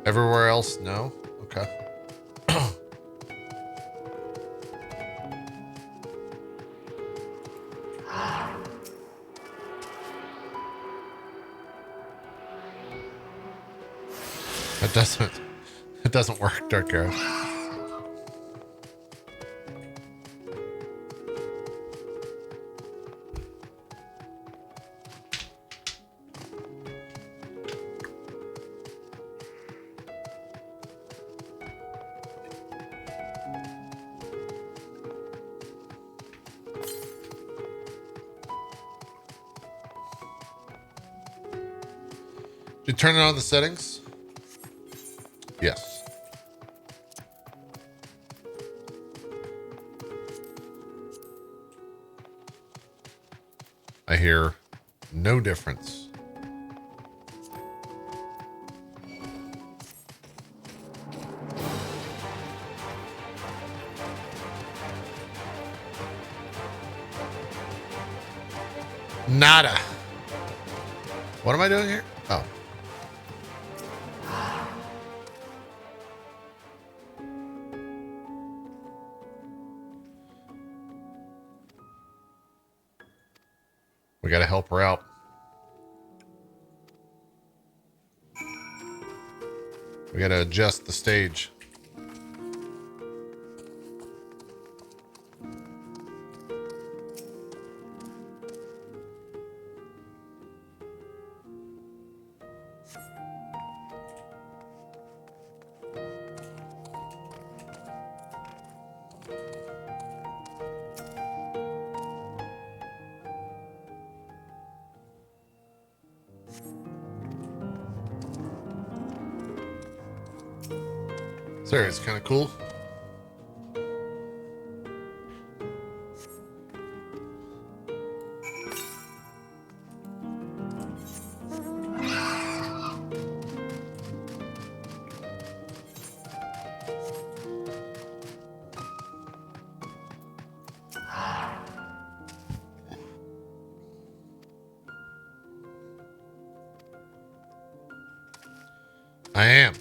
Everywhere else, no. Okay. It doesn't work, Dark Arrow. Did you turn it on the settings? Yes. I hear no difference. Nada. What am I doing here? Oh. We gotta help her out. We gotta adjust the stage. There, it's kind of cool. I am.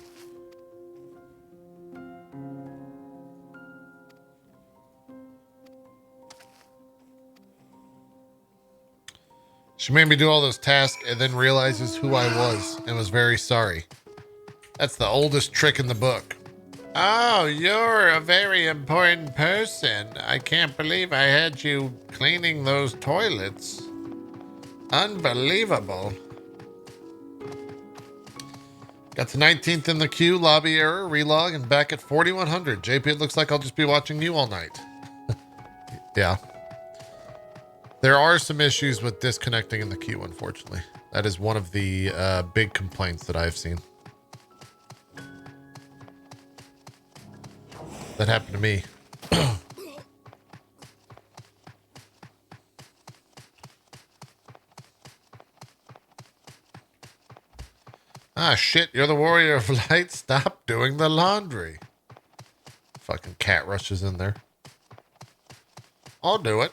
She made me do all those tasks and then realizes who I was and was very sorry. That's the oldest trick in the book. Oh, you're a very important person. I can't believe I had you cleaning those toilets. Unbelievable. Got to 19th in the queue, lobby error, relog, and back at 4100. JP, it looks like I'll just be watching you all night. Yeah. There are some issues with disconnecting in the queue, unfortunately. That is one of the big complaints that I've seen. That happened to me. Ah, shit, you're the warrior of light. Stop doing the laundry. Fucking cat rushes in there. I'll do it.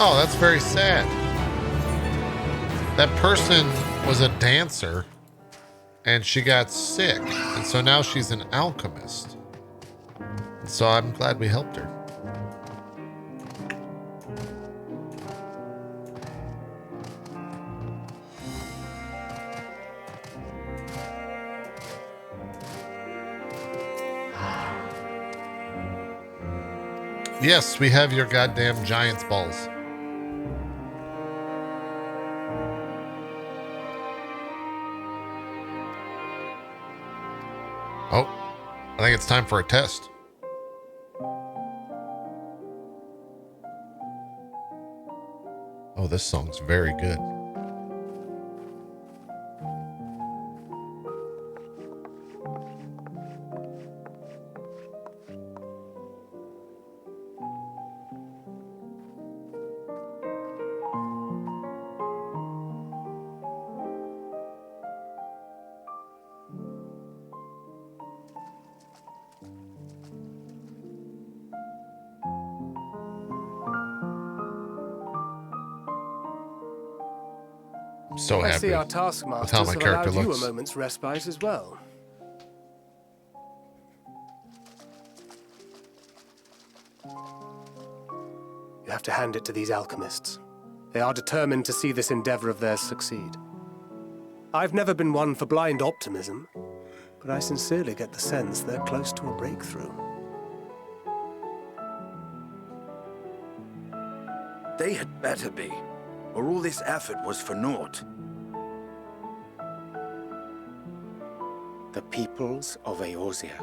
Oh, that's very sad. That person was a dancer and she got sick. And so now she's an alchemist. And so I'm glad we helped her. Yes, we have your goddamn giant's balls. Oh, I think it's time for a test. Oh, this song's very good. So happy. I see our taskmasters how my have character allowed you a looks. moment's respite as well. You have to hand it to these alchemists. They are determined to see this endeavor of theirs succeed. I've never been one for blind optimism, but I sincerely get the sense they're close to a breakthrough. They had better be, or all this effort was for naught. The peoples of Eorzea,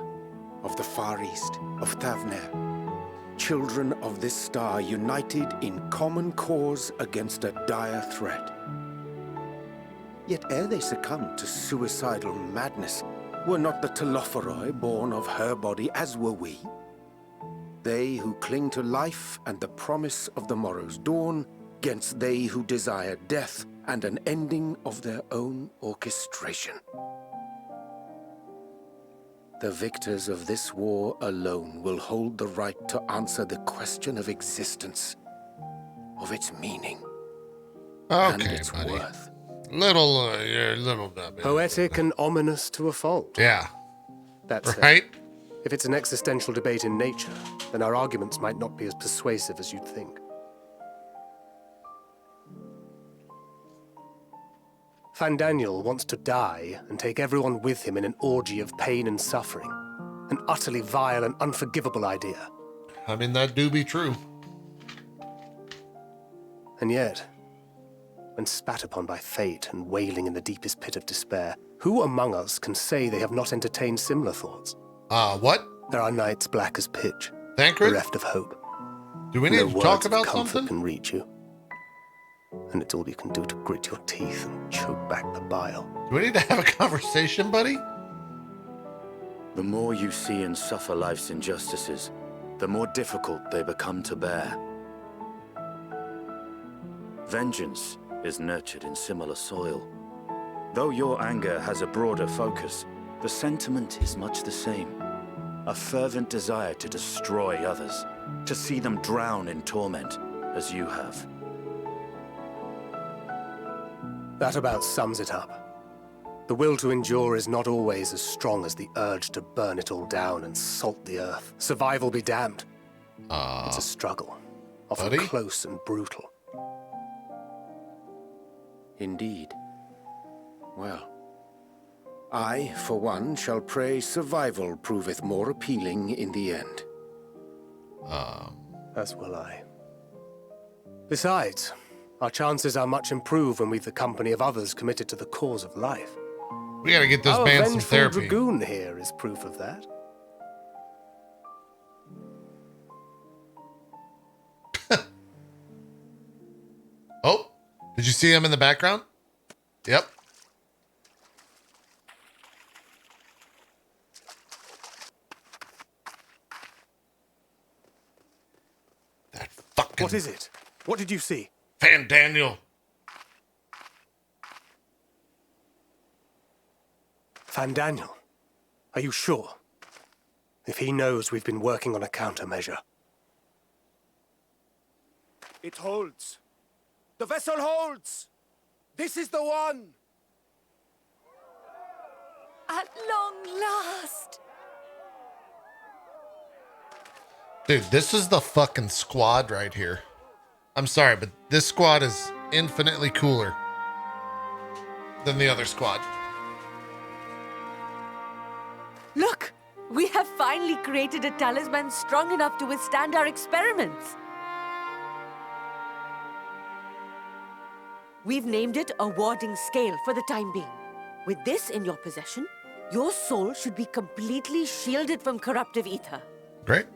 of the Far East, of Thavner, children of this star united in common cause against a dire threat. Yet ere they succumbed to suicidal madness, were not the Telophoroi born of her body as were we? They who cling to life and the promise of the morrow's dawn, against they who desire death and an ending of their own orchestration. The victors of this war alone will hold the right to answer the question of existence, of its meaning, and its worth. Little Poetic and ominous to a fault. Yeah. That said, right? If it's an existential debate in nature, then our arguments might not be as persuasive as you'd think. Fandaniel wants to die and take everyone with him in an orgy of pain and suffering. An utterly vile and unforgivable idea. I mean, that do be true. And yet, when spat upon by fate and wailing in the deepest pit of despair, who among us can say they have not entertained similar thoughts? What? There are nights black as pitch, Thancred? bereft of hope. Do we need to talk about comfort something? Can reach you. And it's all you can do to grit your teeth and choke back the bile. Do we need to have a conversation, buddy? The more you see and suffer life's injustices, the more difficult they become to bear. Vengeance is nurtured in similar soil. Though your anger has a broader focus, the sentiment is much the same. A fervent desire to destroy others, to see them drown in torment, as you have. That about sums it up. The will to endure is not always as strong as the urge to burn it all down and salt the earth. Survival be damned. It's a struggle, often close and brutal. Indeed. Well, I, for one, shall pray survival proveth more appealing in the end. As will I. Besides, our chances are much improved when we've the company of others committed to the cause of life. We gotta get this man some therapy. Our Dragoon here is proof of that. Oh, did you see him in the background? Yep. That fucking... What is it? What did you see? Fandaniel. Fandaniel? Are you sure? If he knows we've been working on a countermeasure. It holds. The vessel holds! This is the one! At long last! Dude, this is the fucking squad right here. I'm sorry, but this squad is infinitely cooler than the other squad. Look! We have finally created a talisman strong enough to withstand our experiments. We've named it a warding scale for the time being. With this in your possession, your soul should be completely shielded from corruptive ether. Great.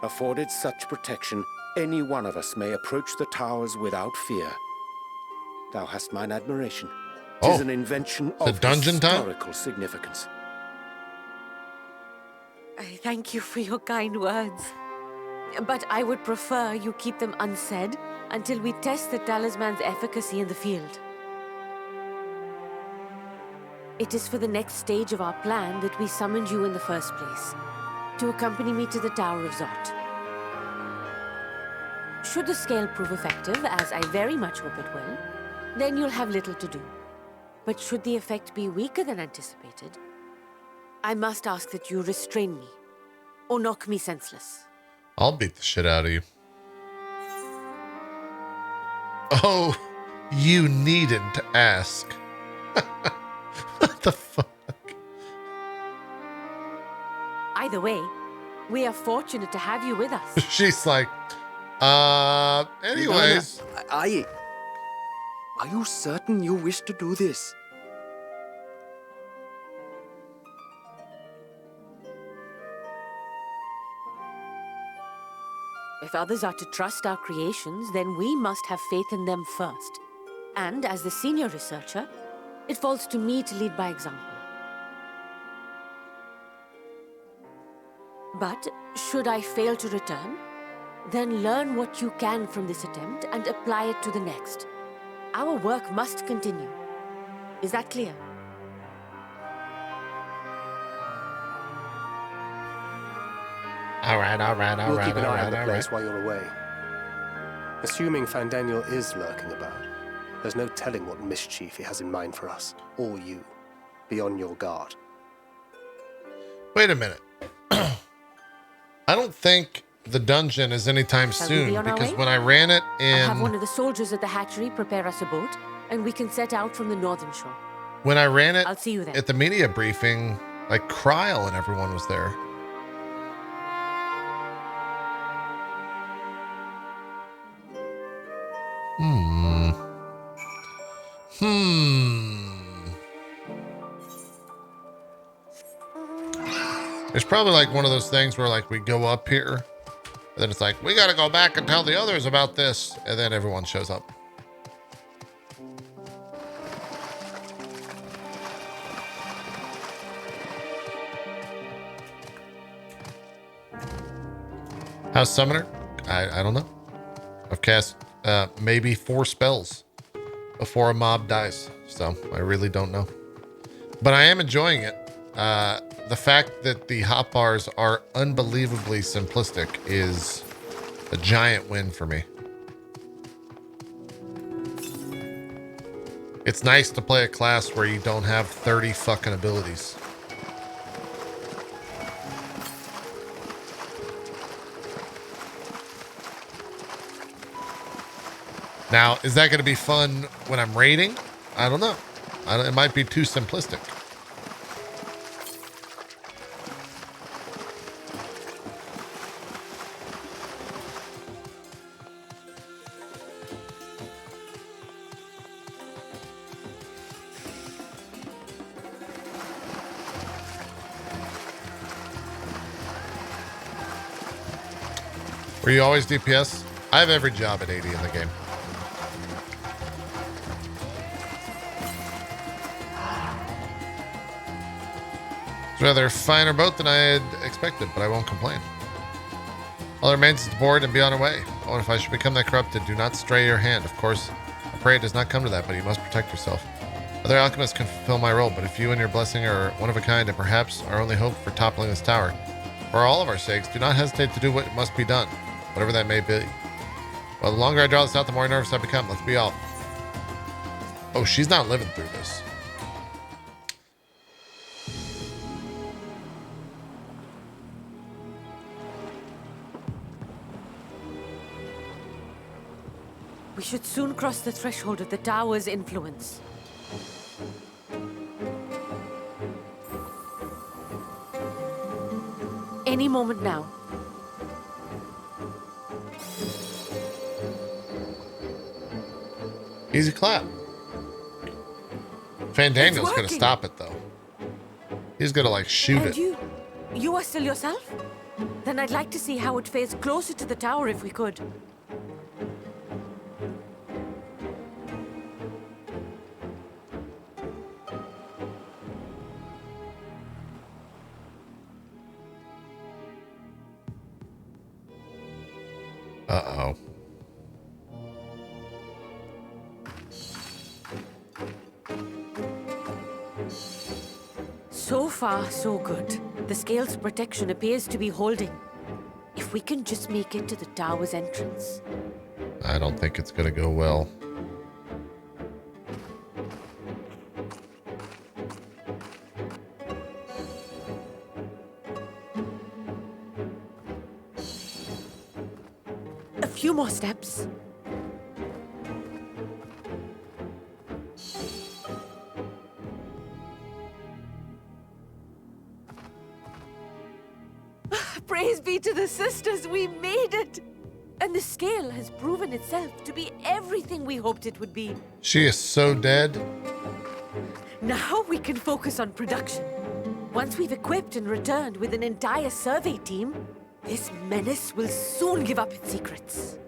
Afforded such protection, any one of us may approach the towers without fear. Thou hast mine admiration. 'Tis an invention of historical significance. I thank you for your kind words. But I would prefer you keep them unsaid until we test the talisman's efficacy in the field. It is for the next stage of our plan that we summoned you in the first place, to accompany me to the Tower of Zot. Should the scale prove effective, as I very much hope it will, then you'll have little to do. But should the effect be weaker than anticipated, I must ask that you restrain me, or knock me senseless. I'll beat the shit out of you. Oh, you needn't to ask. What the fuck? Either way, we are fortunate to have you with us. She's like, anyways. Are you certain you wish to do this? If others are to trust our creations, then we must have faith in them first. And as the senior researcher, it falls to me to lead by example. But should I fail to return, then learn what you can from this attempt and apply it to the next. Our work must continue. Is that clear? All right. We'll keep an eye on the place while you're away. Assuming Fandaniel is lurking about, there's no telling what mischief he has in mind for us, or you. Be on your guard. Wait a minute. I don't think the dungeon is anytime soon, because when I ran it in... I'll have one of the soldiers at the hatchery prepare us a boat, and we can set out from the northern shore. When I ran it I'll see you then. at the media briefing, like Kryl and everyone was there. It's probably like one of those things where like we go up here, and then it's like, we got to go back and tell the others about this. And then everyone shows up. How's Summoner? I don't know. I've cast maybe 4 spells before a mob dies. So I really don't know. But I am enjoying it. The fact that the hotbars are unbelievably simplistic is a giant win for me. It's nice to play a class where you don't have 30 fucking abilities. Now, is that going to be fun when I'm raiding? I don't know. It might be too simplistic. Were you always DPS? I have every job at 80 in the game. It's rather a finer boat than I had expected, but I won't complain. All that remains is to board and be on our way. Oh, and if I should become that corrupted, do not stray your hand. Of course, I pray it does not come to that, but you must protect yourself. Other alchemists can fulfill my role, but if you and your blessing are one of a kind and perhaps our only hope for toppling this tower, for all of our sakes, do not hesitate to do what must be done, whatever that may be. Well, the longer I draw this out, the more nervous I become. Let's be off. Oh, she's not living through this. We should soon cross the threshold of the tower's influence. Any moment now. Easy clap. Fandaniel's gonna stop it though. He's gonna like shoot it. You are still yourself? Then I'd like to see how it fares closer to the tower if we could. Uh-oh. So far, so good. The scale's protection appears to be holding. If we can just make it to the tower's entrance. I don't think it's gonna go well. A few more steps. Praise be to the sisters, we made it! And the scale has proven itself to be everything we hoped it would be. She is so dead. Now we can focus on production. Once we've equipped and returned with an entire survey team, this menace will soon give up its secrets.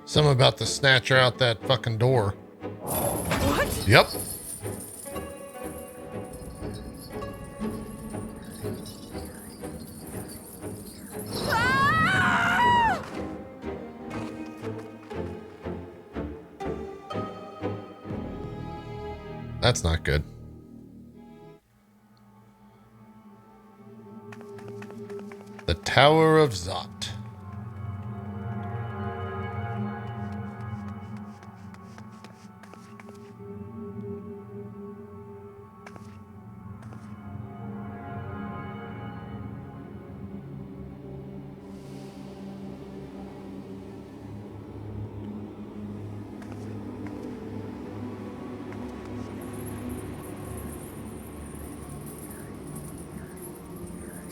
Something about to snatch her out that fucking door. What? Yep. That's not good. Tower of Zot.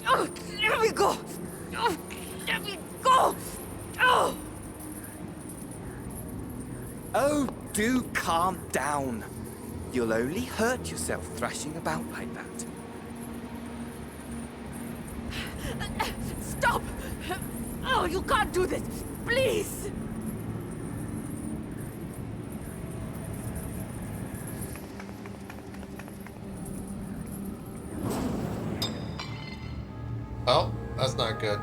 Oh, let me go! Oh, let me go! Oh! Oh, do calm down. You'll only hurt yourself thrashing about like that. Stop! Oh, you can't do this! Please! Oh, that's not good.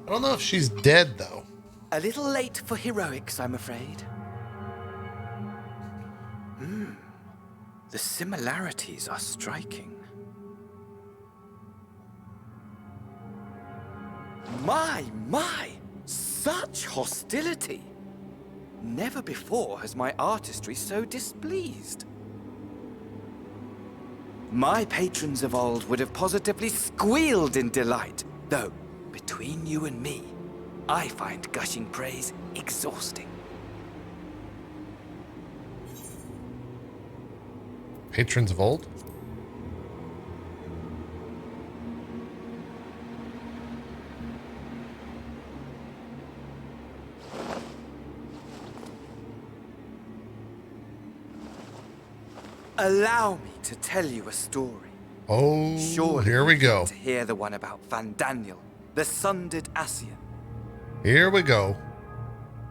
I don't know if she's dead, though. A little late for heroics, I'm afraid. The similarities are striking. My! Such hostility! Never before has my artistry so displeased. My patrons of old would have positively squealed in delight, though, between you and me, I find gushing praise exhausting. Patrons of old? Allow me to tell you a story. Oh, Surely here we go. to hear the one about Van Daniel, the sundered Ascian. Here we go.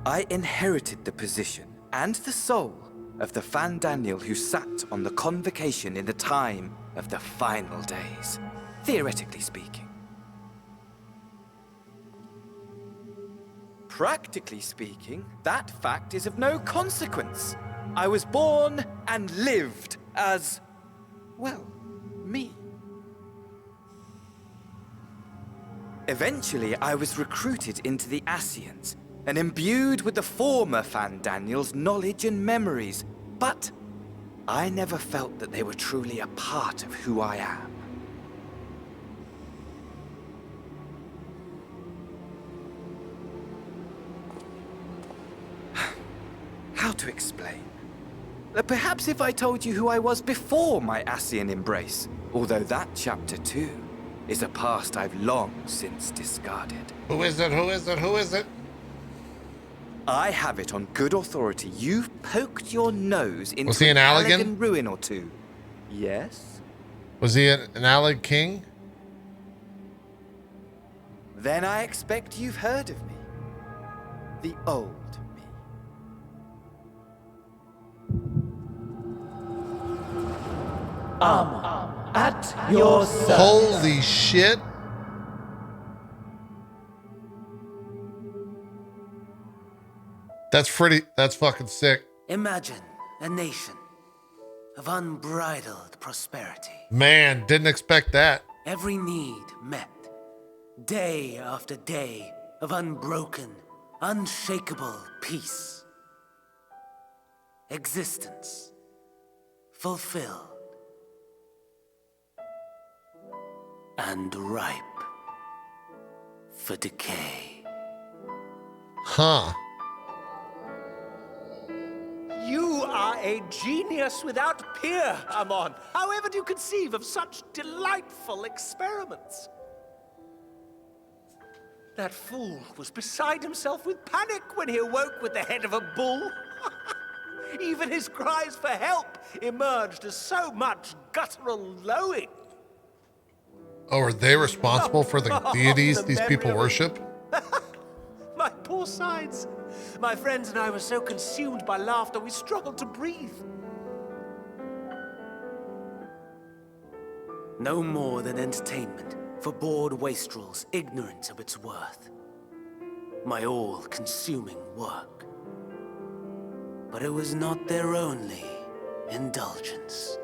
I inherited the position and the soul of the Van Daniel who sat on the convocation in the time of the final days, theoretically speaking. Practically speaking, that fact is of no consequence. I was born and lived as, well, me. Eventually, I was recruited into the Ascians and imbued with the former Van Daniel's knowledge and memories, but I never felt that they were truly a part of who I am. How to explain? Perhaps if I told you who I was before my Ascian embrace, although that chapter too is a past I've long since discarded. Who is it? Who is it? Who is it? I have it on good authority. You've poked your nose into Was he an Allegan? Allegan ruin or two. Yes? Was he an Alleg king? Then I expect you've heard of me. The old me. At your service. Holy shit. That's fucking sick. Imagine a nation of unbridled prosperity. Man, didn't expect that. Every need met. Day after day of unbroken, unshakable peace. Existence fulfilled and ripe for decay. Huh. You are a genius without peer, Amon. However do you conceive of such delightful experiments? That fool was beside himself with panic when he awoke with the head of a bull. Even his cries for help emerged as so much guttural lowing. Oh, are they responsible for the deities these people worship? My poor sides. My friends and I were so consumed by laughter we struggled to breathe. No more than entertainment for bored wastrels ignorant of its worth. my all-consuming work. But it was not their only indulgence.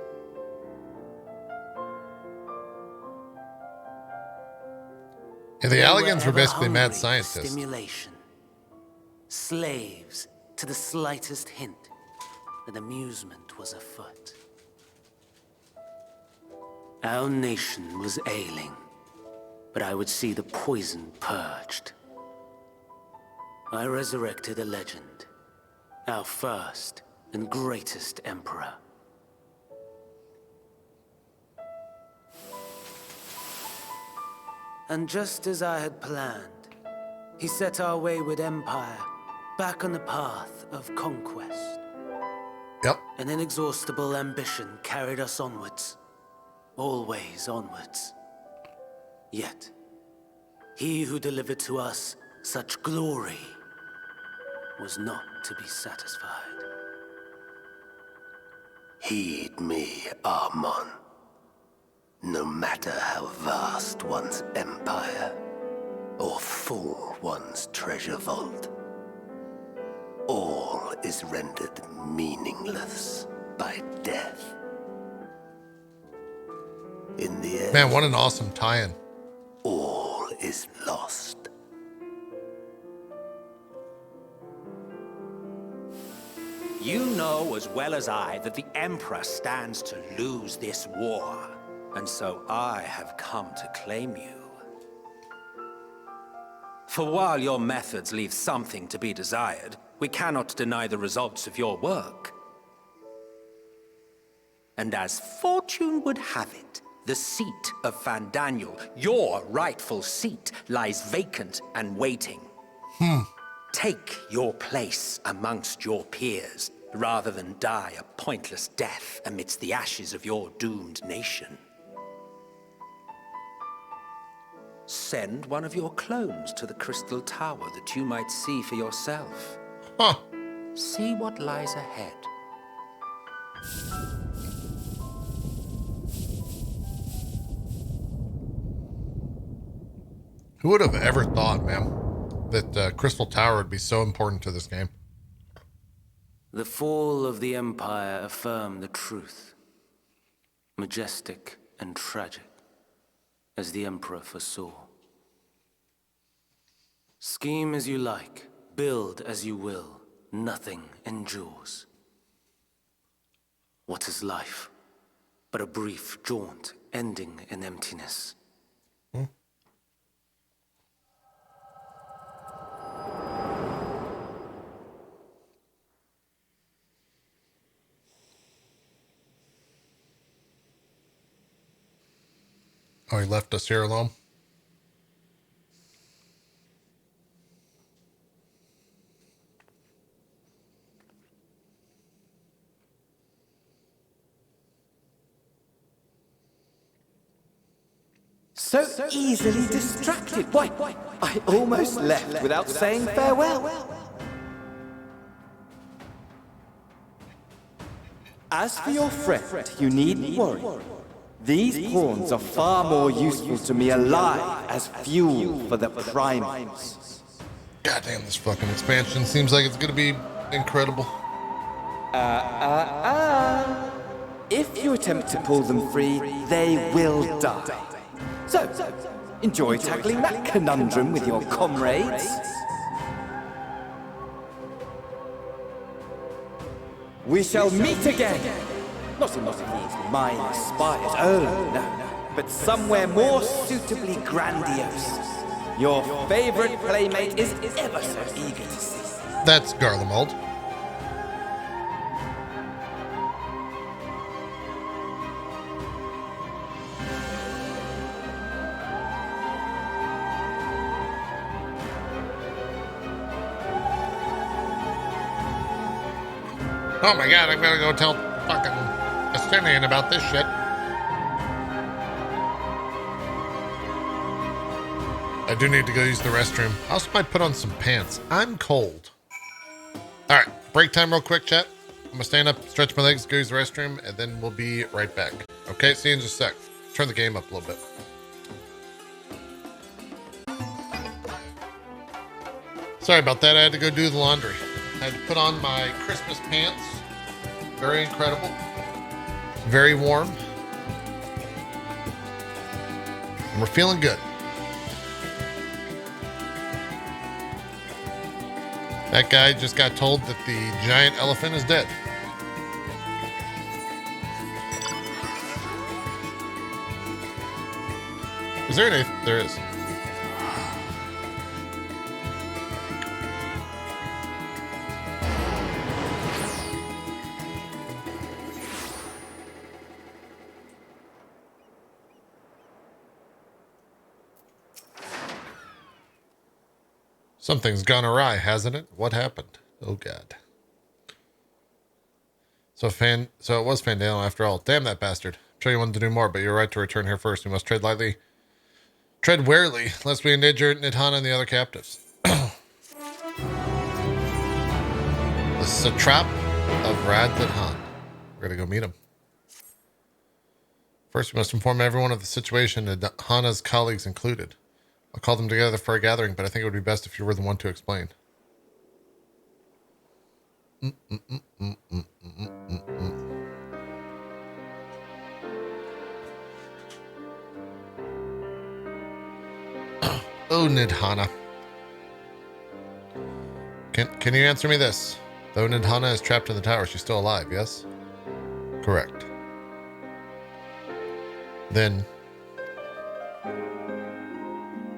Yeah, the Alligans were basically mad scientists. Stimulation. Slaves to the slightest hint that amusement was afoot. Our nation was ailing, but I would see the poison purged. I resurrected a legend, our first and greatest emperor. And just as I had planned, he set our wayward empire back on the path of conquest. Yep. An inexhaustible ambition carried us onwards, always onwards. Yet, he who delivered to us such glory was not to be satisfied. Heed me, Armon. No matter how vast one's empire, or full one's treasure vault, all is rendered meaningless by death. In the end, man, what an awesome tie-in. All is lost. You know as well as I that the Emperor stands to lose this war, and so I have come to claim you. For while your methods leave something to be desired, we cannot deny the results of your work. And as fortune would have it, the seat of Fandaniel, your rightful seat, lies vacant and waiting. Take your place amongst your peers, rather than die a pointless death amidst the ashes of your doomed nation. Send one of your clones to the Crystal Tower that you might see for yourself. See what lies ahead. Who would have ever thought, man, that Crystal Tower would be so important to this game? The fall of the Empire affirmed the truth. Majestic and tragic, as the Emperor foresaw. Scheme as you like, build as you will, nothing endures. What is life but a brief jaunt ending in emptiness? Oh, he left us here alone? So easily distracted. Why, I almost left without saying farewell. As for your friend, you needn't worry. These pawns are far more useful to me alive as fuel for the primates. Goddamn, this fucking expansion seems like it's gonna be incredible. If you attempt to pull them free, they will die. So, enjoy tackling that conundrum with your comrades. We shall meet again! Not in one of these mine spires, oh no, but somewhere more suitably grandiose. Your favorite playmate is ever so eager to see. That's Garlemald. Oh my god, I'm gonna go tell fucking Estinian about this shit. I do need to go use the restroom. I also might put on some pants. I'm cold. Alright, break time real quick, chat. I'm gonna stand up, stretch my legs, go use the restroom, and then we'll be right back. Okay, see you in just a sec. Turn the game up a little bit. Sorry about that. I had to go do the laundry. I had to put on my Christmas pants. Very incredible. Very warm. And we're feeling good. That guy just got told that the giant elephant is dead. Is there an eighth? There is. Something's gone awry, hasn't it? What happened? Oh, God. So it was Fandalen after all. Damn that bastard. I'm sure you wanted to do more, but you're right to return here first. We must tread lightly. Tread warily, lest we endanger Nidhana and the other captives. The satrap of Rad Nidhan. We're going to go meet him. First, we must inform everyone of the situation, Nidhana's colleagues included. I'll call them together for a gathering, but I think it would be best if you were the one to explain. Oh, Nidhana. Can you answer me this? Though Nidhana is trapped in the tower, she's still alive, yes? Correct. Then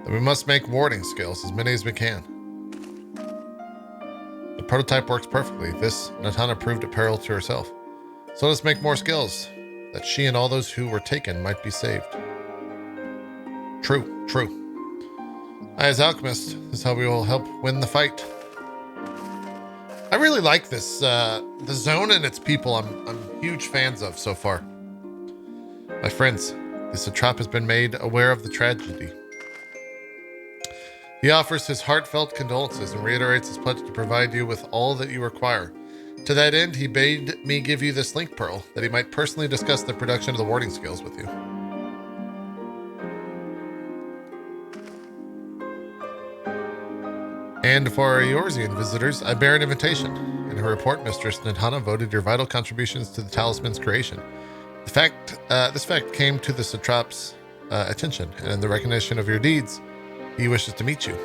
we must make warding skills, as many as we can. The prototype works perfectly. This Nidhana proved at peril to herself. So let's make more skills, that she and all those who were taken might be saved. True. I, as alchemist, this is how we will help win the fight. I really like this, the zone and its people. I'm huge fans of so far. My friends, the satrap has been made aware of the tragedy. He offers his heartfelt condolences and reiterates his pledge to provide you with all that you require. To that end, he bade me give you this link pearl, that he might personally discuss the production of the warding skills with you. And for our Eorzean visitors, I bear an invitation. In her report, Mistress Nidhana voted your vital contributions to the talisman's creation. This fact came to the satrap's attention, and in the recognition of your deeds, he wishes to meet you.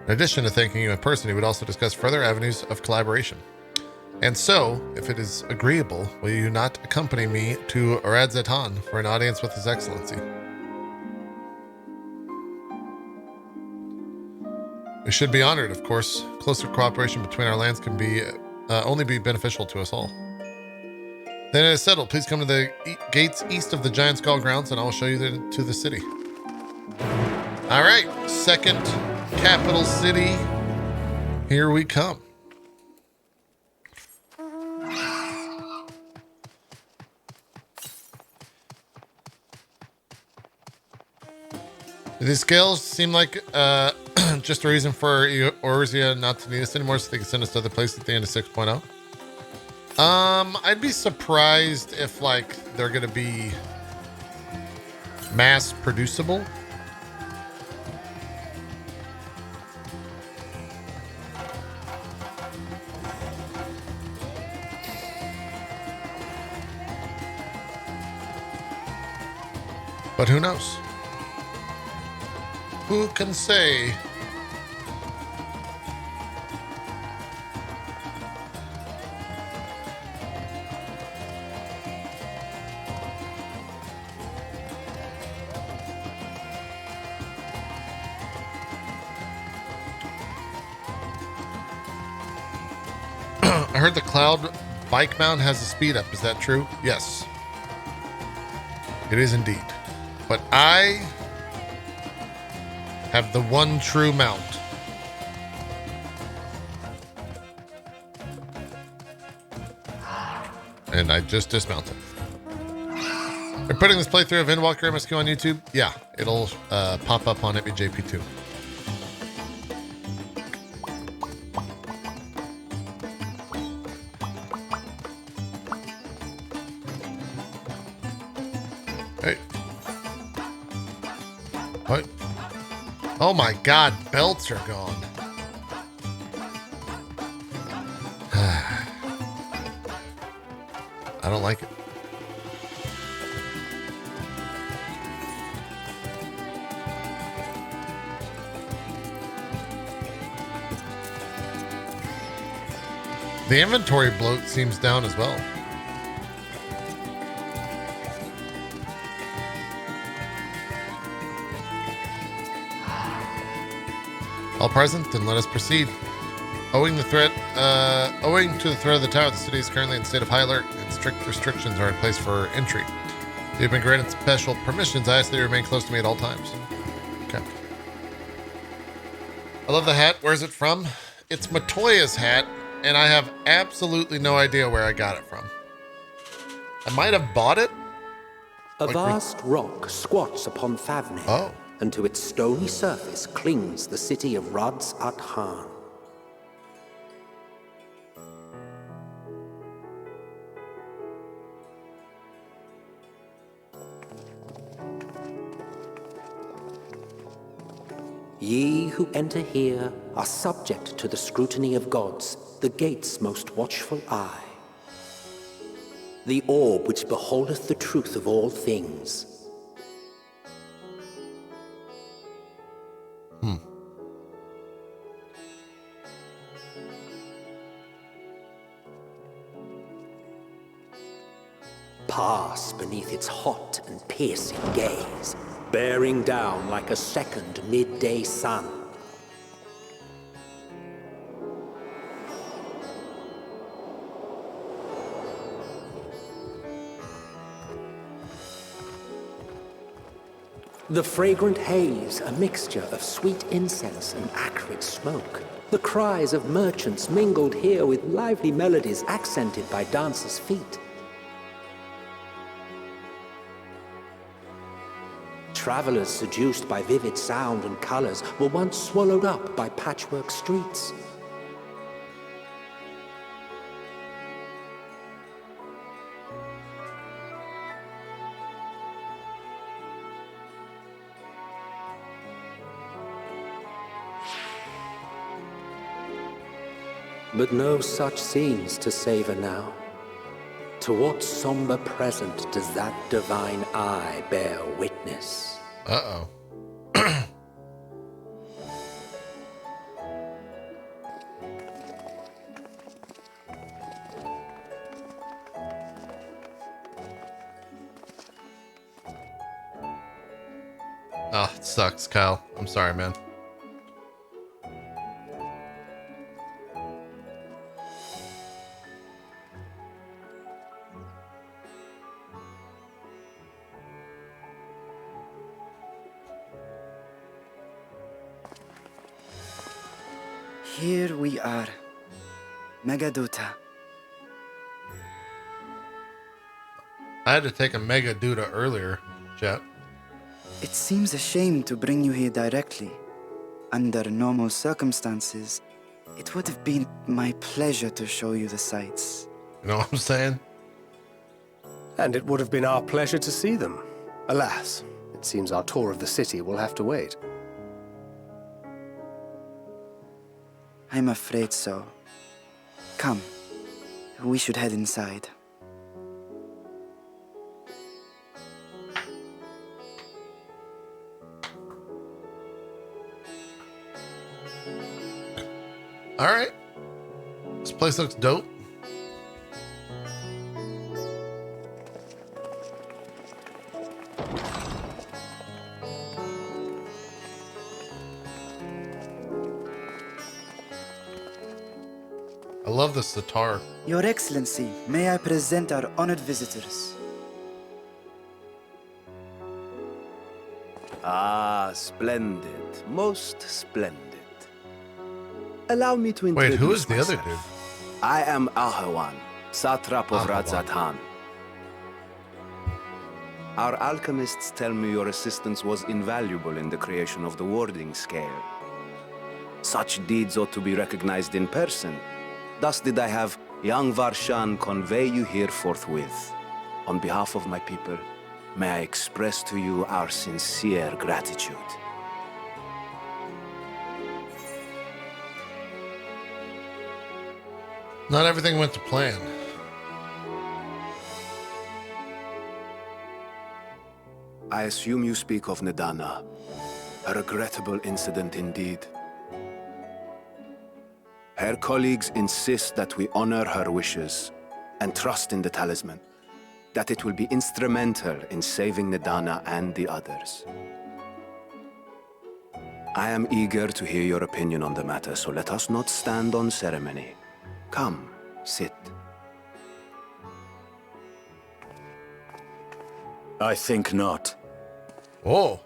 In addition to thanking you in person, he would also discuss further avenues of collaboration. And so, if it is agreeable, will you not accompany me to Rad Nidhan for an audience with His Excellency? We should be honored, of course. Closer cooperation between our lands can only be beneficial to us all. Then it is settled. Please come to the gates east of the Giant Skull grounds, and I will show you to the city. All right, second capital city. Here we come. Do these scales seem like just a reason for Eorzea not to need us anymore, so they can send us to other places at the end of 6.0? I'd be surprised if, like, they're going to be mass producible. But who knows? Who can say? I heard the Cloud bike mount has a speed up. Is that true? Yes. It is indeed. But I have the one true mount. And I just dismounted. They're putting this playthrough of Endwalker MSQ on YouTube? Yeah, it'll pop up on itmeJP too. Hey. What? Oh my god, belts are gone. I don't like it. The inventory bloat seems down as well. All present, then let us proceed. Owing to the threat of the tower, the city is currently in a state of high alert, and strict restrictions are in place for entry. You've been granted special permissions. I ask that you remain close to me at all times. Okay. I love the hat. Where's it from? It's Matoya's hat, and I have absolutely no idea where I got it from. I might have bought it. A vast rock squats upon Thavnir, and to its stony surface clings the city of Rods at Han. Ye who enter here are subject to the scrutiny of gods, the gate's most watchful eye. The orb which beholdeth the truth of all things. Pass beneath its hot and piercing gaze, bearing down like a second midday sun. The fragrant haze, a mixture of sweet incense and acrid smoke. The cries of merchants mingled here with lively melodies accented by dancers' feet. Travelers seduced by vivid sound and colors were once swallowed up by patchwork streets. But no such scenes to savor now. To what somber present does that divine eye bear witness? Uh-oh. Oh, it sucks, Kyle. I'm sorry, man. Here we are, Megaduta. I had to take a Megaduta earlier, chat. It seems a shame to bring you here directly. Under normal circumstances, it would have been my pleasure to show you the sights. You know what I'm saying? And it would have been our pleasure to see them. Alas, it seems our tour of the city will have to wait. I'm afraid so. Come, we should head inside. All right. This place looks dope. I love the sitar. Your Excellency, may I present our honored visitors? Ah, splendid. Most splendid. Allow me to introduce Wait, who is the myself. other dude? I am Ahawan, satrap of Radzatan. Our alchemists tell me your assistance was invaluable in the creation of the warding scale. Such deeds ought to be recognized in person. Thus did I have young Varshan convey you here forthwith. On behalf of my people, may I express to you our sincere gratitude. Not everything went to plan. I assume you speak of Nadana. A regrettable incident indeed. Her colleagues insist that we honor her wishes and trust in the talisman, that it will be instrumental in saving Nadana and the others. I am eager to hear your opinion on the matter, so let us not stand on ceremony. Come, sit. I think not. Oh.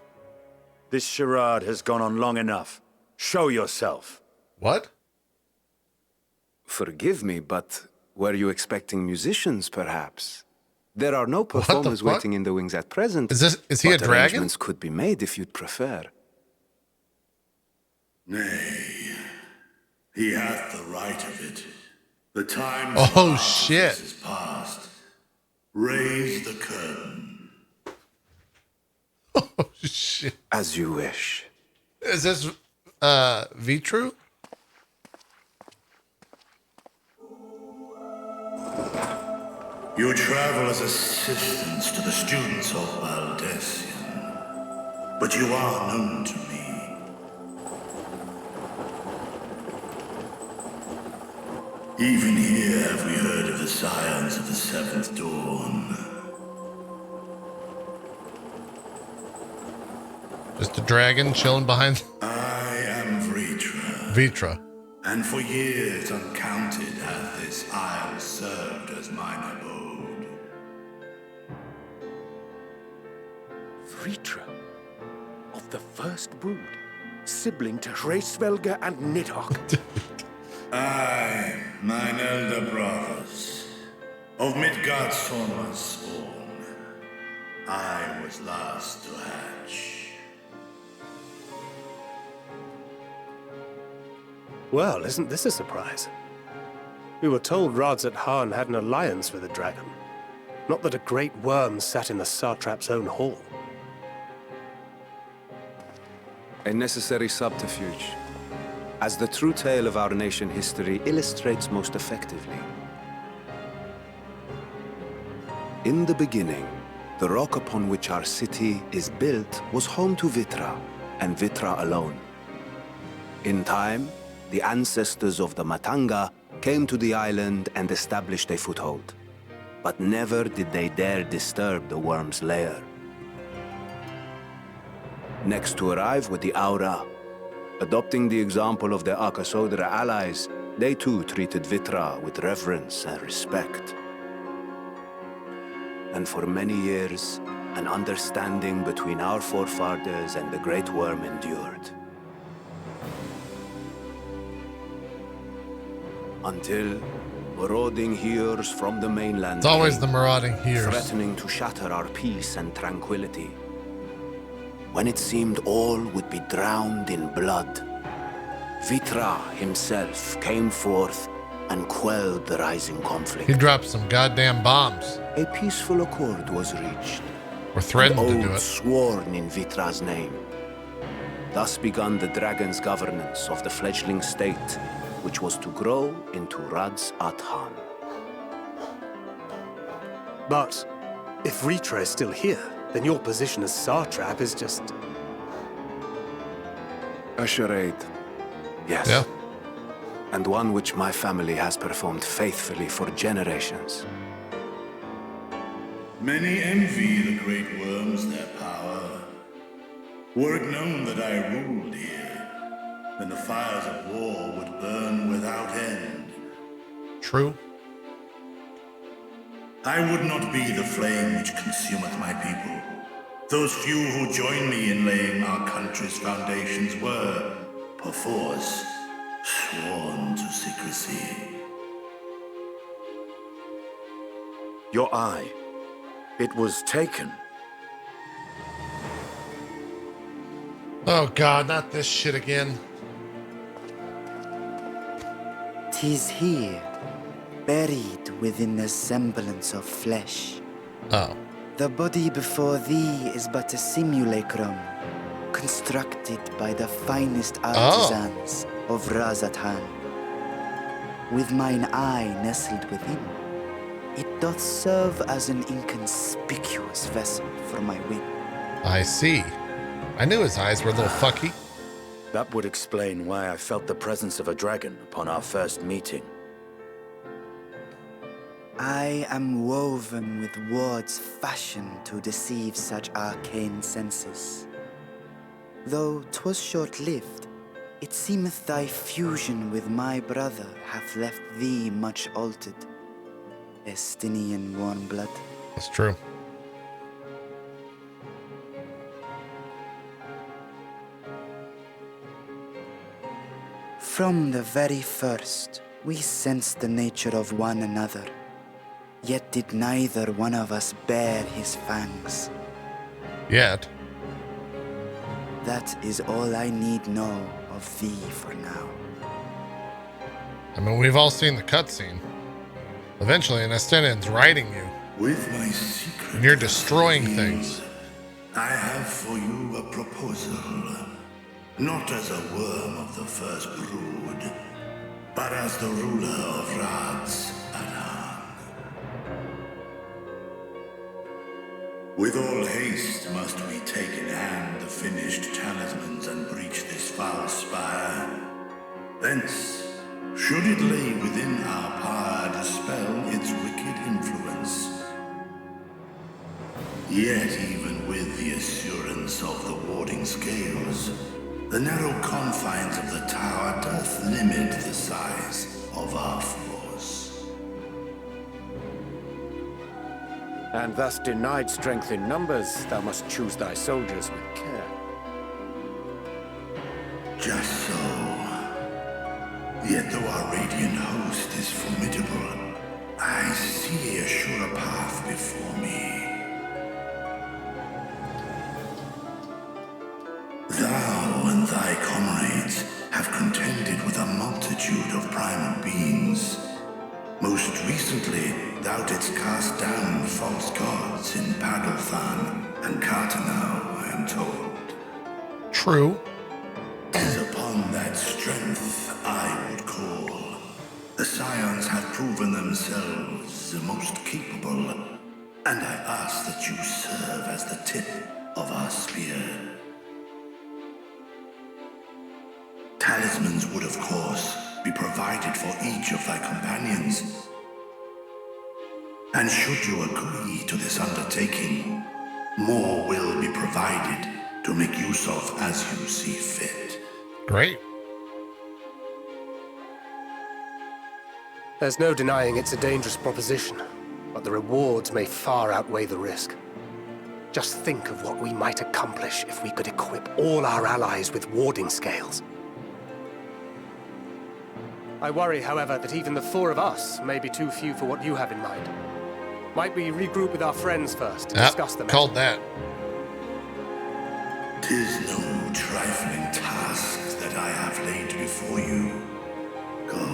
This charade has gone on long enough. Show yourself. What? Forgive me, but were you expecting musicians, perhaps? There are no performers waiting in the wings at present. Is he a dragon? Arrangements could be made if you'd prefer. Nay, he hath the right of it. The time is past. Raise the curtain. Oh shit! As you wish. Is this Vitru? You travel as assistants to the students of Valdesian, but you are known to me. Even here have we heard of the scions of the Seventh Dawn. Just a dragon chilling behind. I am Vritra. Vitra. And for years uncounted hath this isle served as mine abode. Vritra, of the first brood, sibling to Hraesvelga and Nidhogg. Aye, mine elder brothers, of Midgard's former spawn, I was last to hatch. Well, isn't this a surprise? We were told Radzat-Han had an alliance with a dragon. Not that a great worm sat in the satrap's own hall. A necessary subterfuge, as the true tale of our nation history illustrates most effectively. In the beginning, the rock upon which our city is built was home to Vitra, and Vitra alone. In time, the ancestors of the Matanga came to the island and established a foothold. But never did they dare disturb the worm's lair. Next to arrive with the Aura, adopting the example of their Akasodra allies, they too treated Vitra with reverence and respect. And for many years, an understanding between our forefathers and the Great Worm endured. Until marauding hears from the mainland. It's always the marauding hears. Threatening to shatter our peace and tranquility. When it seemed all would be drowned in blood, Vitra himself came forth and quelled the rising conflict. He dropped some goddamn bombs. A peaceful accord was reached. Or threatened to do it. Sworn in Vitra's name. Thus began the dragon's governance of the fledgling state, which was to grow into Radzat-Han. But if Vritra is still here, then your position as satrap is just... A charade. Yes. Yeah. And one which my family has performed faithfully for generations. Many envy the great worms their power. Were it known that I ruled here, then the fires of war would burn without end. True. I would not be the flame which consumeth my people. Those few who join me in laying our country's foundations were, perforce, sworn to secrecy. Your eye. It was taken. Oh god, not this shit again. 'Tis here, buried within the semblance of flesh. Oh. The body before thee is but a simulacrum, constructed by the finest artisans of Radzat-Han. with mine eye nestled within. It doth serve as an inconspicuous vessel for my wit. I see. I knew his eyes were a little fucky. That would explain why I felt the presence of a dragon upon our first meeting. I am woven with words fashioned to deceive such arcane senses. Though 'twas short-lived, it seemeth thy fusion with my brother hath left thee much altered. Estinian warm blood. That's true. From the very first, we sensed the nature of one another, yet did neither one of us bear his fangs. Yet. That is all I need know of thee for now. I mean, we've all seen the cutscene. Eventually, an Estinian's riding you. With my secret, and you're destroying things. I have for you a proposal. Not as a worm of the first brood, but as the ruler of Rad's Aran. With all haste must we take in hand the finished talismans and breach this foul spire. Thence, should it lay within our power, dispel its wicked influence. Yet even with the assurance of the warding scales, the narrow confines of the tower doth limit the size of our force. And thus denied strength in numbers, thou must choose thy soldiers with care. Just so. Yet though our radiant host is formidable, I see a surer path before me. Thou and thy comrades have contended with a multitude of primal beings. Most recently, thou didst cast down false gods in Padalthan and Cartanau, I am told. True. 'Tis upon that strength I would call. The Scions have proven themselves the most capable, and I ask that you serve as the tip of our spear. Talismans would, of course, be provided for each of thy companions. And should you agree to this undertaking, more will be provided to make use of as you see fit. Great. There's no denying it's a dangerous proposition, but the rewards may far outweigh the risk. Just think of what we might accomplish if we could equip all our allies with warding scales. I worry, however, that even the four of us may be too few for what you have in mind. Might we regroup with our friends first to discuss them? Called that. 'Tis no trifling task that I have laid before you. Go.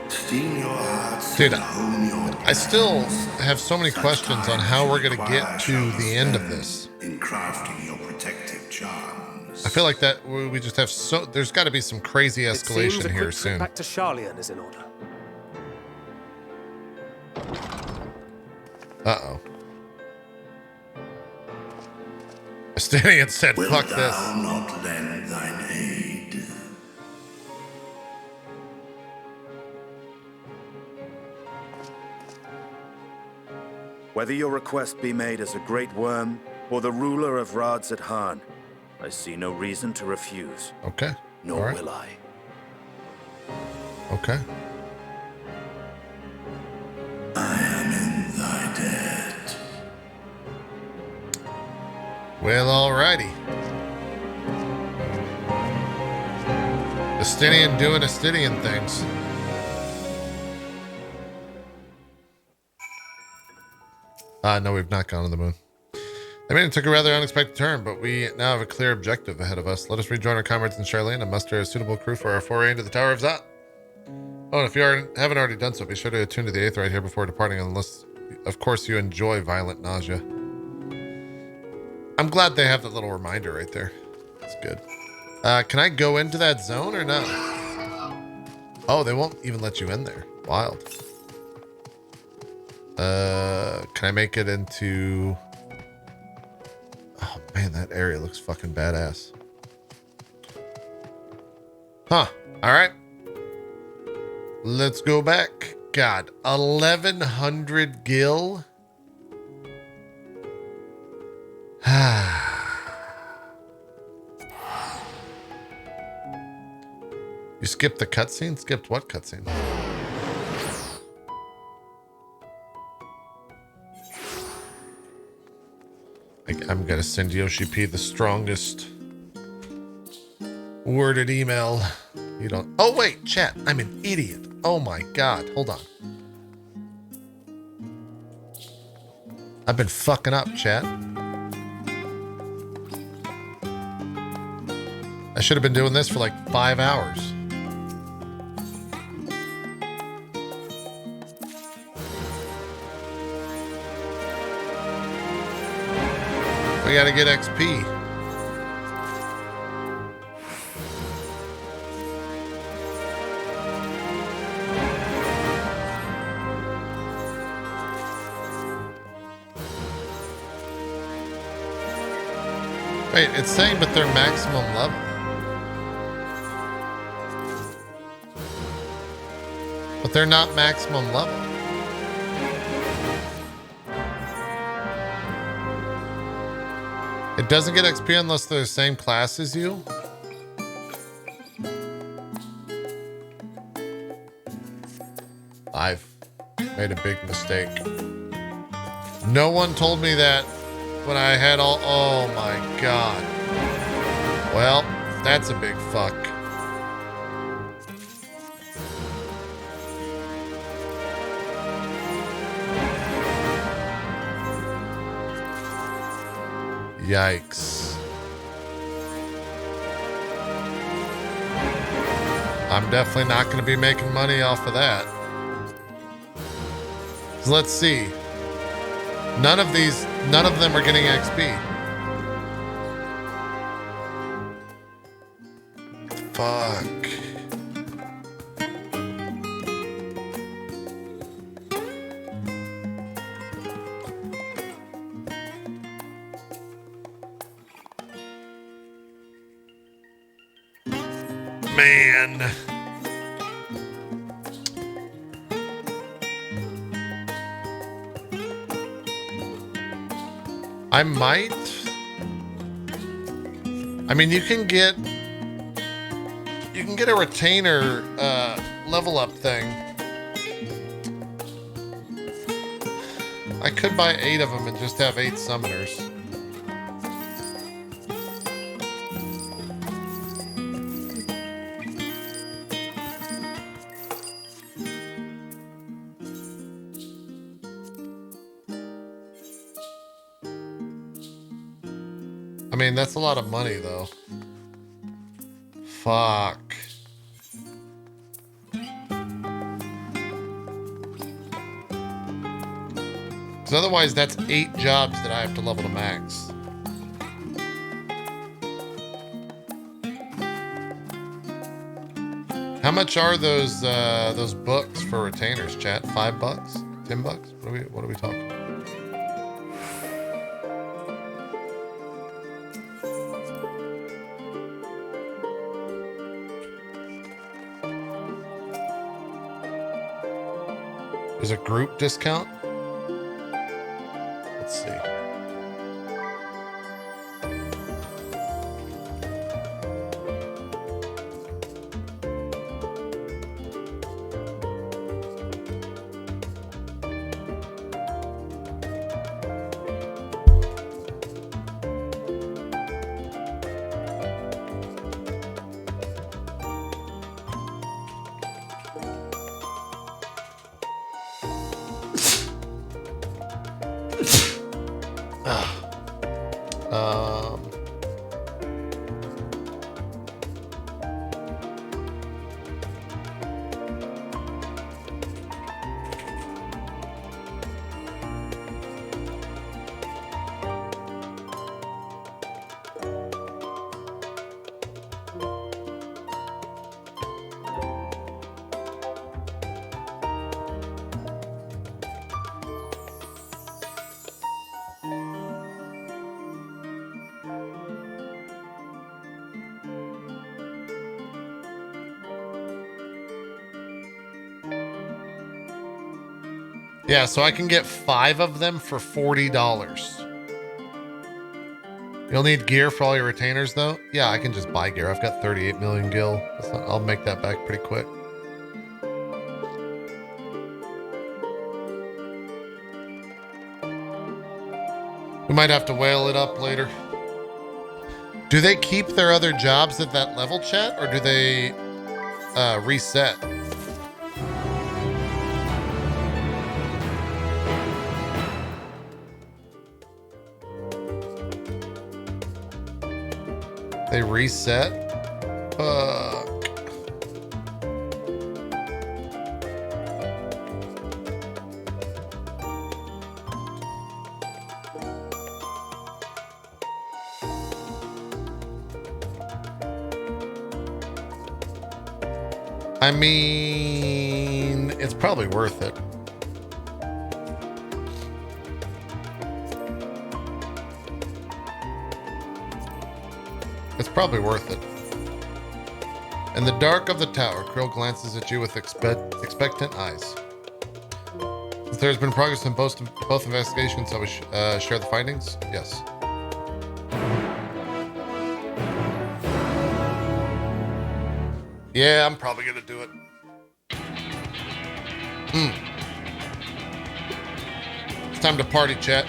Steam your hearts. Dude, and hone your I still have so many questions on how we're going to get to the end of this. in crafting your protective charms. I feel like that we just have so. There's got to be some crazy escalation here soon. Back to Charlian is in order. Uh-oh. Estinian said, Wilt fuck thou this. not lend thine aid? Whether your request be made as a great worm or the ruler of Rad's at Han, I see no reason to refuse. Okay. Nor will I. Okay. I am in thy debt. Well, alrighty. Estinian doing Estinian things. No, we've not gone to the moon. I mean, it took a rather unexpected turn, but we now have a clear objective ahead of us. Let us rejoin our comrades in Charlene and muster a suitable crew for our foray into the Tower of Zot. Oh, and if you haven't already done so, be sure to attune to the Aether right here before departing, unless, of course, you enjoy violent nausea. I'm glad they have that little reminder right there. That's good. Can I go into that zone or no? Oh, they won't even let you in there. Wild. Can I make it into... Oh, man, that area looks fucking badass. Huh. All right. Let's go back. God, 1,100 gil. You skipped the cutscene? Skipped what cutscene? I'm gonna send Yoshi P the strongest worded email. You don't. Oh, wait, chat. I'm an idiot. Oh my god. Hold on. I've been fucking up, chat. I should have been doing this for like 5 hours. We gotta get XP. Wait, it's saying but they're maximum level. But they're not maximum level. It doesn't get XP unless they're the same class as you. I've made a big mistake. No one told me that when I had all... Oh my god. Well, that's a big fuck. Yikes. I'm definitely not going to be making money off of that. So let's see. None of them are getting XP. Fuck. Man. I might. I mean, you can get a retainer level up thing. I could buy 8 of them and just have 8 summoners. I mean, that's a lot of money, though. Fuck. Because otherwise, that's 8 jobs that I have to level to max. How much are those books for retainers, chat? $5? $10? What are we talking about? There's a group discount? Let's see. Yeah, so I can get 5 of them for $40. You'll need gear for all your retainers, though. Yeah, I can just buy gear. I've got 38 million gil. I'll make that back pretty quick. We might have to whale it up later. Do they keep their other jobs at that level, chat, or do they reset? They reset? Fuck. I mean, it's probably worth it. It's probably worth it. In the dark of the tower, Krill glances at you with expectant eyes. Since there's been progress in both investigations, shall we share the findings? Yes. Yeah, I'm probably gonna do it. It's time to party, chat.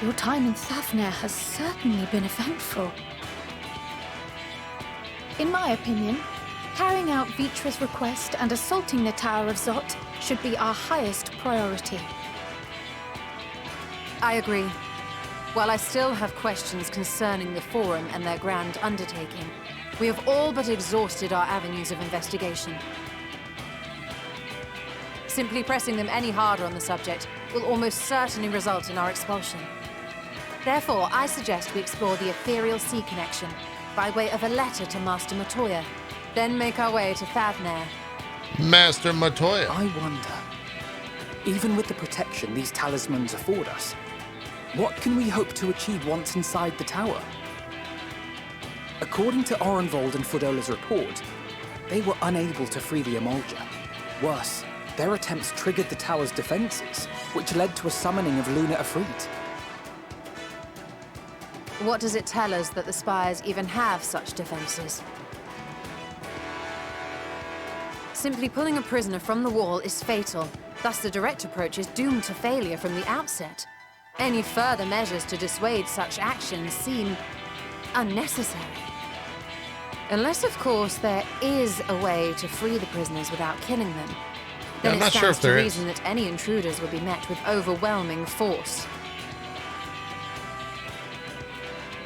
Your time in Thavnair has certainly been eventful. In my opinion, carrying out Vitra's request and assaulting the Tower of Zot should be our highest priority. I agree. While I still have questions concerning the Forum and their grand undertaking, we have all but exhausted our avenues of investigation. Simply pressing them any harder on the subject will almost certainly result in our expulsion. Therefore, I suggest we explore the Ethereal Sea connection by way of a letter to Master Matoya, then make our way to Thavnair. Master Matoya. I wonder, even with the protection these talismans afford us, what can we hope to achieve once inside the tower? According to Orenvold and Fodola's report, they were unable to free the Emolja. Worse, their attempts triggered the tower's defenses, which led to a summoning of Luna Afrit. What does it tell us that the Spires even have such defenses? Simply pulling a prisoner from the wall is fatal, thus the direct approach is doomed to failure from the outset. Any further measures to dissuade such actions seem unnecessary. Unless, of course, there is a way to free the prisoners without killing them. Then it stands to reason that any intruders would be met with overwhelming force.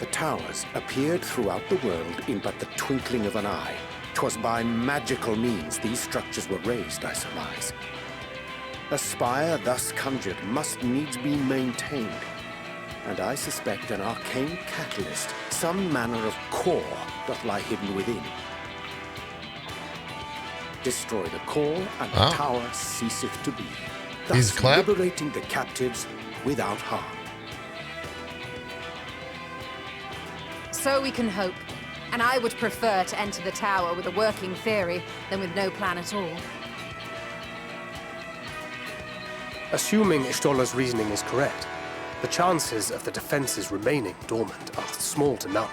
The towers appeared throughout the world in but the twinkling of an eye. 'Twas by magical means these structures were raised, I surmise. A spire thus conjured must needs be maintained, and I suspect an arcane catalyst, some manner of core, doth lie hidden within. Destroy the core, and the tower ceaseth to be, thus liberating the captives without harm. So we can hope, and I would prefer to enter the tower with a working theory than with no plan at all. Assuming Ishtola's reasoning is correct, the chances of the defenses remaining dormant are small to none.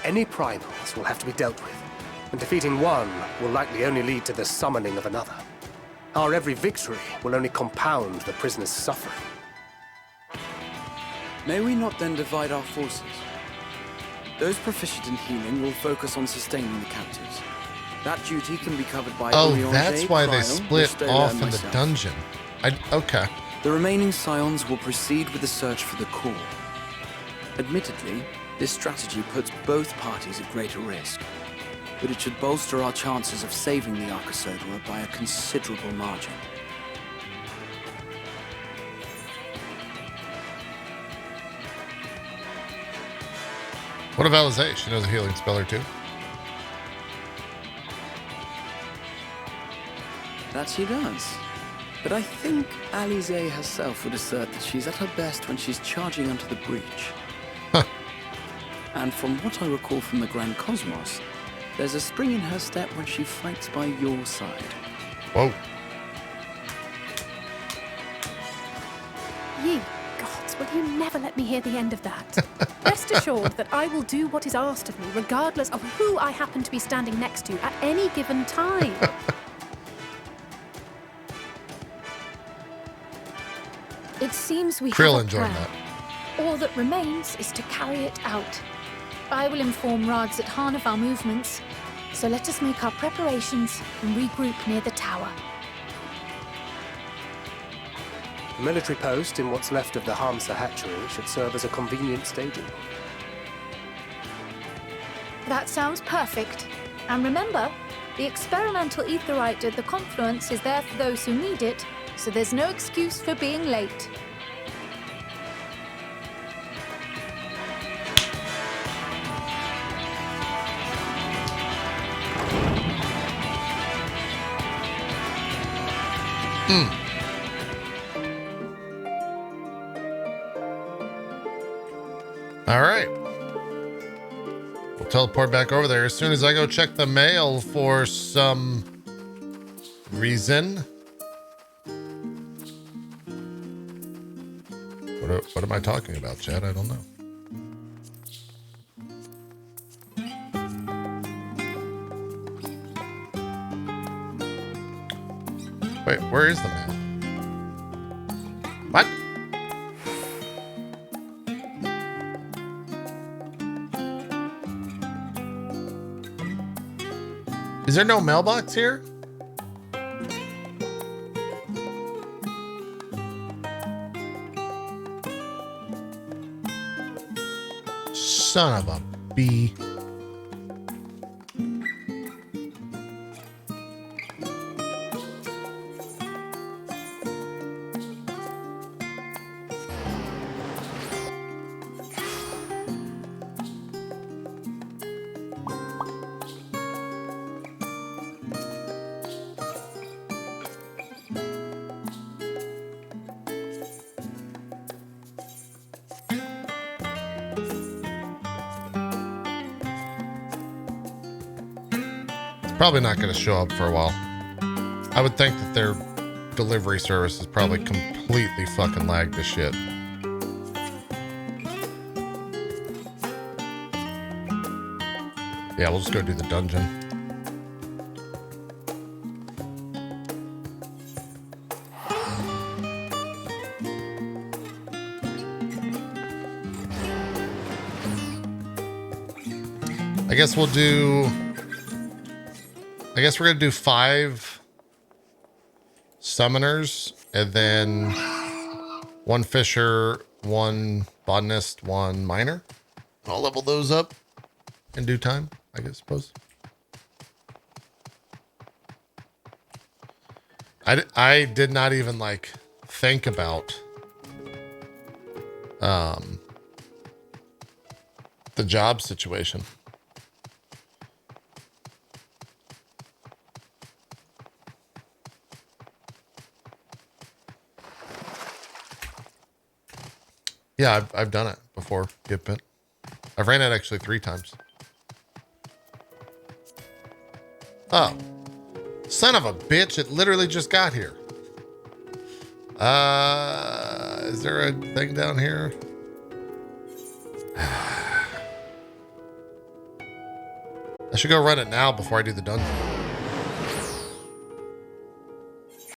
Any primals will have to be dealt with, and defeating one will likely only lead to the summoning of another. Our every victory will only compound the prisoner's suffering. May we not then divide our forces? Those proficient in healing will focus on sustaining the captives. That duty can be covered by that's why they split off in the dungeon. Okay. The remaining scions will proceed with the search for the core. Admittedly, this strategy puts both parties at greater risk, but it should bolster our chances of saving the Arcosodra by a considerable margin. What of Alizé? She knows a healing spell or two. That she does. But I think Alizé herself would assert that she's at her best when she's charging onto the breach. And from what I recall from the Grand Cosmos, There's a spring in her step when she fights by your side. Whoa. Ye gods, will you never let me hear the end of that? Rest assured that I will do what is asked of me, regardless of who I happen to be standing next to at any given time. It seems we Krill have a enjoyed plan. All that remains is to carry it out. I will inform Rads at Han of our movements, so let us make our preparations and regroup near the tower. The military post in what's left of the Hamsa hatchery should serve as a convenient staging. That sounds perfect. And remember, the experimental aetheryte at the confluence is there for those who need it, so there's no excuse for being late. All right. We'll teleport back over there as soon as I go check the mail for some reason. What am I talking about, Chad? I don't know. Wait, where is the mail? What? Is there no mailbox here? Son of a bee. Probably not going to show up for a while. I would think that their delivery service is probably completely fucking lagged to shit. Yeah, we'll just go do the dungeon. I guess we'll do... I guess we're going to do 5 summoners and then 1 fisher, 1 botanist, 1 miner. I'll level those up in due time, I guess, suppose. I did not even like think about the job situation. Yeah, I've done it before. Get bit. I've ran it actually 3 times. Oh. Son of a bitch, it literally just got here. Is there a thing down here? I should go run it now before I do the dungeon.